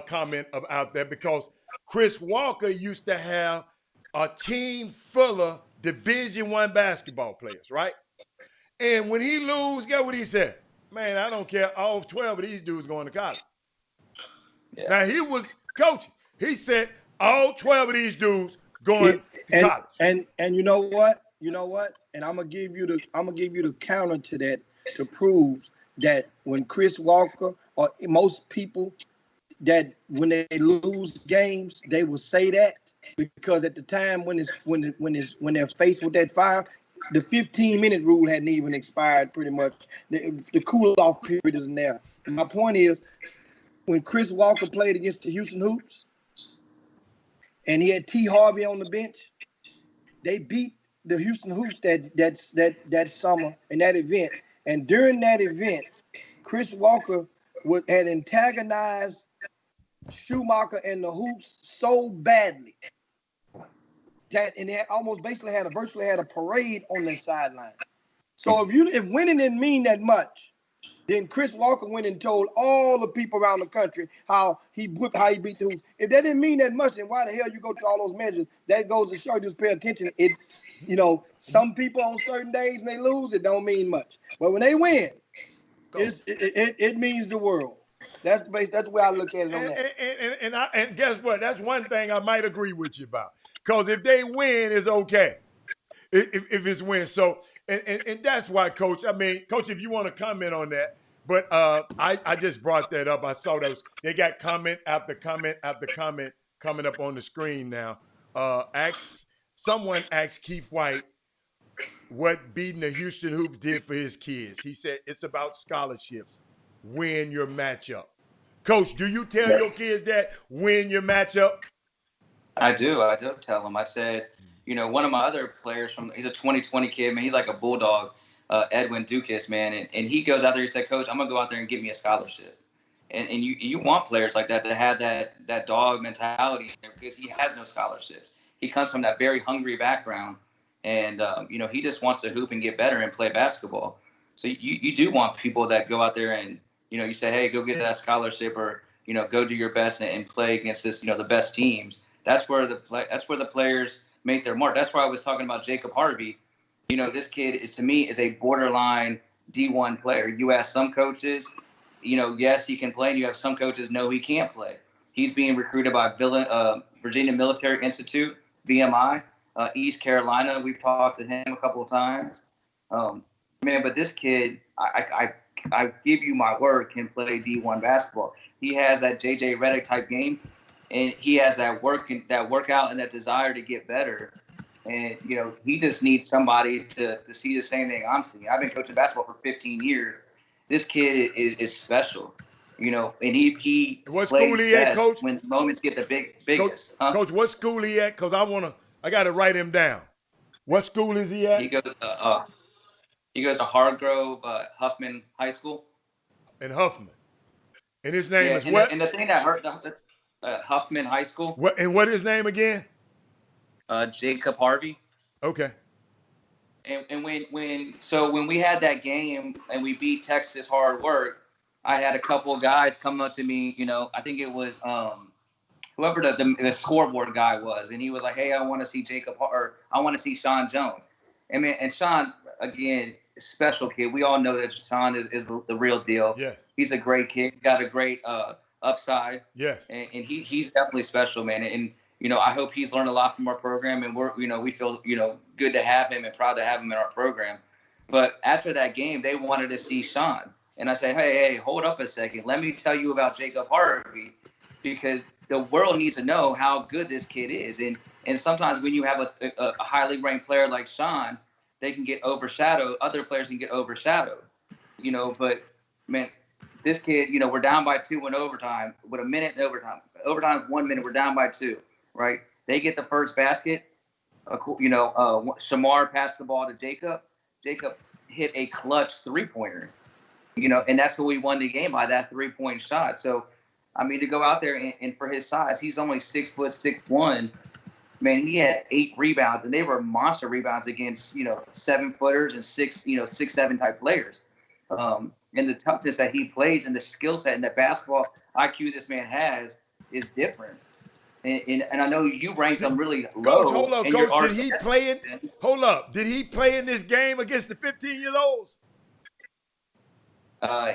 B: comment out there because Chris Walker used to have a team full of Division I basketball players, right? And when he lose, guess what he said? Man, I don't care. All 12 of these dudes going to college.
F: Yeah.
B: Now he was coaching. He said all 12 of these dudes going to college.
C: And you know what? And I'm gonna give you the counter to that to prove that when Chris Walker or most people that when they lose games, they will say that because at the time when they're faced with that fire, the 15-minute rule hadn't even expired pretty much. The cool-off period isn't there. And my point is, when Chris Walker played against the Houston Hoops and he had T. Harvey on the bench, they beat the Houston Hoops that summer in that event. And during that event, Chris Walker had antagonized Schumacher and the Hoops so badly that and they almost basically virtually had a parade on their sideline. So if winning didn't mean that much, then Chris Walker went and told all the people around the country how he beat the Hoops. If that didn't mean that much, then why the hell you go through all those measures? That goes to show you just pay attention. Some people on certain days may lose, it don't mean much. But when they win, it means the world. That's the way I look at it on that.
B: And guess what? That's one thing I might agree with you about. Because if they win, it's okay. If it's win. So, and that's why, Coach, Coach, if you want to comment on that, but I just brought that up. I saw those. They got comment after comment after comment coming up on the screen now. Someone asked Keith White what beating the Houston Hoops did for his kids. He said, it's about scholarships. Win your matchup. Coach, do you tell your kids that? Win your matchup?
F: I do tell them. I said, one of my other players he's a 2020 kid, man. He's like a bulldog, Edwin Dukas, man. And he goes out there, he said, Coach, I'm going to go out there and get me a scholarship. And you want players like that to have that dog mentality because he has no scholarships. He comes from that very hungry background. And, he just wants to hoop and get better and play basketball. So you do want people that go out there and, you say, hey, go get that scholarship or, go do your best and play against this, the best teams. That's where the players make their mark. That's why I was talking about Jacob Harvey. This kid is a borderline D1 player. You ask some coaches, yes, he can play. And you have some coaches, no, he can't play. He's being recruited by Virginia Military Institute, VMI, East Carolina. We've talked to him a couple of times. But this kid, I give you my word, can play D1 basketball. He has that JJ Redick type game, and he has that workout and that desire to get better. And he just needs somebody to see the same thing I'm seeing. I've been coaching basketball for 15 years. This kid is special, and he
B: what
F: plays
B: school he
F: best
B: at, Coach?
F: when moments get the biggest.
B: Coach, what school he at? Because I got to write him down. What school is he at?
F: He goes to Hargrove Huffman High School.
B: In Huffman. And his name is
F: and
B: what?
F: And the thing that hurt Huffman High School.
B: What and what his name again?
F: Jacob Harvey.
B: Okay.
F: And when we had that game and we beat Texas Hard Work, I had a couple of guys come up to me. You know, I think it was whoever the scoreboard guy was, and he was like, "Hey, I want to see I want to see Sean Jones." And Sean, again, special kid. We all know that Sean is the real deal.
B: Yes.
F: He's a great kid. Got a great upside.
B: Yes.
F: And he's definitely special, man. And you know, I hope he's learned a lot from our program, and we feel good to have him and proud to have him in our program. But after that game, they wanted to see Sean, and I said, hey, hold up a second. Let me tell you about Jacob Harvey, because the world needs to know how good this kid is. And sometimes when you have a highly ranked player like Sean, they can get overshadowed. Other players can get overshadowed, But man, this kid, we're down by 2 in overtime with a minute in overtime. Overtime is 1 minute. We're down by 2. Right? They get the first basket. Shamar passed the ball to Jacob. Jacob hit a clutch 3-pointer. And that's what we won the game by, that 3-point shot. So, I mean, to go out there and for his size, he's only 6'1". Man, he had 8 rebounds, and they were monster rebounds against 7-footers and 6'7" type players. And the toughness that he plays and the skill set and the basketball IQ this man has is different. And I know you ranked him really low.
B: Coach, hold up, Coach. Did he play in? Hold up. Did he play in this game against the 15-year-olds?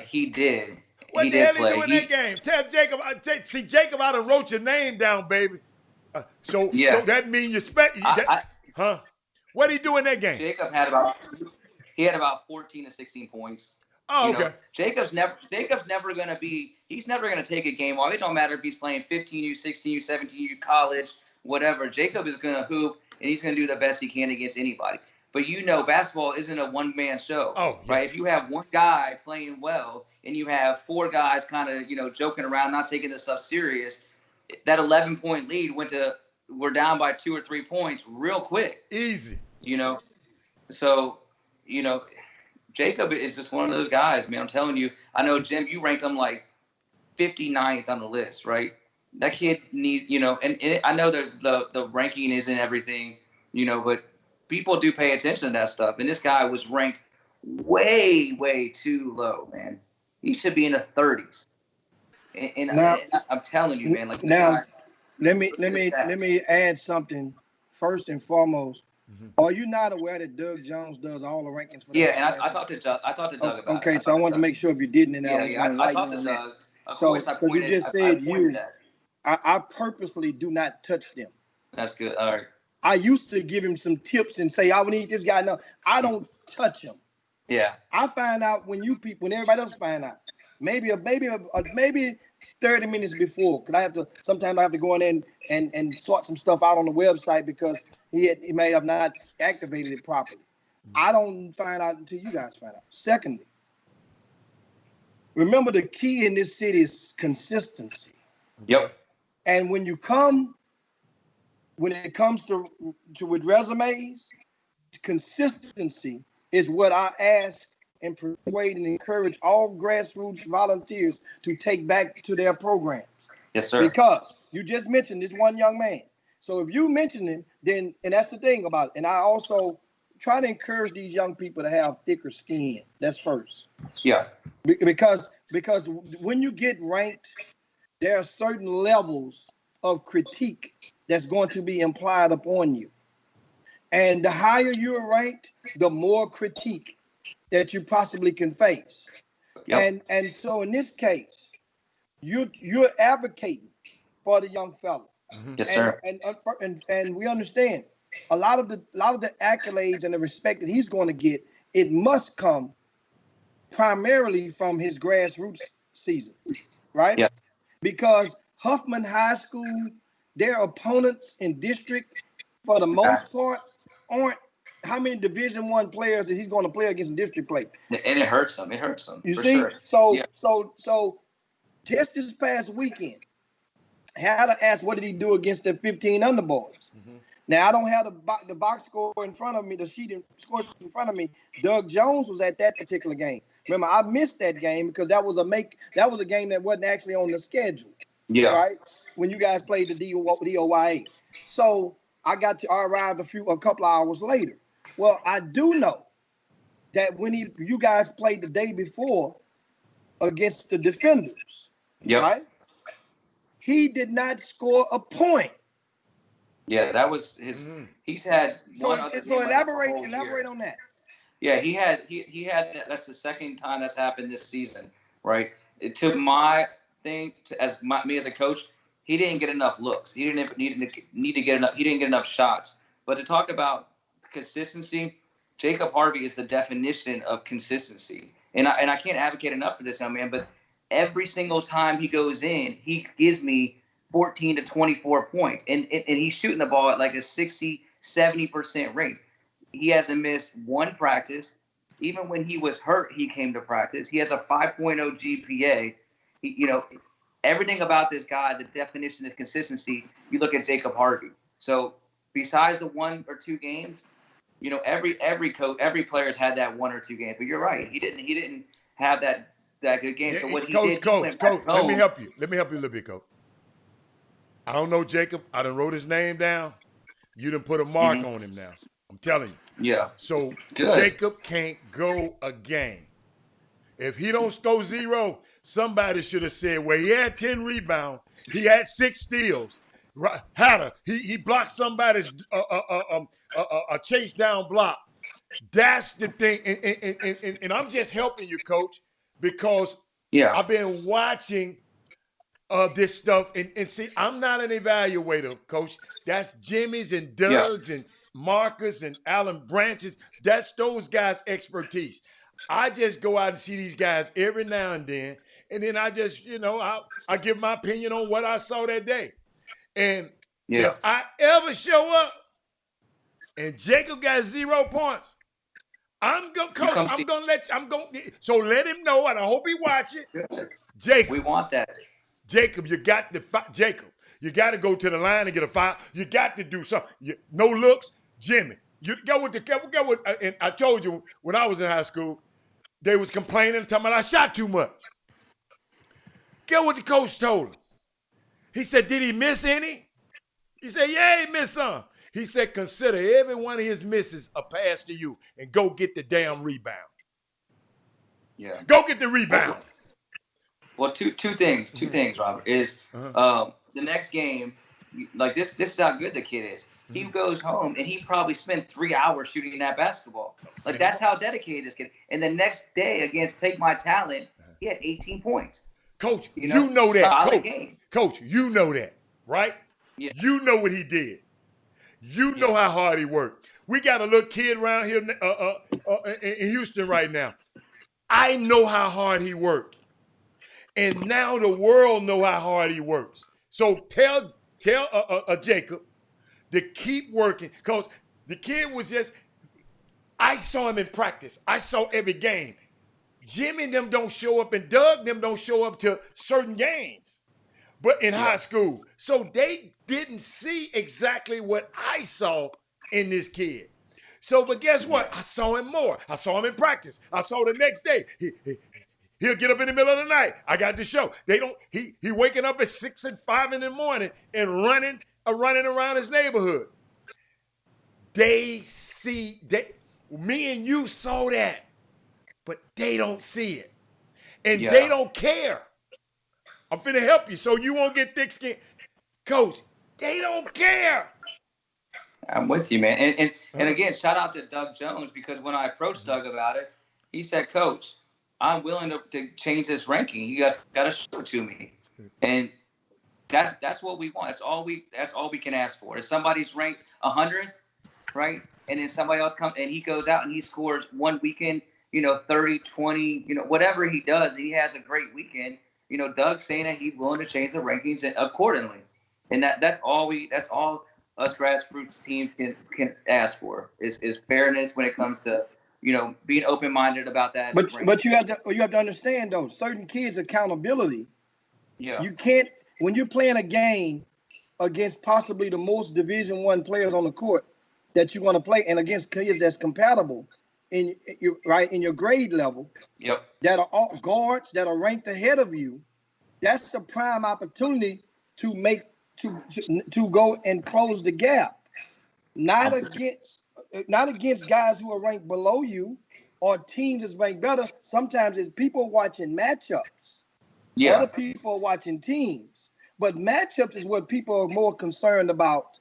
F: He did.
B: What
F: he
B: the
F: did
B: hell
F: play.
B: he doing that game? Tell Jacob. See, Jacob, I done wrote your name down, baby. So that means you expect. Huh? What did he do in that game?
F: Jacob had about 14 to 16 points.
B: Oh, okay.
F: Jacob's never going to be. He's never going to take a game off. It don't matter if he's playing 15U, 16U, 17U, college, whatever. Jacob is going to hoop, and he's going to do the best he can against anybody. But basketball isn't a one-man show. Oh, yeah. Right? If you have one guy playing well and you have 4 guys kind of, joking around, not taking this stuff serious, that 11-point lead we're down by 2 or 3 points real quick.
B: Easy.
F: So, Jacob is just one of those guys, man. I'm telling you. I know, Jim, you ranked him like 59th on the list, right? That kid needs, and I know the ranking isn't everything, but people do pay attention to that stuff. And this guy was ranked way, way too low, man. He should be in the 30s. And now, I'm telling you, man. Like
C: now, let me add something first and foremost. Mm-hmm. Are you not aware that Doug Jones does all the rankings for?
F: Yeah, and I talked to Doug about it.
C: Okay, so I wanted to make sure if you didn't, and
F: I talked to Doug.
C: So, because you just said I purposely do not touch them.
F: That's good. All right.
C: I used to give him some tips and say, I would need this guy. No, I don't touch him.
F: Yeah.
C: I find out when everybody else find out. Maybe 30 minutes before, because sometimes I have to go in and sort some stuff out on the website because he may have not activated it properly. I don't find out until you guys find out. Secondly, remember the key in this city is consistency.
F: Yep.
C: And when it comes to with resumes, consistency is what I ask and persuade and encourage all grassroots volunteers to take back to their programs.
F: Yes, sir.
C: Because you just mentioned this one young man. So if you mention him, then, and that's the thing about it. And I also try to encourage these young people to have thicker skin. That's first.
F: Yeah.
C: Because when you get ranked, there are certain levels of critique that's going to be implied upon you. And the higher you're ranked, the more critique that you possibly can face. Yep. And so in this case, you're advocating for the young fella.
F: Mm-hmm. Yes, sir.
C: And we understand a lot of the accolades and the respect that he's going to get, it must come primarily from his grassroots season, right?
F: Yeah.
C: Because Huffman High School, their opponents in district, for the most part, aren't how many Division I players that he's going to play against in district play.
F: And it hurts him.
C: You see? Sure. So just this past weekend, I had to ask, what did he do against the 15 underboys? Mm-hmm. Now I don't have the box score in front of me, the score in front of me. Doug Jones was at that particular game. Remember, I missed that game because that was a game that wasn't actually on the schedule.
F: Yeah.
C: Right? When you guys played the DOYA. So I arrived a couple of hours later. Well, I do know that when you guys played the day before against the Defenders, right? He did not score a point.
F: Yeah, that was his. He's had one other.
C: So elaborate on that.
F: Yeah, he had. That's the second time that's happened this season, right? To my thing, me as a coach, he didn't get enough looks. He didn't need to get enough. He didn't get enough shots. But to talk about consistency, Jacob Harvey is the definition of consistency, and I can't advocate enough for this young man. But every single time he goes in, he gives me 14 to 24 points. And he's shooting the ball at like a 60, 70% rate. He hasn't missed one practice. Even when he was hurt, he came to practice. He has a 5.0 GPA. Everything about this guy, the definition of consistency, you look at Jacob Harvey. So besides the 1 or 2 games, every player's had that 1 or 2 games. But you're right. He didn't have that good game. So what he did,
B: Coach, let me help you. Let me help you a little bit, Coach. I don't know Jacob. I done wrote his name down. You done put a mark on him now. I'm telling you.
F: Yeah.
B: So
F: Good.
B: Jacob can't go a game. If he don't score 0, somebody should have said, well, he had 10 rebounds. He had 6 steals. He blocked somebody's a chase down block. That's the thing. And I'm just helping you, Coach, because I've been watching this stuff. And see, I'm not an evaluator, Coach. That's Jimmy's and Doug's and Marcus and Alan Branch's. That's those guys' expertise. I just go out and see these guys every now and then I just, I give my opinion on what I saw that day. And if I ever show up and Jacob got 0 points, so let him know, and I hope he watch it. Jacob,
F: we want that.
B: Jacob, you got to go to the line and get a foul. You got to do something. No looks, Jimmy. You go with and I told you when I was in high school, they was complaining, talking about I shot too much. Get what the coach told him. He said, did he miss any? He said, yeah, he missed some. He said, consider every one of his misses a pass to you and go get the damn rebound.
F: Yeah.
B: Go get the rebound.
F: Well, two things, Robert, is the next game, like this is how good the kid is. He goes home and he probably spent 3 hours shooting that basketball. Like, that's how dedicated this kid. And the next day against Take My Talent, he had 18 points.
B: Coach, you know that. Coach, you know that, right?
F: Yeah.
B: You know what he did. You know how hard he worked. We got a little kid around here in Houston right now. I know how hard he worked. And now the world know how hard he works. So tell Jacob to keep working, because the kid was I saw him in practice. I saw every game. Jimmy and them don't show up, and Doug and them don't show up to certain games, but in high school. So they didn't see exactly what I saw in this kid. So, but guess what? I saw him more. I saw him in practice. I saw the next day. He'll get up in the middle of the night. I got the show. He waking up at 6 and 5 in the morning and running around his neighborhood. Me and you saw that, but they don't see it. And they don't care. I'm finna help you so you won't get thick skin. Coach, they don't care.
F: I'm with you, man. And again, shout out to Doug Jones, because when I approached Doug about it, he said, Coach, I'm willing to change this ranking. You guys got to show it to me. And that's what we want. That's all we can ask for. If somebody's ranked 100th, right? And then somebody else comes and he goes out and he scores one weekend, 30, 20, whatever he does, and he has a great weekend. Doug's saying that he's willing to change the rankings accordingly. And that's all us grassroots teams can ask for is fairness when it comes to being open-minded about that.
C: But you have to understand though, certain kids' accountability.
F: Yeah.
C: You can't, when you're playing a game against possibly the most Division I players on the court that you're going to play, and against kids that's compatible in your grade level.
F: Yep.
C: That are all guards that are ranked ahead of you. That's a prime opportunity to make to go and close the gap. Not against guys who are ranked below you or teams that's ranked better. Sometimes it's people watching matchups.
F: Yeah.
C: Other people are watching teams. But matchups is what people are more concerned about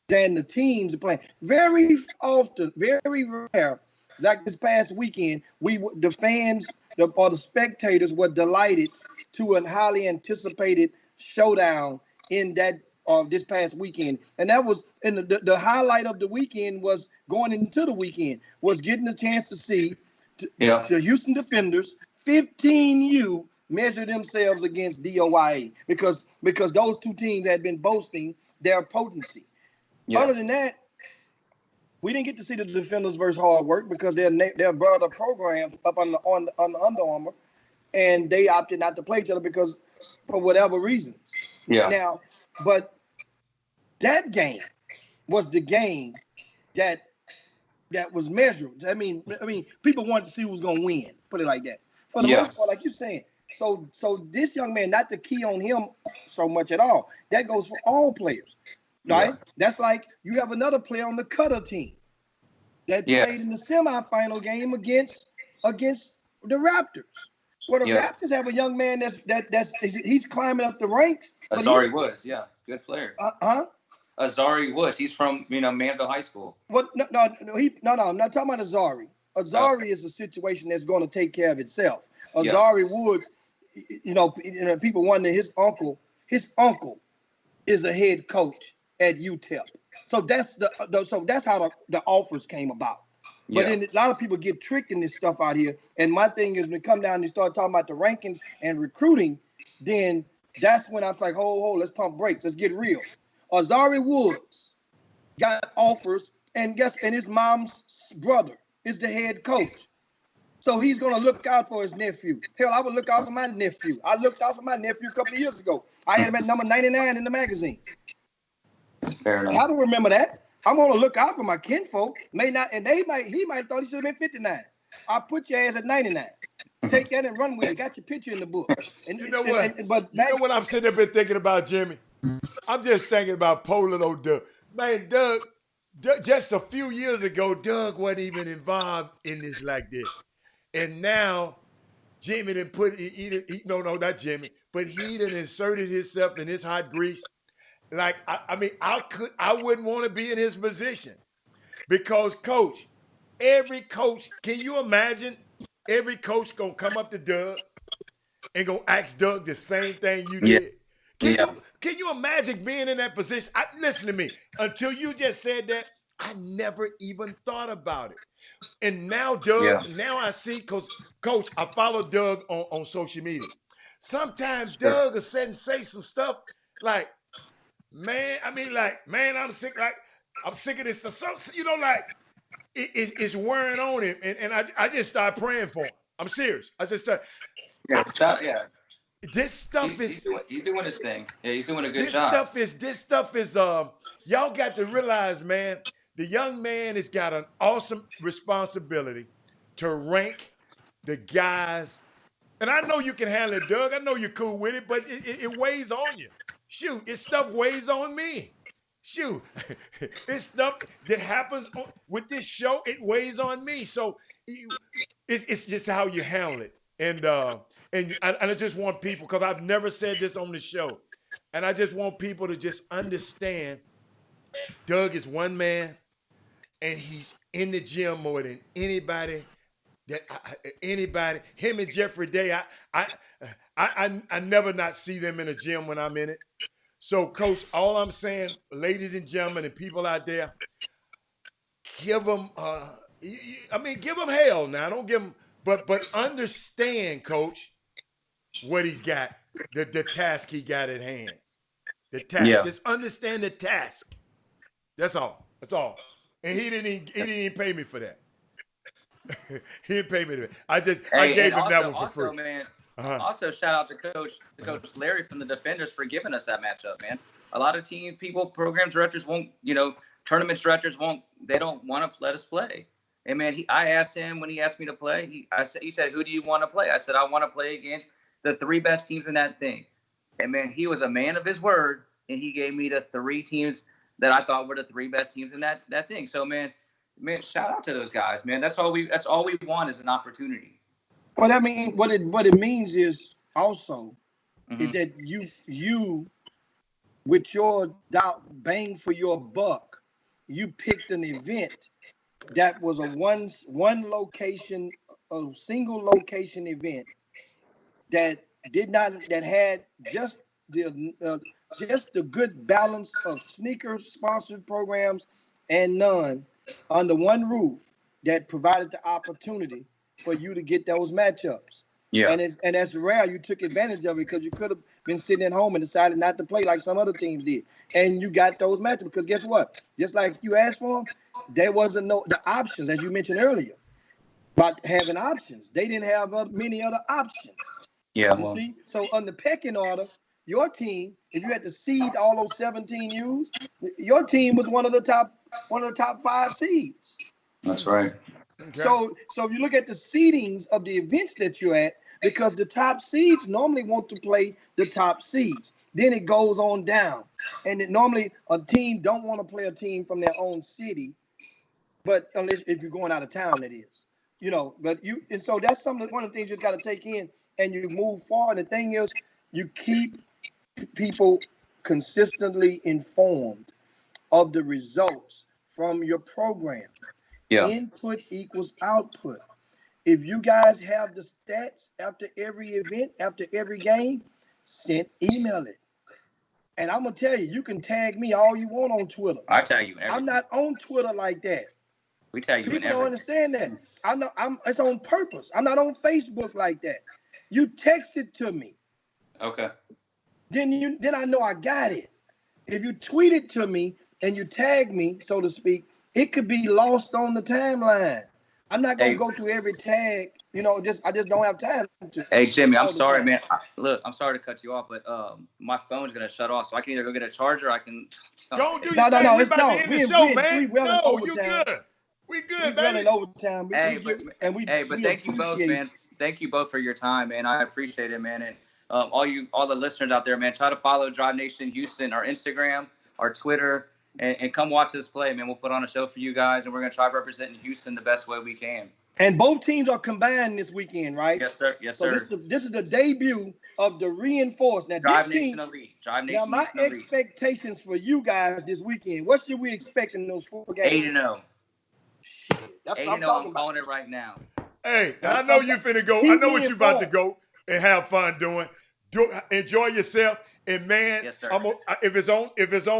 C: than the teams are playing. Very often, very rare, like this past weekend, the fans or the spectators were delighted to a highly anticipated showdown in that this past weekend. And that was the highlight of the weekend was going into the weekend, was getting a chance to see the Houston Defenders, 15U, measure themselves against DOIA because those two teams had been boasting their potency. Yeah. Other than that, we didn't get to see the Defenders versus Hard Work because they're brother programs up on the Under Armour, and they opted not to play each other because for whatever reasons.
F: Yeah.
C: Now, but that game was the game that was measured. I mean, people wanted to see who was going to win. Put it like that. For the most part, like you're saying. So this young man, not to key on him so much at all. That goes for all players, right? Yeah. That's like you have another player on the Cutter team that played in the semifinal game against the Raptors. Well, the Raptors have a young man he's climbing up the ranks.
F: Azari Woods, good player.
C: Huh?
F: Azari Woods, he's from Manville High School.
C: Well, no, I'm not talking about Azari. Azari is a situation that's going to take care of itself. Azari Woods, people wonder his uncle is a head coach at UTEP. So that's how the offers came about. But then a lot of people get tricked in this stuff out here. And my thing is when it come down and start talking about the rankings and recruiting, then that's when I'm like, hold, let's pump brakes. Let's get real. Azari Woods got offers, and his mom's brother is the head coach. So he's going to look out for his nephew. Hell, I would look out for my nephew. I looked out for my nephew a couple of years ago. I had him at number 99 in the magazine.
F: Fair enough.
C: I don't remember that. I'm going to look out for my kinfolk. He might have thought he should have been 59. I'll put your ass at 99. Take that and run with it. Got your picture in the book. And
B: you know what? You know what I'm sitting up and thinking about, Jimmy? I'm just thinking about poor little Doug. Man, Doug, just a few years ago, Doug wasn't even involved in this like this. And now, Jimmy done not Jimmy, but he done inserted himself in his hot grease. Like, I wouldn't want to be in his position because every coach, can you imagine every coach gonna come up to Doug and gonna ask Doug the same thing you did? Can you imagine being in that position? Listen to me. Until you just said that, I never even thought about it. And now, Doug, now I see, because, Coach, I follow Doug on social media. Sometimes Doug will sit and say some stuff like, man, I'm sick of this stuff. It's wearing on him. And I just started praying for him. I'm serious. I just started. This stuff
F: he's doing his thing. Yeah, he's doing a good job.
B: This stuff is y'all got to realize, man, the young man has got an awesome responsibility to rank the guys. And I know you can handle it, Doug. I know you're cool with it, but it weighs on you. Shoot, this stuff weighs on me. Shoot, it's stuff that happens with this show. It weighs on me. So it's just how you handle it. And I just want people, because I've never said this on the show, and I just want people to just understand Doug is one man, and he's in the gym more than anybody. Him and Jeffrey Day, I never not see them in the gym when I'm in it. So, Coach, all I'm saying, ladies and gentlemen and people out there, give them, give them hell now. Don't give them, but understand, Coach, what he's got, the task he got at hand. The task. Just understand the task. That's all. And he didn't even pay me for that. He didn't pay me for that. I gave him that one for free.
F: Man, Also, shout out to Coach Larry from the Defenders for giving us that matchup, man. A lot of program directors won't, tournament directors they don't want to let us play. And man, I asked him when he asked me to play. He said, "Who do you want to play?" I said, "I want to play against the 3 best teams in that thing." And man, he was a man of his word, and he gave me the 3 teams that I thought were the 3 best teams in that thing. So man, shout out to those guys, man. That's all we want is an opportunity.
C: Well, I mean, what it means is also is that you with your bang for your buck, you picked an event that was a one location, a single location event that had just the good balance of sneaker sponsored programs and none under one roof that provided the opportunity for you to get those matchups.
F: Yeah.
C: And that's rare. You took advantage of it because you could have been sitting at home and decided not to play like some other teams did. And you got those matchups because guess what? Just like you asked for them, there wasn't the options, as you mentioned earlier, about having options. They didn't have many other options.
F: Yeah.
C: You see? So on the pecking order, your team, if you had to seed all those 17 U's, your team was one of the top 5 seeds.
F: That's right.
C: Okay. So if you look at the seedings of the events that you're at, because the top seeds normally want to play the top seeds. Then it goes on down. And normally a team don't want to play a team from their own city, but unless if you're going out of town, it is. And so that's one of the things you just got to take in and you move forward. The thing is, you keep people consistently informed of the results from your program. Yeah. Input equals output. If you guys have the stats after every event, after every game, email it. And I'm going to tell you, you can tag me all you want on Twitter.
F: I tag you everything.
C: I'm not on Twitter like that.
F: We tag you
C: People don't understand that. It's on purpose. I'm not on Facebook like that. You text it to me.
F: Okay.
C: Then I know I got it. If you tweet it to me and you tag me, so to speak, it could be lost on the timeline. I'm not gonna go through every tag. I just don't have time to.
F: Hey Jimmy, I'm sorry, man. Look, I'm sorry to cut you off, but my phone's gonna shut off, so I can either go get a charger. Or I can.
B: Don't do your thing. We're about to end the show, man. No, you good. We good, baby.
C: Overtime.
F: But thank you both, man. Thank you both for your time, man. I appreciate it, man. And all the listeners out there, man, try to follow Drive Nation Houston, our Instagram, our Twitter. And come watch us play, man. We'll put on a show for you guys, and we're going to try representing Houston the best way we can.
C: And both teams are combined this weekend, right?
F: Yes, sir. Yes, sir.
C: So this is the debut of the reinforced. Now,
F: Drive Nation Elite.
C: Now, my expectations for you guys this weekend, what should we expect in those 4 games?
F: 8-0.
C: Shit, that's what I'm talking about.
F: Calling it right now.
B: Hey, I know you finna go. I know what you about to go and have fun doing. Enjoy yourself, and man,
F: yes, sir.
B: If it's on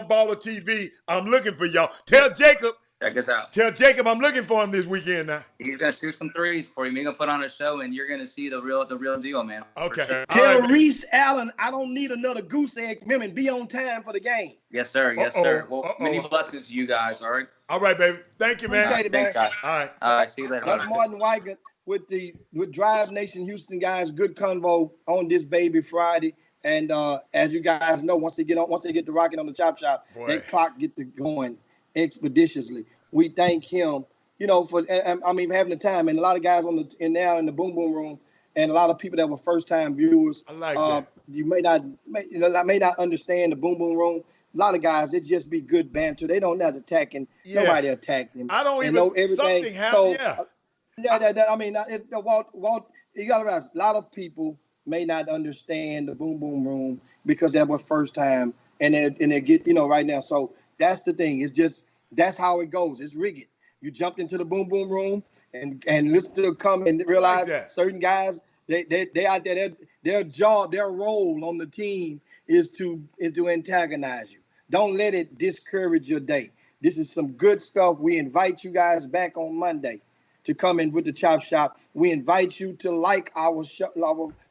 B: Baller TV, I'm looking for y'all. Tell Jacob.
F: Check us out.
B: Tell Jacob I'm looking for him this weekend now.
F: He's gonna shoot some threes for you. He's gonna put on a show, and you're gonna see the real deal, man.
B: Okay. Sure.
C: Tell Reese Allen I don't need another goose egg from him, and be on time for the game.
F: Yes, sir. Yes, sir. Well, many blessings to you guys. All right.
B: All right, baby. Thank you, man.
C: Appreciate it, man.
F: Thanks, guys.
B: All right.
F: See you later.
C: That's Martin Weigert with Drive Nation Houston guys. Good convo on this baby Friday. And as you guys know, once they get the rocking on the Chop Shop, that clock get to going expeditiously. We thank him, for having the time, and a lot of guys now in the Boom Boom Room, and a lot of people that were first time viewers.
B: I like that.
C: You may not understand the Boom Boom Room. A lot of guys, it just be good banter. They don't have attacking. Yeah. Nobody attacked them.
B: I don't even know everything. Something happened.
C: Walt, you got to realize a lot of people may not understand the Boom Boom Room because that was first time, and they get right now. So that's the thing. It's just that's how it goes. It's rigged. You jumped into the Boom Boom Room and listen to them come and realize certain guys they out there. Their job, their role on the team is to antagonize you. Don't let it discourage your day. This is some good stuff. We invite you guys back on Monday to come in with the Chop Shop. We invite you to like our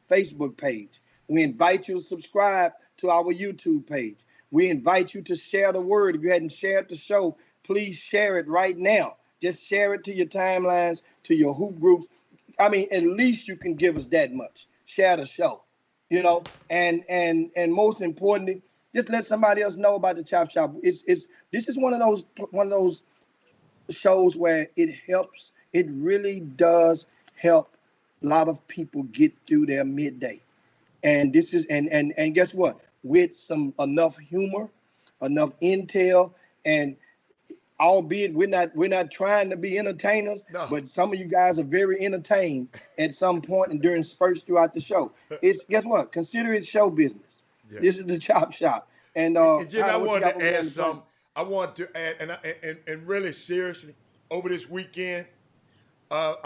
C: Facebook page. We invite you to subscribe to our YouTube page. We invite you to share the word. If you hadn't shared the show, please share it right now. Just share it to your timelines, to your hoop groups. At least you can give us that much. share the show, and most importantly, just let somebody else know about the Chop Shop. This is one of those shows where it helps. It really does help a lot of people get through their midday. And this is and guess what? With some enough humor, enough intel, and albeit we're not trying to be entertainers, but some of you guys are very entertained at some point and during spurts throughout the show. It's guess what? Consider it show business. Yeah. This is the Chop Shop. And
B: Jimmy, I wanted to add something. I want to add, and really seriously, over this weekend, go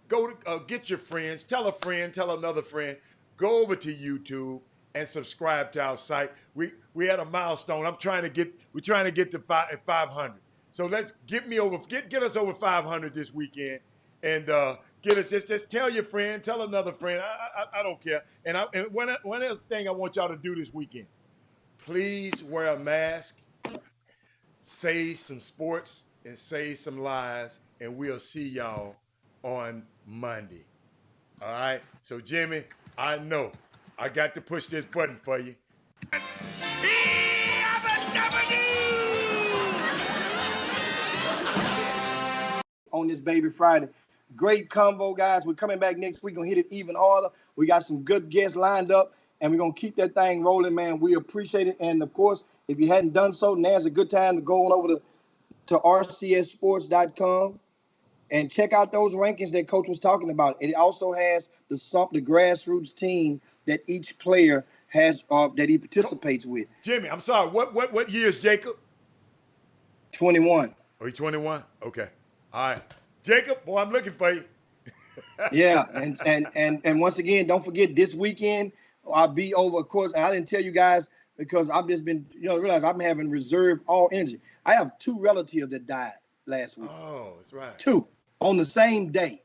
B: to get your friends, tell a friend, tell another friend, go over to YouTube and subscribe to our site. We had a milestone. We're trying to get to 500. So let's get us over 500 this weekend, and get us just tell your friend, tell another friend. I don't care. And one other thing I want y'all to do this weekend, please wear a mask, save some sports, and save some lives, and we'll see y'all on Monday. All right? So, Jimmy, I know I got to push this button for you.
C: On this Baby Friday. Great combo, guys. We're coming back next week. Gonna hit it even harder. We got some good guests lined up, and we're gonna keep that thing rolling, man. We appreciate it. And of course, if you hadn't done so, now's a good time to go on over to rcssports.com and check out those rankings that Coach was talking about. It also has the grassroots team that each player has that he participates with.
B: Jimmy, I'm sorry. What year is Jacob?
C: 21.
B: Oh, he's 21? Okay. All right. Jacob, boy, I'm looking for you.
C: Yeah, and once again, don't forget this weekend I'll be over. Of course, I didn't tell you guys because I've just been, realize I'm having reserved all energy. I have 2 relatives that died last week.
B: Oh, that's right. 2
C: on the same day.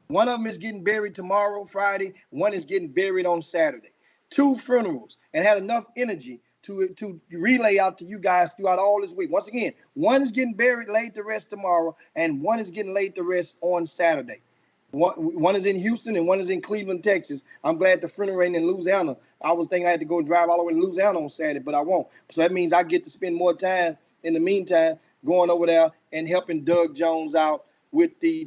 C: One of them is getting buried tomorrow, Friday. One is getting buried on Saturday. 2 funerals, and had enough energy to relay out to you guys throughout all this week. Once again, one is getting buried, laid to rest tomorrow, and one is getting laid to rest on Saturday. One is in Houston and one is in Cleveland, Texas. I'm glad the funeral ain't in Louisiana. I was thinking I had to go drive all the way to Louisiana on Saturday, but I won't. So that means I get to spend more time in the meantime going over there and helping Doug Jones out with the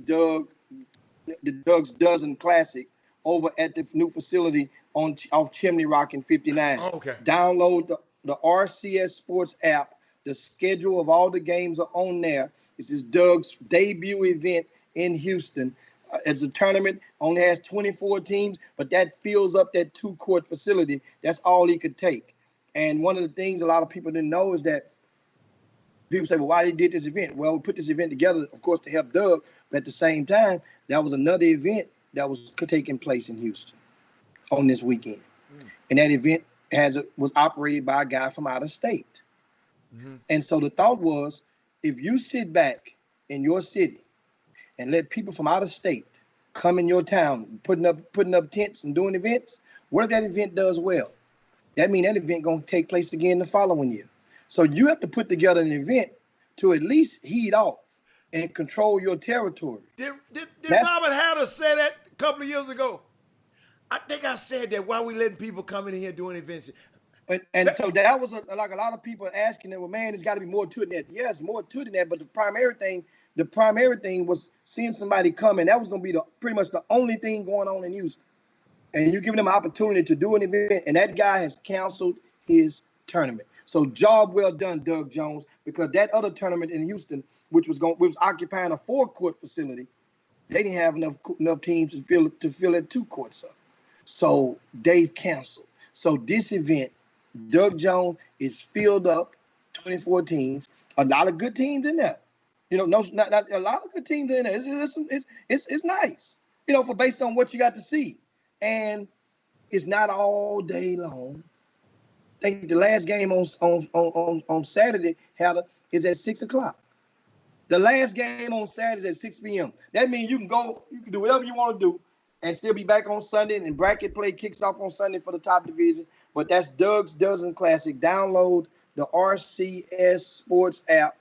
C: Doug's Dozen Classic over at the new facility off Chimney Rock in 59.
B: Oh, okay.
C: Download the RCS Sports app. The schedule of all the games are on there. This is Doug's debut event in Houston. It's a tournament, only has 24 teams, but that fills up that 2-court facility. That's all he could take. And one of the things a lot of people didn't know is that people say, well, why they did this event? Well, we put this event together, of course, to help Doug, but at the same time, that was another event that was taking place in Houston on this weekend. And that event was operated by a guy from out of state. And so the thought was, if you sit back in your city and let people from out of state come in your town, putting up tents and doing events, what if that event does well? That means that event going to take place again the following year. So you have to put together an event to at least heat off and control your territory.
B: Did Robert Hatter say that a couple of years ago? I think I said that while we letting people come in here doing events.
C: So that was like a lot of people asking that, well, man, there's got to be more to it than that. Yes, more to it than that, but the primary thing was seeing somebody come, and that was going to be pretty much the only thing going on in Houston. And you're giving them an opportunity to do an event, and that guy has canceled his tournament. So job well done, Doug Jones, because that other tournament in Houston, which was occupying a 4-court facility, they didn't have enough teams to fill it 2 courts up. So they've canceled. So this event, Doug Jones is filled up, 24 teams, a lot of good teams in there. Not a lot of good teams in there. It's nice, for based on what you got to see. And it's not all day long. I think the last game on Saturday, is at 6 o'clock. The last game on Saturday is at 6 p.m. That means you can do whatever you want to do and still be back on Sunday, and bracket play kicks off on Sunday for the top division. But that's Doug's Dozen Classic. Download the RCS Sports app,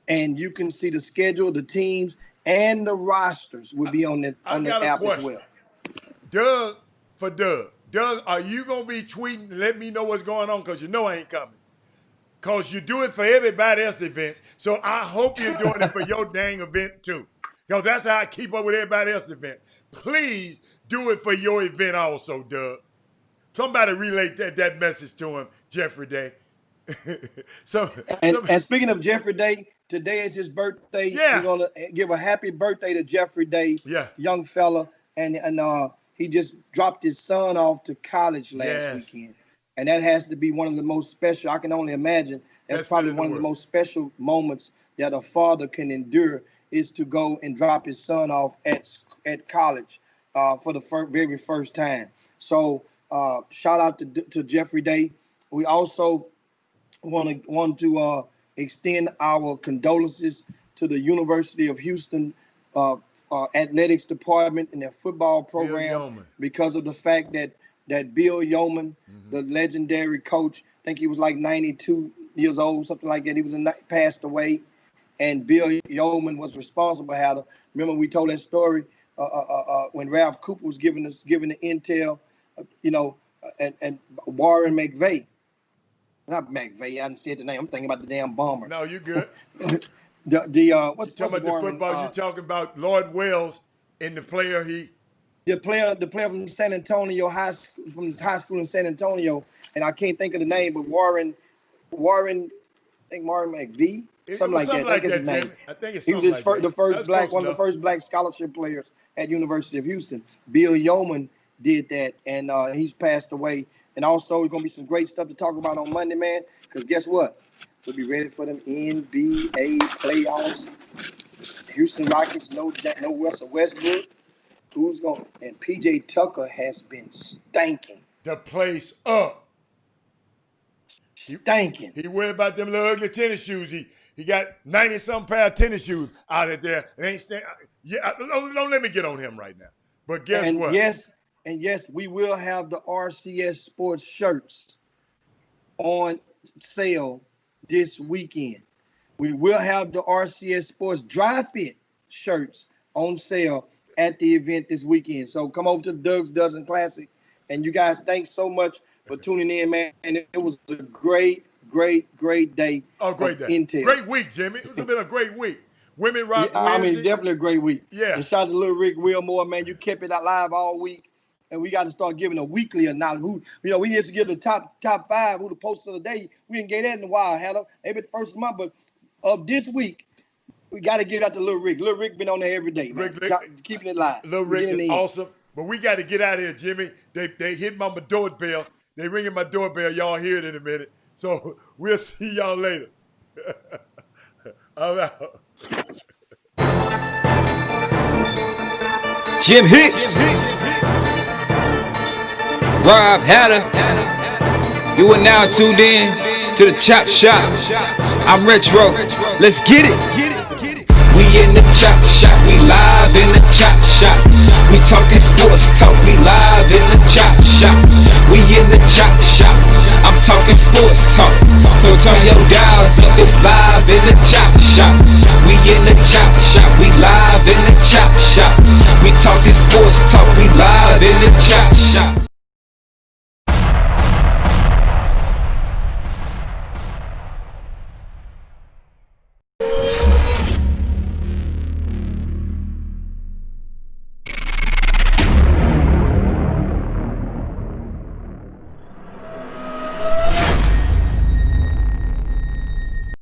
C: and you can see the schedule, the teams, and the rosters will be on the app as well.
B: Doug for Doug. Doug, are you going to be tweeting and let me know what's going on? Because you know I ain't coming. Because you do it for everybody else's events. So I hope you're doing it for your dang event too. Because that's how I keep up with everybody else's event. Please do it for your event also, Doug. Somebody relay that message to him, Jeffrey Day.
C: And speaking of Jeffrey Day, today is his birthday.
B: Yeah.
C: We're going to give a happy birthday to Jeffrey Day, young fella. And he just dropped his son off to college last weekend. And that has to be one of the most special. I can only imagine that's probably one of the most special moments that a father can endure is to go and drop his son off at college for the very first time. So shout out to Jeffrey Day. We also want to extend our condolences to the University of Houston athletics department and their football program because of the fact that Bill Yeoman, the legendary coach, I think he was like 92 years old, something like that. He was passed away, and Bill Yeoman was responsible. Remember we told that story when Ralph Cooper was giving the intel, and Warren McVay. Not McVay. I didn't say the name. I'm thinking about the damn bomber.
B: No, you're good.
C: What's
B: you talking about the football? You're talking about Lloyd Wells and the player
C: the player from San Antonio high school in San Antonio, and I can't think of the name, but Warren, I think Warren McVee, something like that. I think it's his name.
B: I think it's
C: he was one of the first black scholarship players at University of Houston. Bill Yeoman did that, and he's passed away. And also, there's gonna be some great stuff to talk about on Monday, man. Because guess what? We'll be ready for them NBA playoffs. Houston Rockets, no Russell Westbrook. And PJ Tucker has been stanking
B: the place up.
C: Stanking.
B: He worried about them little ugly tennis shoes. He got 90-some pair of tennis shoes out of there. It ain't don't let me get on him right now. But guess what?
C: Yes, we will have the RCS Sports shirts on sale this weekend. We will have the RCS Sports Dry Fit shirts on sale at the event this weekend. So come over to Doug's Dozen Classic. And you guys, thanks so much for tuning in, man. And it was a great day.
B: Oh, great day.
C: Intel.
B: Great week, Jimmy. It's been a great week. Women Rock Wednesday.
C: I mean, definitely a great week.
B: Yeah.
C: And shout out to Little Rick Wilmore, man. You kept it alive all week. And we got to start giving a weekly analysis. We used to give the top 5, who the post of the day. We didn't get that in a while, had maybe the first month, but of this week, we got to give it out to Lil Rick. Lil Rick been on there every day, man. Keeping it live.
B: Lil Rick is awesome. But we got to get out of here, Jimmy. They hit my doorbell. They ringing my doorbell. Y'all hear it in a minute. So we'll see y'all later. I'm out.
A: Jim Hicks, Rob Hatter, you are now tuned in to the Chop Shop. I'm Retro, let's get it. We in the Chop Shop, we live in the Chop Shop. We talking sports talk, we live in the Chop Shop. We in the Chop Shop, I'm talking sports talk. So turn your dials up, it's live in the Chop Shop. We in the Chop Shop, we live in the Chop Shop. We talking sports talk, we live in the Chop Shop.